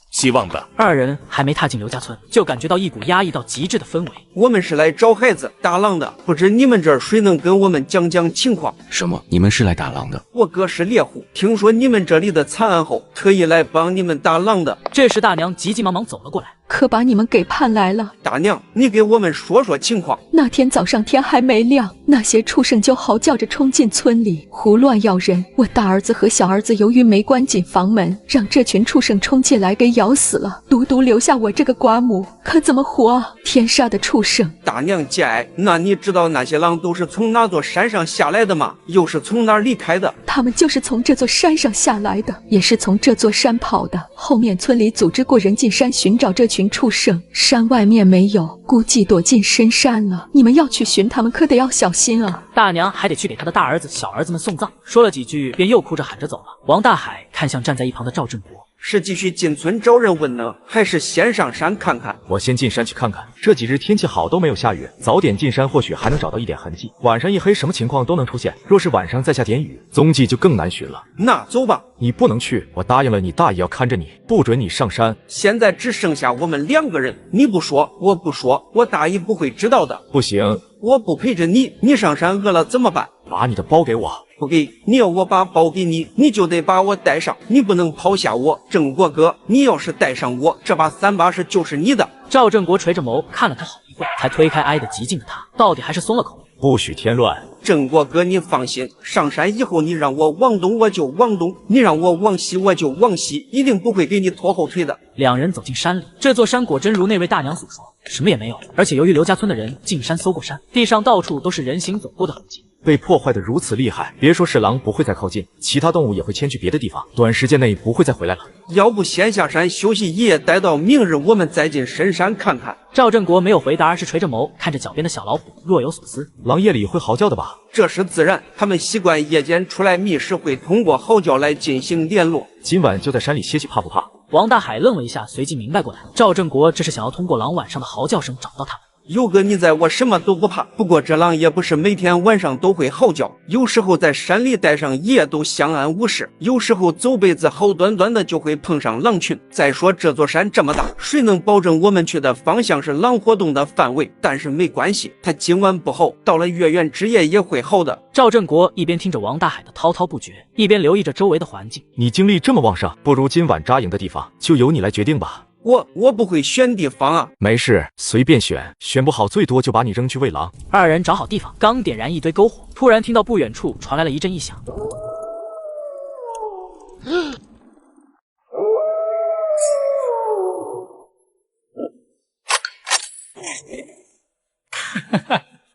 希望吧。二人还没踏进刘家村，就感觉到一股压抑到极致的氛围。我们是来找孩子打狼的，不知你们这儿谁能跟我们讲讲情况？什么？你们是来打狼的？我哥是猎户，听说你们这里的惨案后，特意来帮你们打狼的。这时大娘急急忙忙走了过来，可把你们给盼来了。大娘，你给我们说说情况。那天早上天还没亮，那些畜生就嚎叫着冲进村里，胡乱咬人。我大儿子和小儿子由于没关紧房门，让这群畜生冲进来给咬死了，独独留下我这个寡母，可怎么活啊？天杀的畜生！大娘节哀，那你知道那些狼都是从哪座山上下来的吗？又是从哪儿离开的？他们就是从这座山上下来的，也是从这座山跑的。后面村里组织过人进山寻找这群畜生，山外面没有，估计躲进深山了。你们要去寻他们，可得要小心啊！大娘还得去给她的大儿子、小儿子们送葬，说了几句，便又哭着喊着走了。王大海看向站在一旁的赵振国。是继续进村找人问呢，还是先上山看看？我先进山去看看。这几日天气好，都没有下雨，早点进山或许还能找到一点痕迹。晚上一黑，什么情况都能出现。若是晚上再下点雨，踪迹就更难寻了。那走吧。你不能去，我答应了你大爷要看着你，不准你上山。现在只剩下我们2个人，你不说，我不说，我大爷不会知道的。不行，我不陪着你，你上山饿了怎么办？把你的包给我。不给，你要我把包给你，你就得把我带上，你不能抛下我。郑国哥，你要是带上我，这把380就是你的。赵振国垂着眸看了他好一会，才推开挨得极近的他，到底还是松了口。不许添乱。郑国哥，你放心，上山以后你让我往东我就往东，你让我往西我就往西，一定不会给你拖后腿的。两人走进山里，这座山果真如那位大娘所说，什么也没有。而且由于刘家村的人进山搜过山，地上到处都是人行走过的痕迹，被破坏的如此厉害，别说是狼不会再靠近，其他动物也会迁去别的地方，短时间内不会再回来了。要不先下山休息一夜，待到明日我们再进深山看看。赵振国没有回答，而是垂着眸看着脚边的小老虎，若有所思。狼夜里会嚎叫的吧？这是自然，他们习惯夜间出来觅食，会通过嚎叫来进行联络。今晚就在山里歇息，怕不怕？王大海愣了一下，随即明白过来，赵振国这是想要通过狼晚上的嚎叫声找到他们。有个你在，我什么都不怕。不过这狼也不是每天晚上都会嚎叫，有时候在山里待上一夜都相安无事，有时候走辈子好端端的就会碰上狼群。再说这座山这么大，谁能保证我们去的方向是狼活动的范围？但是没关系，他今晚不吼，到了月圆之夜也会吼的。赵振国一边听着王大海的滔滔不绝，一边留意着周围的环境。你精力这么旺盛，不如今晚扎营的地方就由你来决定吧。我不会选地方啊。没事，随便选，选不好最多就把你扔去喂狼。二人找好地方，刚点燃一堆篝火，突然听到不远处传来了一阵异响。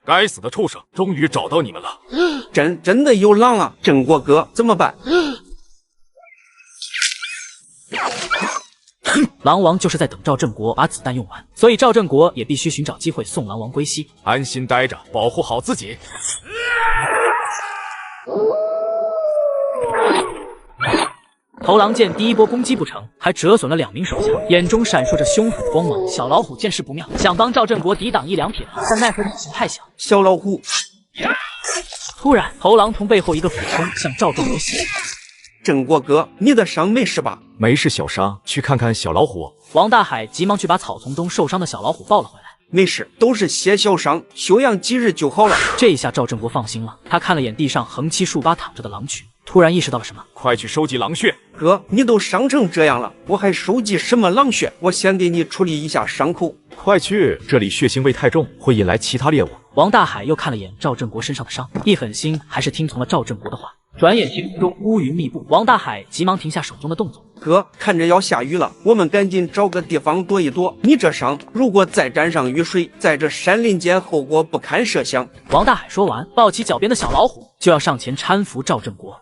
该死的畜生，终于找到你们了！真的有狼啊！郑国哥怎么办？狼王就是在等赵振国把子弹用完，所以赵振国也必须寻找机会送狼王归西。安心待着，保护好自己。头狼见第一波攻击不成，还折损了2名手下，眼中闪烁着凶狠光芒。小老虎见势不妙，想帮赵振国抵挡1-2撇，但奈何体型太小。小老虎，突然头狼从背后一个俯冲向赵振国袭来。郑国哥，你的伤没事吧？没事，小伤，去看看小老虎。王大海急忙去把草丛中受伤的小老虎抱了回来。没事，都是些小伤，休养几日就好了。这一下赵振国放心了，他看了眼地上横七竖八躺着的狼群，突然意识到了什么，快去收集狼血。哥，你都伤成这样了，我还收集什么狼血？我先给你处理一下伤口。快去，这里血腥味太重，会引来其他猎物。王大海又看了眼赵振国身上的伤，一狠心还是听从了赵振国的话。转眼天空中乌云密布，王大海急忙停下手中的动作。哥，看着要下雨了，我们赶紧找个地方躲一躲。你这伤如果再沾上雨水，在这山林间后果不堪设想。王大海说完，抱起脚边的小老虎就要上前搀扶赵振国。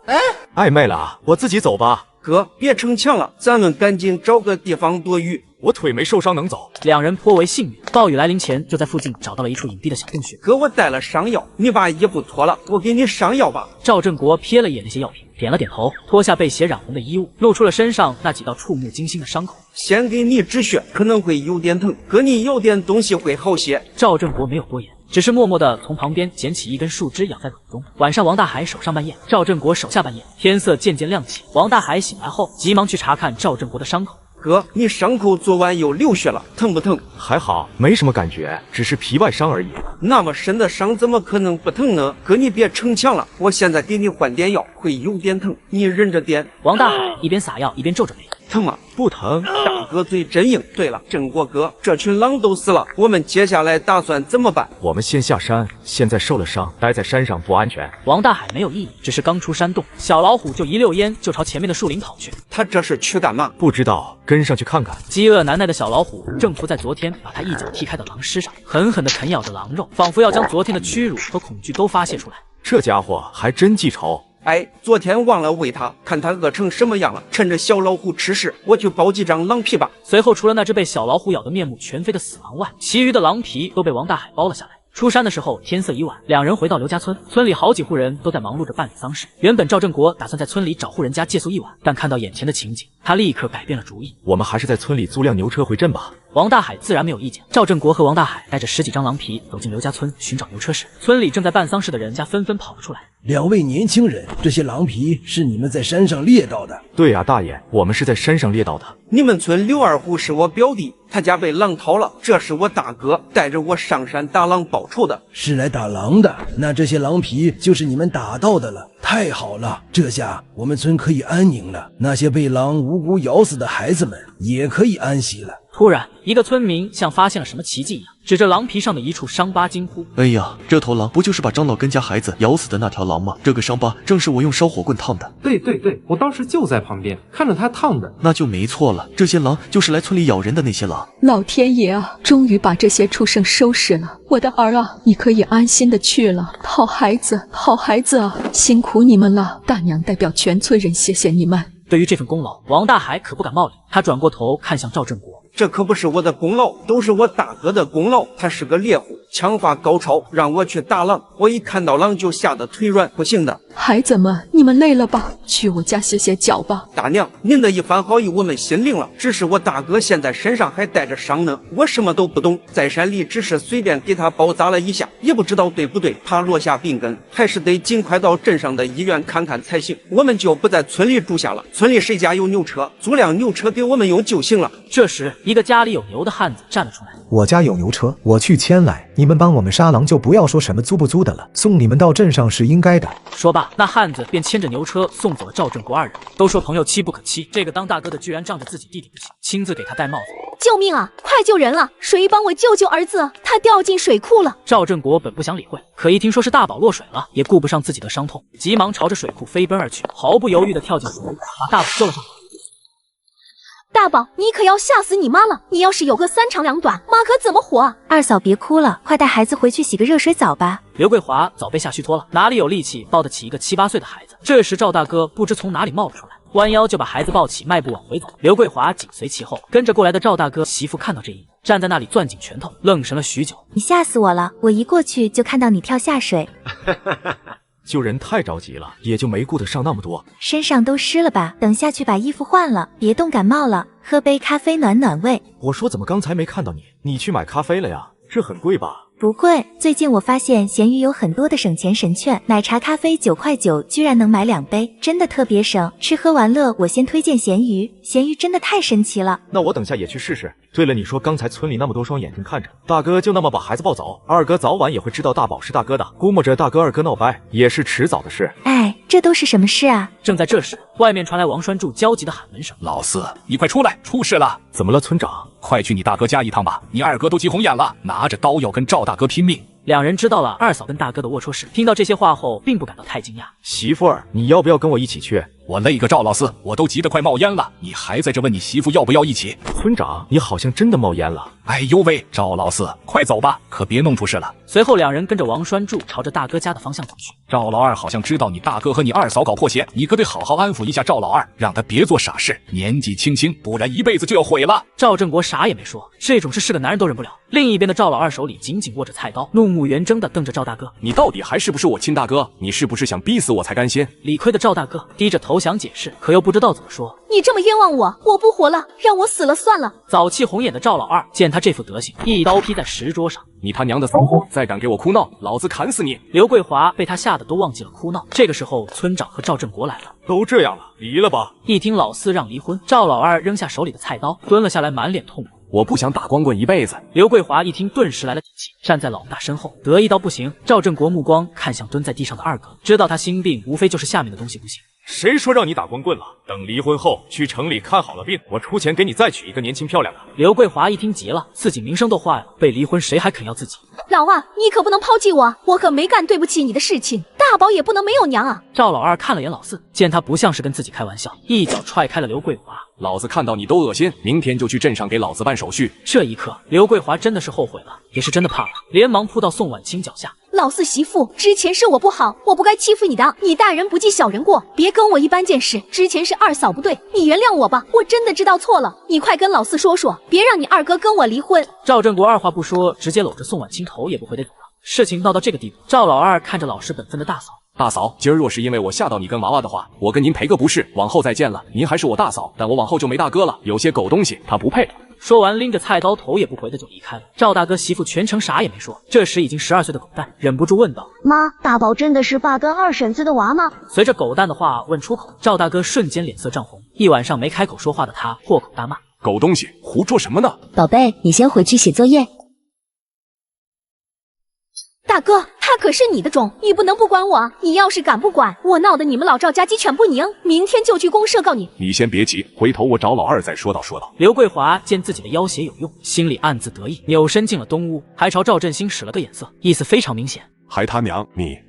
暧昧了，我自己走吧。哥，别逞强了，咱们赶紧找个地方躲雨。我腿没受伤，能走。两人颇为幸运，暴雨来临前就在附近找到了一处隐蔽的小洞穴。哥，我带了伤药，你把衣服脱了，我给你上药吧。赵振国瞥了一眼那些药品，点了点头，脱下被血染红的衣物，露出了身上那几道触目惊心的伤口。先给你止血，可能会有点疼，哥你咬点东西会好些。赵振国没有多言，只是默默地从旁边捡起一根树枝养在口中。晚上，王大海手上半夜，赵振国手下半夜，天色渐渐亮起。王大海醒来后，急忙去查看赵振国的伤口。哥，你伤口昨晚又流血了，疼不疼？还好，没什么感觉，只是皮外伤而已。那么深的伤怎么可能不疼呢？哥，你别逞强了，我现在给你换点药，会有点疼，你忍着点。王大海一边撒药一边皱着眉。疼吗？不疼。大哥嘴真硬。对了，郑国哥，这群狼都死了，我们接下来打算怎么办？我们先下山，现在受了伤，待在山上不安全。王大海没有异议，只是刚出山洞，小老虎就一溜烟就朝前面的树林跑去。他这是去干嘛？不知道，跟上去看看。饥饿难耐的小老虎正伏在昨天把他一脚踢开的狼尸上，狠狠地啃咬着狼肉，仿佛要将昨天的屈辱和恐惧都发泄出来。这家伙还真记仇。哎，昨天忘了喂它，看它饿成什么样了。趁着小老虎吃屎，我去剥几张狼皮吧。随后，除了那只被小老虎咬得面目全非的死狼外，其余的狼皮都被王大海剥了下来。出山的时候，天色已晚，两人回到刘家村，村里好几户人都在忙碌着办理丧事。原本赵振国打算在村里找户人家借宿一晚，但看到眼前的情景，他立刻改变了主意。我们还是在村里租辆牛车回镇吧。王大海自然没有意见。赵振国和王大海带着10几张狼皮走进刘家村寻找牛车时，村里正在办丧事的人家纷纷跑了出来。两位年轻人，这些狼皮是你们在山上猎到的？对呀，大爷，我们是在山上猎到的。你们村刘二虎是我表弟，他家被狼掏了，这是我大哥带着我上山打狼报仇的。是来打狼的？那这些狼皮就是你们打到的了。太好了，这下我们村可以安宁了，那些被狼无辜咬死的孩子们也可以安息了。突然，一个村民像发现了什么奇迹一样，指着狼皮上的一处伤疤惊呼：“哎呀，这头狼不就是把张老根家孩子咬死的那条狼吗？这个伤疤正是我用烧火棍烫的。”对，我当时就在旁边看着他烫的。那就没错了，这些狼就是来村里咬人的那些狼。老天爷啊，终于把这些畜生收拾了！我的儿啊，你可以安心的去了。好孩子，好孩子啊，辛苦你们了！大娘代表全村人谢谢你们。对于这份功劳，王大海可不敢冒领。他转过头看向赵振国。这可不是我的功劳，都是我大哥的功劳。他是个猎户，枪法高超，让我去打狼，我一看到狼就吓得腿软，不行的。孩子们，你们累了吧？去我家歇歇脚吧。大娘，您的一番好意我们心领了，只是我大哥现在身上还带着伤呢，我什么都不懂，在山里只是随便给他包扎了一下，也不知道对不对，怕落下病根，还是得尽快到镇上的医院看看才行。我们就不在村里住下了，村里谁家有牛车，租辆牛车给我们用就行了。这时，一个家里有牛的汉子站了出来。我家有牛车，我去牵来，你你们帮我们杀狼，就不要说什么租不租的了，送你们到镇上是应该的。说罢，那汉子便牵着牛车送走了赵振国二人。都说朋友妻不可欺，这个当大哥的居然仗着自己弟弟不行，亲自给他戴帽子。救命啊！快救人了！谁帮我救救儿子？他掉进水库了。赵振国本不想理会，可一听说是大宝落水了，也顾不上自己的伤痛，急忙朝着水库飞奔而去，毫不犹豫地跳进水里，把大宝救了上来。大宝，你可要吓死你妈了！你要是有个3长2短，妈可怎么活啊？二嫂别哭了，快带孩子回去洗个热水澡吧。刘桂华早被吓虚脱了，哪里有力气抱得起一个7、8岁的孩子？这时赵大哥不知从哪里冒了出来，弯腰就把孩子抱起，迈步往回走。刘桂华紧随其后，跟着过来的赵大哥媳妇看到这一幕，站在那里攥紧拳头，愣神了许久。你吓死我了！我一过去就看到你跳下水。救人太着急了，也就没顾得上那么多。身上都湿了吧？等下去把衣服换了，别冻感冒了。喝杯咖啡暖暖胃。我说怎么刚才没看到你？你去买咖啡了呀？这很贵吧？不贵，最近我发现闲鱼有很多的省钱神券，奶茶咖啡9块9居然能买2杯，真的特别省。吃喝玩乐我先推荐闲鱼，闲鱼真的太神奇了。那我等下也去试试。对了，你说刚才村里那么多双眼睛看着，大哥就那么把孩子抱走，二哥早晚也会知道大宝是大哥的，估摸着大哥二哥闹掰也是迟早的事。哎，这都是什么事啊？正在这时，外面传来王栓柱焦急的喊门声：“老四，你快出来，出事了！”怎么了，村长？快去你大哥家一趟吧，你二哥都急红眼了，拿着刀要跟赵大哥拼命。两人知道了二嫂跟大哥的龌龊事，听到这些话后，并不感到太惊讶。媳妇儿，你要不要跟我一起去？我累个赵老四，我都急得快冒烟了，你还在这问你媳妇要不要一起？村长，你好像真的冒烟了。哎呦喂，赵老四，快走吧，可别弄出事了。随后两人跟着王栓柱朝着大哥家的方向走去。赵老二好像知道你大哥和你二嫂搞破鞋，你可得好好安抚一下赵老二，让他别做傻事，年纪轻轻，不然一辈子就要毁了。赵振国啥也没说，这种事是个男人都忍不了。另一边的赵老二手里紧紧握着菜刀，怒目圆睁地瞪着赵大哥：“你到底还是不是我亲大哥？你是不是想逼死我才甘心？”理亏的赵大哥低着头想解释，可又不知道怎么说。你这么冤枉我，我不活了，让我死了算了。早气红眼的赵老二见他这副德行，一刀劈在石桌上。你他娘的骚货，再敢给我哭闹，老子砍死你！刘桂华被他吓得都忘记了哭闹。这个时候，村长和赵振国来了。都这样了，离了吧。一听老四让离婚，赵老二扔下手里的菜刀，蹲了下来，满脸痛苦。我不想打光棍一辈子。刘桂华一听，顿时来了底气，站在老大身后，得意到不行。赵振国目光看向蹲在地上的二哥，知道他心病无非就是下面的东西不行。谁说让你打光棍了？等离婚后去城里看好了病，我出钱给你再娶一个年轻漂亮的。刘桂华一听急了，自己名声都坏了，被离婚谁还肯要自己？老二，你可不能抛弃我，我可没干对不起你的事情。大宝也不能没有娘啊！赵老二看了眼老四，见他不像是跟自己开玩笑，一脚踹开了刘桂华。老子看到你都恶心，明天就去镇上给老子办手续。这一刻，刘桂华真的是后悔了，也是真的怕了，连忙扑到宋婉清脚下。老四媳妇，之前是我不好，我不该欺负你的，你大人不计小人过，别跟我一般见识。之前是二嫂不对，你原谅我吧，我真的知道错了。你快跟老四说说，别让你二哥跟我离婚。赵振国二话不说，直接搂着宋婉清头也不回的走了。事情闹到这个地步，赵老二看着老实本分的大嫂。大嫂，今儿若是因为我吓到你跟娃娃的话，我跟您赔个不是，往后再见了。您还是我大嫂，但我往后就没大哥了。有些狗东西，他不配。说完，拎着菜刀头也不回的就离开了。赵大哥媳妇全程啥也没说。这时已经12岁的狗蛋忍不住问道：“妈，大宝真的是爸跟二婶子的娃吗？”随着狗蛋的话问出口，赵大哥瞬间脸色涨红，一晚上没开口说话的他破口大骂：“狗东西，胡说什么呢？”宝贝，你先回去写作业。大哥，他可是你的种，你不能不管我。你要是敢不管，我闹得你们老赵家鸡犬不宁，明天就去公社告你。你先别急，回头我找老二再说道。刘桂华见自己的要挟有用，心里暗自得意，扭身进了东屋，还朝赵振兴使了个眼色，意思非常明显。还他娘，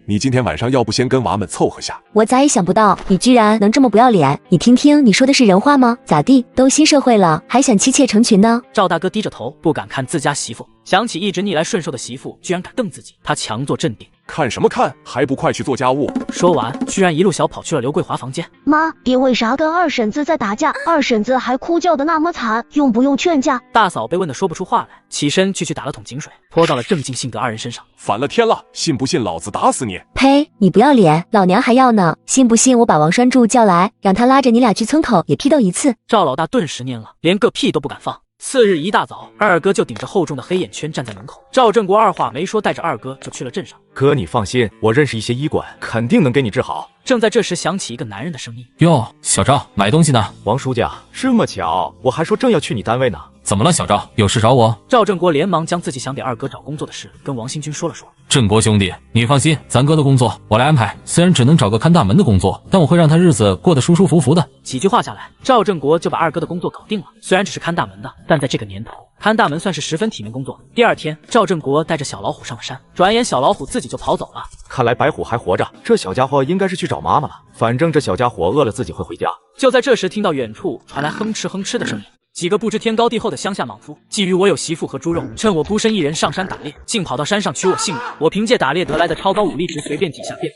你今天晚上要不先跟娃们凑合下？我咋也想不到你居然能这么不要脸！你听听，你说的是人话吗？咋地，都新社会了，还想妻妾成群呢？赵大哥低着头，不敢看自家媳妇，想起一直逆来顺受的媳妇居然敢瞪自己，他强作镇定。看什么看，还不快去做家务！说完，居然一路小跑去了刘桂华房间。妈，爹为啥跟二婶子在打架？二婶子还哭叫的那么惨，用不用劝架？大嫂被问得说不出话来，起身去打了桶井水，泼到了郑敬信德二人身上。反了天了，信不信老子打死你！呸！你不要脸，老娘还要呢！信不信我把王栓柱叫来，让他拉着你俩去村口也批斗一次？赵老大顿时蔫了，连个屁都不敢放。次日一大早，二哥就顶着厚重的黑眼圈站在门口。赵振国二话没说，带着二哥就去了镇上。哥，你放心，我认识一些医馆，肯定能给你治好。正在这时，响起一个男人的声音：“哟，小赵，买东西呢？”王书记，这么巧，我还说正要去你单位呢。怎么了，小赵？有事找我？赵振国连忙将自己想给二哥找工作的事跟王新军说了说。振国兄弟，你放心，咱哥的工作我来安排。虽然只能找个看大门的工作，但我会让他日子过得舒舒服服的。几句话下来，赵振国就把二哥的工作搞定了。虽然只是看大门的，但在这个年头，看大门算是十分体面工作。第二天，赵振国带着小老虎上了山，转眼小老虎自己就跑走了。看来白虎还活着，这小家伙应该是去找妈妈了。反正这小家伙饿了自己会回家。就在这时，听到远处传来哼哧哼哧的声音。几个不知天高地厚的乡下莽夫，觊觎我有媳妇和猪肉，趁我孤身一人上山打猎，竟跑到山上取我性命。我凭借打猎得来的超高武力值，随便几下便……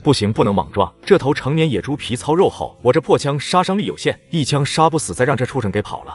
不行，不能莽撞。这头成年野猪皮糙肉厚，我这破枪杀伤力有限，一枪杀不死，再让这畜生给跑了。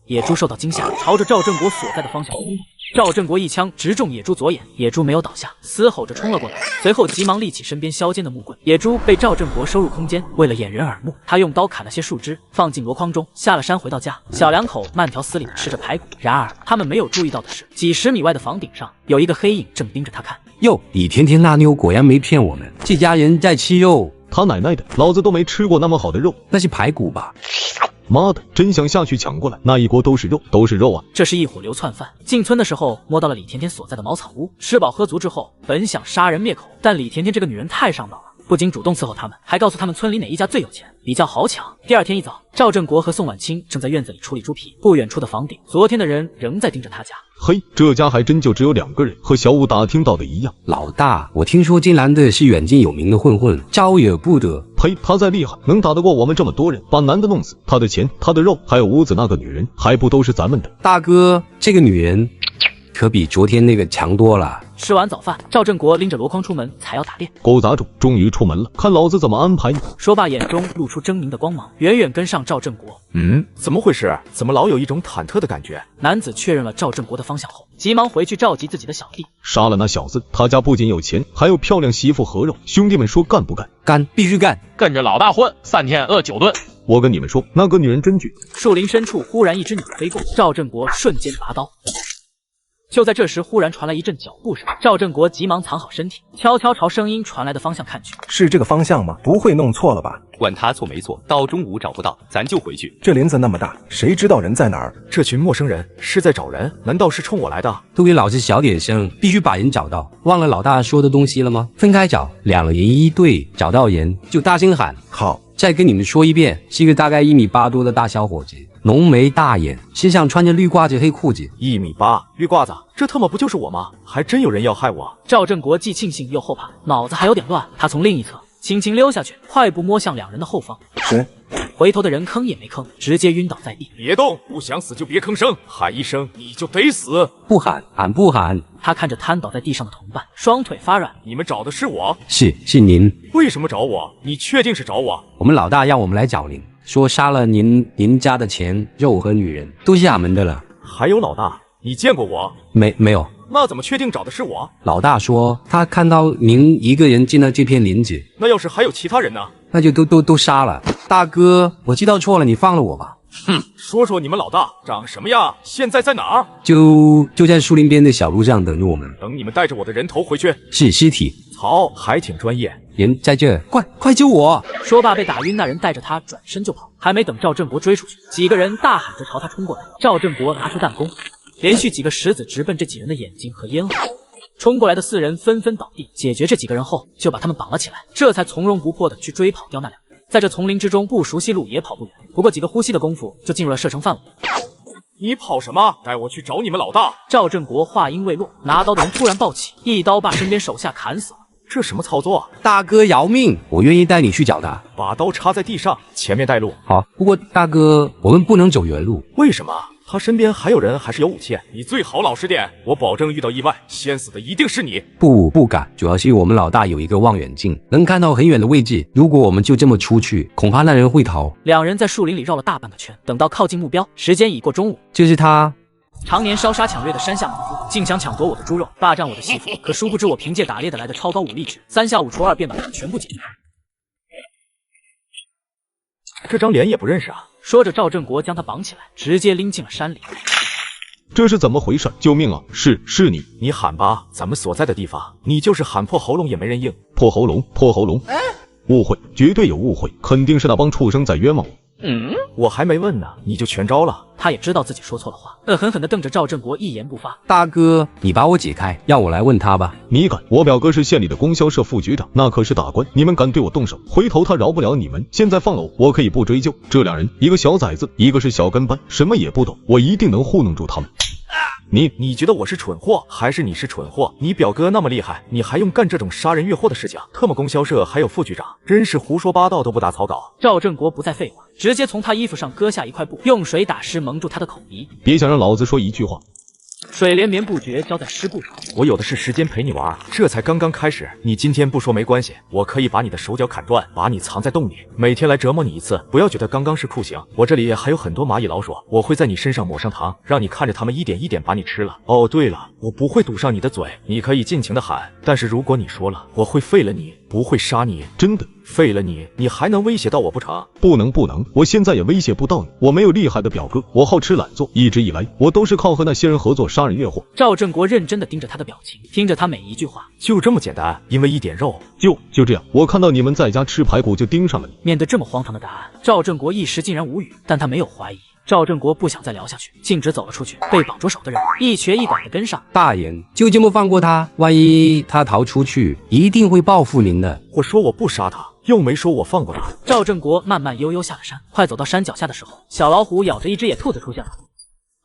野猪受到惊吓，朝着赵振国所在的方向冲跑。赵振国一枪直中野猪左眼，野猪没有倒下，嘶吼着冲了过来，随后急忙立起身边削尖的木棍。野猪被赵振国收入空间，为了掩人耳目，他用刀砍了些树枝，放进箩筐中，下了山回到家。小两口慢条斯理地吃着排骨。然而他们没有注意到的是，几十米外的房顶上有一个黑影正盯着他看。哟，李甜甜那妞果然没骗我们，这家人在吃肉。他奶奶的，老子都没吃过那么好的肉，那是排骨吧？妈的，真想下去抢过来，那一锅都是肉，都是肉啊！这是一伙流窜犯，进村的时候摸到了李甜甜所在的茅草屋，吃饱喝足之后，本想杀人灭口，但李甜甜这个女人太上道了，不仅主动伺候他们，还告诉他们村里哪一家最有钱，比较好抢。第二天一早，赵振国和宋婉清正在院子里处理猪皮，不远处的房顶，昨天的人仍在盯着他家。嘿，这家还真就只有2个人，和小五打听到的一样。老大，我听说金兰的是远近有名的混混，招惹不得。呸，他再厉害，能打得过我们这么多人，把男的弄死，他的钱、他的肉，还有屋子那个女人，还不都是咱们的？大哥，这个女人可比昨天那个强多了。吃完早饭，赵振国拎着箩筐出门，才要打猎。狗杂种，终于出门了，看老子怎么安排你！说罢，眼中露出狰狞的光芒，远远跟上赵振国。怎么回事？怎么老有一种忐忑的感觉？男子确认了赵振国的方向后，急忙回去召集自己的小弟，杀了那小子。他家不仅有钱，还有漂亮媳妇和肉。兄弟们说干不干？干，必须干！跟着老大混，3天饿9顿。我跟你们说，那个女人真绝。树林深处忽然一只鸟飞过，赵振国瞬间拔刀。就在这时，忽然传来一阵脚步声，赵振国急忙藏好身体，悄悄朝声音传来的方向看去。是这个方向吗？不会弄错了吧？管他错没错，到中午找不到，咱就回去。这林子那么大，谁知道人在哪儿？这群陌生人是在找人？难道是冲我来的？都给老子小点声，必须把人找到。忘了老大说的东西了吗？分开找，2人1队，找到人就大声喊。好，再跟你们说一遍，是一个大概1.8米多的大小伙子，浓眉大眼，身上穿着绿褂子黑裤子。1.8米，绿褂子，这他妈不就是我吗？还真有人要害我！赵振国既庆幸又后怕，脑子还有点乱。他从另一侧轻轻溜下去，快步摸向2人的后方。是，回头的人吭也没吭，直接晕倒在地。别动，不想死就别吭声，喊一声你就得死。不喊，喊不喊？他看着瘫倒在地上的同伴，双腿发软。你们找的是我？是您。为什么找我？你确定是找我？我们老大让我们来找您，说杀了您家的钱、肉和女人，都是俺们的了。还有老大，你见过我？没有。那怎么确定找的是我？老大说他看到您一个人进了这片林子。那要是还有其他人呢？那就都杀了。大哥，我知道错了，你放了我吧。哼，说说你们老大长什么样？现在在哪儿？就在树林边的小路上等着我们。等你们带着我的人头回去。是尸体。好，还挺专业。人在这，快救我！说罢，被打晕那人带着他转身就跑，还没等赵振国追出去，几个人大喊着朝他冲过来。赵振国拿出弹弓，连续几个石子直奔这几人的眼睛和咽喉。冲过来的4人纷纷倒地，解决这几个人后，就把他们绑了起来，这才从容不迫地去追跑掉那2人。在这丛林之中，不熟悉路也跑不远，不过几个呼吸的功夫就进入了射程范围。你跑什么？带我去找你们老大！赵振国话音未落，拿刀的人突然暴起，一刀把身边手下砍死了。这什么操作啊？大哥饶命，我愿意带你去找他。把刀插在地上，前面带路。好，不过大哥，我们不能走原路。为什么？他身边还有人还是有武器？你最好老实点，我保证遇到意外，先死的一定是你。不敢，主要是我们老大有一个望远镜，能看到很远的位置。如果我们就这么出去，恐怕那人会逃。2人在树林里绕了大半个圈，等到靠近目标，时间已过中午。就是他。常年烧杀抢掠的山下莽夫，竟想抢夺我的猪肉，霸占我的媳妇。可殊不知，我凭借打猎得来的超高武力值，3下5除2便把他们全部解决。这张脸也不认识啊！说着，赵振国将他绑起来，直接拎进了山里。这是怎么回事？救命啊！是你，你喊吧，咱们所在的地方，你就是喊破喉咙也没人应。破喉咙！误会，绝对有误会，肯定是那帮畜生在冤枉我。我还没问呢，你就全招了。他也知道自己说错了话，恶狠狠地瞪着赵振国，一言不发。大哥，你把我解开，让我来问他吧。你敢？我表哥是县里的供销社副局长，那可是大官，你们敢对我动手，回头他饶不了你们。现在放了我可以不追究。这两人，一个小崽子，一个是小跟班，什么也不懂，我一定能糊弄住他们。你觉得我是蠢货，还是你是蠢货？你表哥那么厉害，你还用干这种杀人越货的事情？特么供销社还有副局长，真是胡说八道都不打草稿。赵振国不再废话，直接从他衣服上割下一块布，用水打湿蒙住他的口鼻。别想让老子说一句话。水连绵不绝浇在湿布上。我有的是时间陪你玩，这才刚刚开始。你今天不说没关系，我可以把你的手脚砍断，把你藏在洞里，每天来折磨你一次。不要觉得刚刚是酷刑，我这里还有很多蚂蚁老鼠，我会在你身上抹上糖，让你看着它们一点一点把你吃了。哦，对了，我不会堵上你的嘴，你可以尽情的喊，但是如果你说了，我会废了你，不会杀你。真的？废了你，你还能威胁到我不成？不能，我现在也威胁不到你。我没有厉害的表哥，我好吃懒做，一直以来我都是靠和那些人合作杀人越货。赵振国认真地盯着他的表情，听着他每一句话。就这么简单，因为一点肉，就这样。我看到你们在家吃排骨就盯上了你。面对这么荒唐的答案，赵振国一时竟然无语，但他没有怀疑。赵振国不想再聊下去，径直走了出去。被绑着手的人一瘸一拐地跟上。大人，就这么放过他？万一他逃出去，一定会报复您的。我说我不杀他，又没说我放过他。赵振国慢慢悠悠下了山，快走到山脚下的时候，小老虎咬着一只野兔子出现了。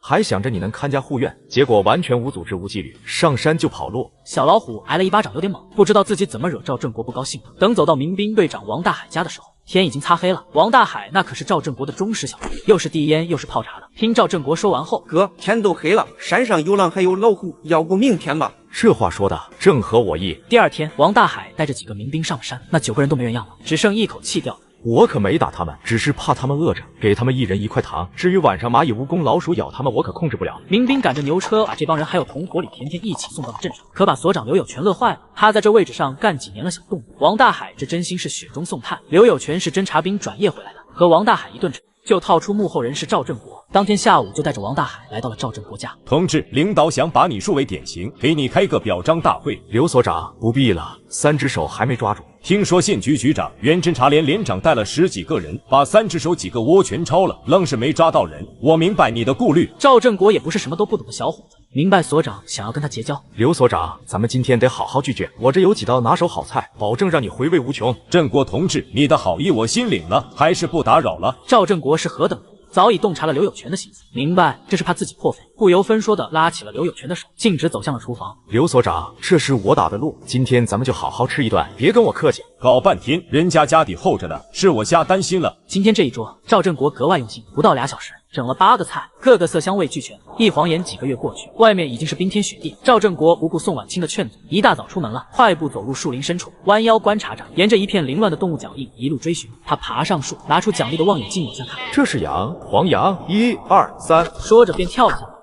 还想着你能看家护院，结果完全无组织无纪律，上山就跑路。小老虎挨了一巴掌，有点猛，不知道自己怎么惹赵振国不高兴了。等走到民兵队长王大海家的时候，天已经擦黑了。王大海那可是赵振国的忠实小弟，又是递烟又是泡茶的。听赵振国说完后，哥，天都黑了，山上有狼还有老虎，要不明天吧？这话说的正合我意。第二天，王大海带着几个民兵上山，那9个人都没人样了，只剩一口气掉了。我可没打他们，只是怕他们饿着，给他们一人1块糖。至于晚上蚂蚁、蜈蚣、老鼠咬他们，我可控制不了。民兵赶着牛车把这帮人还有同伙李甜甜一起送到了镇上，可把所长刘有权乐坏了。他在这位置上干几年了，想动武。王大海这真心是雪中送炭，刘有权是侦察兵转业回来的，和王大海一顿吃，就套出幕后人是赵振国。当天下午就带着王大海来到了赵振国家。同志，领导想把你树为典型，给你开个表彰大会。刘所长不必了，3只手还没抓住。听说县局局长、原侦察连连长带了10几个人，把3只手几个窝全抄了，愣是没抓到人。我明白你的顾虑。赵振国也不是什么都不懂的小伙子，明白所长想要跟他结交。刘所长，咱们今天得好好聚聚，我这有几道拿手好菜，保证让你回味无穷。振国同志，你的好意我心领了，还是不打扰了。赵振国是何等人，早已洞察了刘有权的心思，明白这是怕自己破费，不由分说的拉起了刘有权的手，径直走向了厨房。刘所长，这是我打的路，今天咱们就好好吃一顿，别跟我客气。搞半天，人家家底厚着呢，是我瞎担心了。今天这一桌，赵振国格外用心，不到2小时，整了8个菜，各个色香味俱全。一晃眼几个月过去，外面已经是冰天雪地。赵振国不顾宋婉清的劝阻，一大早出门了，快步走入树林深处，弯腰观察着，沿着一片凌乱的动物脚印一路追寻。他爬上树，拿出奖励的望远镜往下看，这是羊，黄羊，1、2、3，说着便跳了下来。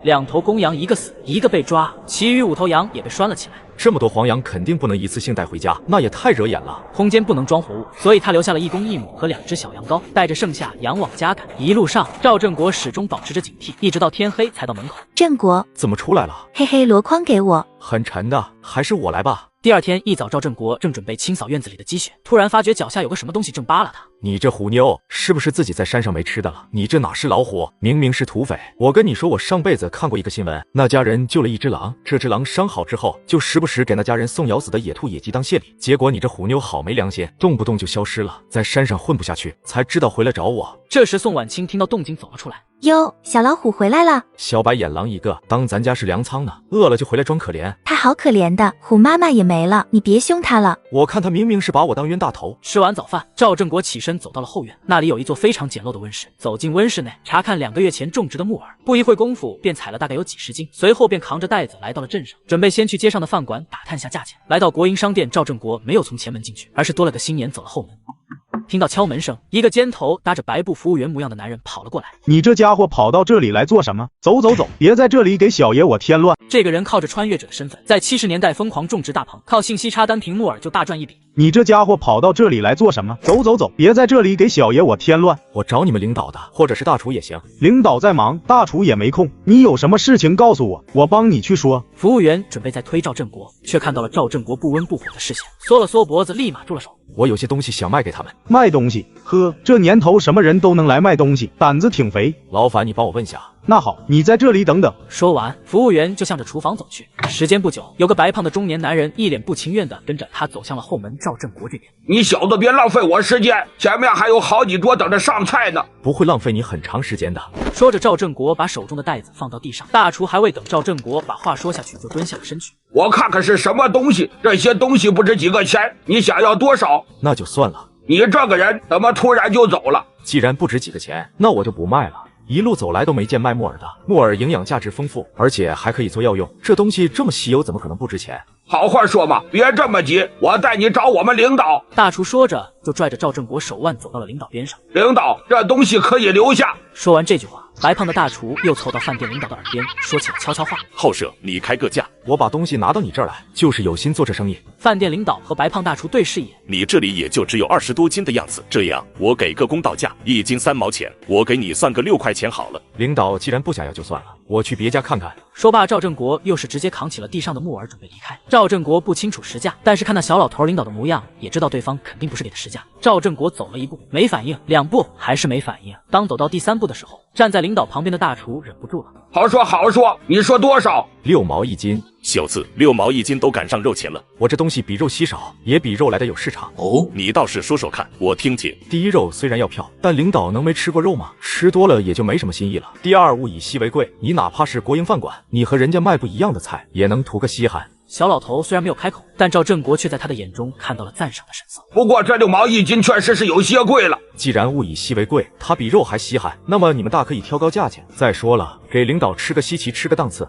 2头公羊，一个死，一个被抓，其余5头羊也被拴了起来。这么多黄羊肯定不能一次性带回家，那也太惹眼了。空间不能装活物，所以他留下了1公1母和2只小羊羔，带着剩下羊往家赶。一路上，赵振国始终保持着警惕，一直到天黑才到门口。振国，怎么出来了？嘿嘿，箩筐给我。很沉的，还是我来吧。第二天一早，赵振国正准备清扫院子里的积雪，突然发觉脚下有个什么东西正扒拉他。你这虎妞，是不是自己在山上没吃的了？你这哪是老虎，明明是土匪！我跟你说，我上辈子看过一个新闻，那家人救了一只狼，这只狼伤好之后，就时不时给那家人送咬死的野兔、野鸡当谢礼。结果你这虎妞好没良心，动不动就消失了，在山上混不下去，才知道回来找我。这时宋婉清听到动静走了出来。哟，小老虎回来了！小白眼狼一个，当咱家是粮仓呢，饿了就回来装可怜。它好可怜的，虎妈妈也没了，你别凶它了。我看他明明是把我当冤大头。吃完早饭，赵振国起身走到了后院，那里有一座非常简陋的温室。走进温室内，查看2个月前种植的木耳，不一会功夫便采了大概有几10斤，随后便扛着袋子来到了镇上，准备先去街上的饭馆打探下价钱。来到国营商店，赵振国没有从前门进去，而是多了个心眼走了后门。听到敲门声，一个肩头搭着白布服务员模样的男人跑了过来。你这家伙跑到这里来做什么？走走走，别在这里给小爷我添乱。这个人靠着穿越者的身份，在70年代疯狂种植大棚，靠信息差单凭木耳就大赚一笔。你这家伙跑到这里来做什么？走走走，别在这里给小爷我添乱。我找你们领导的，或者是大厨也行。领导在忙，大厨也没空。你有什么事情告诉我，我帮你去说。服务员准备再推赵振国，却看到了赵振国不温不火的视线，缩了缩脖子，立马住了手。我有些东西想卖给他们。卖东西？呵，这年头什么人都能来卖东西，胆子挺肥。劳烦你帮我问下。那好，你在这里等等。说完，服务员就向着厨房走去。时间不久，有个白胖的中年男人一脸不情愿地跟着他走向了后门赵振国这边。你小子别浪费我时间，前面还有好几桌等着上菜呢。不会浪费你很长时间的。说着，赵振国把手中的袋子放到地上，大厨还未等赵振国把话说下去，就蹲下了身去。我看看是什么东西，这些东西不值几个钱，你想要多少？那就算了。你这个人怎么突然就走了？既然不值几个钱，那我就不卖了。一路走来都没见卖木耳的，木耳营养价值丰富，而且还可以做药用，这东西这么稀有，怎么可能不值钱？好话说嘛，别这么急，我带你找我们领导。大厨说着，就拽着赵振国手腕走到了领导边上。领导，这东西可以留下。说完这句话，白胖的大厨又凑到饭店领导的耳边，说起了悄悄话。后舍，你开个价，我把东西拿到你这儿来，就是有心做这生意。饭店领导和白胖大厨对视一眼，你这里也就只有20多斤的样子，这样我给个公道价，1斤3毛钱，我给你算个6块钱好了。领导既然不想要就算了，我去别家看看。说罢，赵振国又是直接扛起了地上的木耳准备离开。赵振国不清楚实价，但是看那小老头领导的模样，也知道对方肯定不是给的实价。赵振国走了1步没反应，2步还是没反应。当走到第3步的时候，站在领导旁边的大厨忍不住了。好说好说，你说多少？6毛1斤。小子，6毛1斤都赶上肉钱了。我这东西比肉稀少，也比肉来的有市场。哦，你倒是说说看，我听听。第一，肉虽然要票，但领导能没吃过肉吗？吃多了也就没什么新意了。第二，物以稀为贵，你哪怕是国营饭馆，你和人家卖不一样的菜，也能图个稀罕。小老头虽然没有开口，但赵振国却在他的眼中看到了赞赏的神色。不过这6毛1斤确实是有些贵了。既然物以稀为贵，它比肉还稀罕，那么你们大可以挑高价钱。再说了，给领导吃个稀奇，吃个档次。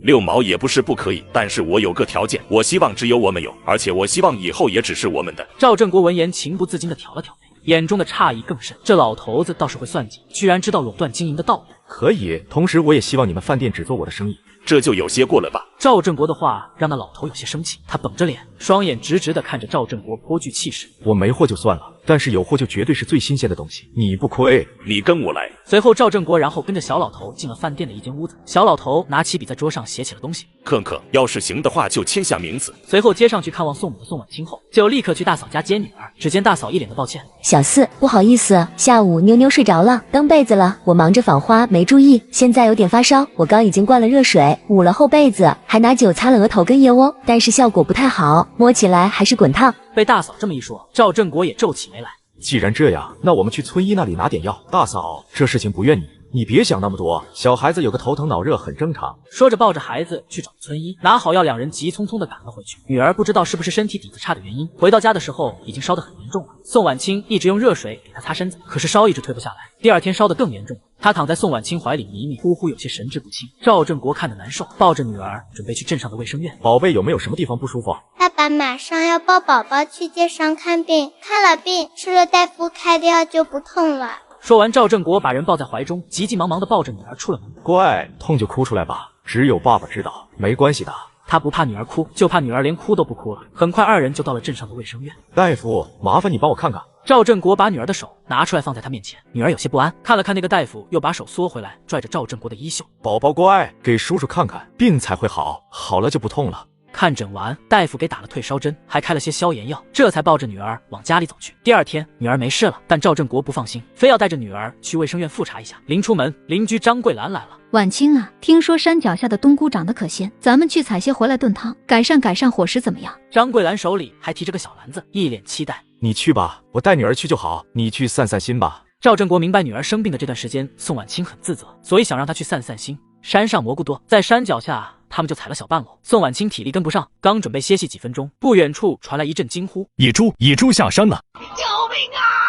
6毛也不是不可以，但是我有个条件，我希望只有我们有，而且我希望以后也只是我们的。赵振国闻言情不自禁地挑了挑眉，眼中的诧异更甚。这老头子倒是会算计，居然知道垄断经营的道理。可以，同时我也希望你们饭店只做我的生意。这就有些过了吧？赵振国的话让那老头有些生气，他绷着脸，双眼直直地看着赵振国，颇具气势。我没货就算了，但是有货就绝对是最新鲜的东西，你不亏。你跟我来。随后赵振国然后跟着小老头进了饭店的一间屋子，小老头拿起笔在桌上写起了东西。可，要是行的话就签下名字。随后接上去看望宋母的宋婉清后，就立刻去大嫂家接女儿。只见大嫂一脸的抱歉：“小四，不好意思，下午妞妞睡着了，蹬被子了，我忙着纺花没注意，现在有点发烧，我刚已经灌了热水，捂了厚被子，还拿酒擦了额头跟腋窝，但是效果不太好，摸起来还是滚烫。”被大嫂这么一说，赵振国也皱起眉来。既然这样，那我们去村医那里拿点药。大嫂，这事情不怨你，你别想那么多，小孩子有个头疼脑热很正常。说着抱着孩子去找村医，拿好药，两人急匆匆地赶了回去。女儿不知道是不是身体底子差的原因，回到家的时候已经烧得很严重了。宋婉清一直用热水给她擦身子，可是烧一直退不下来。第二天烧得更严重了，她躺在宋婉清怀里迷迷糊糊，有些神志不清。赵振国看得难受，抱着女儿准备去镇上的卫生院。宝贝，有没有什么地方不舒服？爸爸马上要抱宝宝去街上看病，看了病吃了大夫开的药就不痛了。说完，赵振国把人抱在怀中，急急忙忙地抱着女儿出了门。乖，痛就哭出来吧，只有爸爸知道，没关系的。他不怕女儿哭，就怕女儿连哭都不哭了。很快，二人就到了镇上的卫生院。大夫，麻烦你帮我看看。赵振国把女儿的手拿出来放在他面前，女儿有些不安，看了看那个大夫，又把手缩回来，拽着赵振国的衣袖。宝宝乖，给叔叔看看，病才会好，好了就不痛了。看诊完，大夫给打了退烧针，还开了些消炎药，这才抱着女儿往家里走去。第二天，女儿没事了，但赵振国不放心，非要带着女儿去卫生院复查一下。临出门，邻居张桂兰来了。婉清啊，听说山脚下的冬菇长得可鲜，咱们去采些回来炖汤，改善伙食怎么样？张桂兰手里还提着个小篮子，一脸期待。你去吧，我带女儿去就好，你去散散心吧。赵振国明白女儿生病的这段时间，宋婉清很自责，所以想让她去散散心。山上蘑菇多，在山脚下他们就采了小半篓。宋婉清体力跟不上，刚准备歇息几分钟，不远处传来一阵惊呼：野猪下山了！救命啊！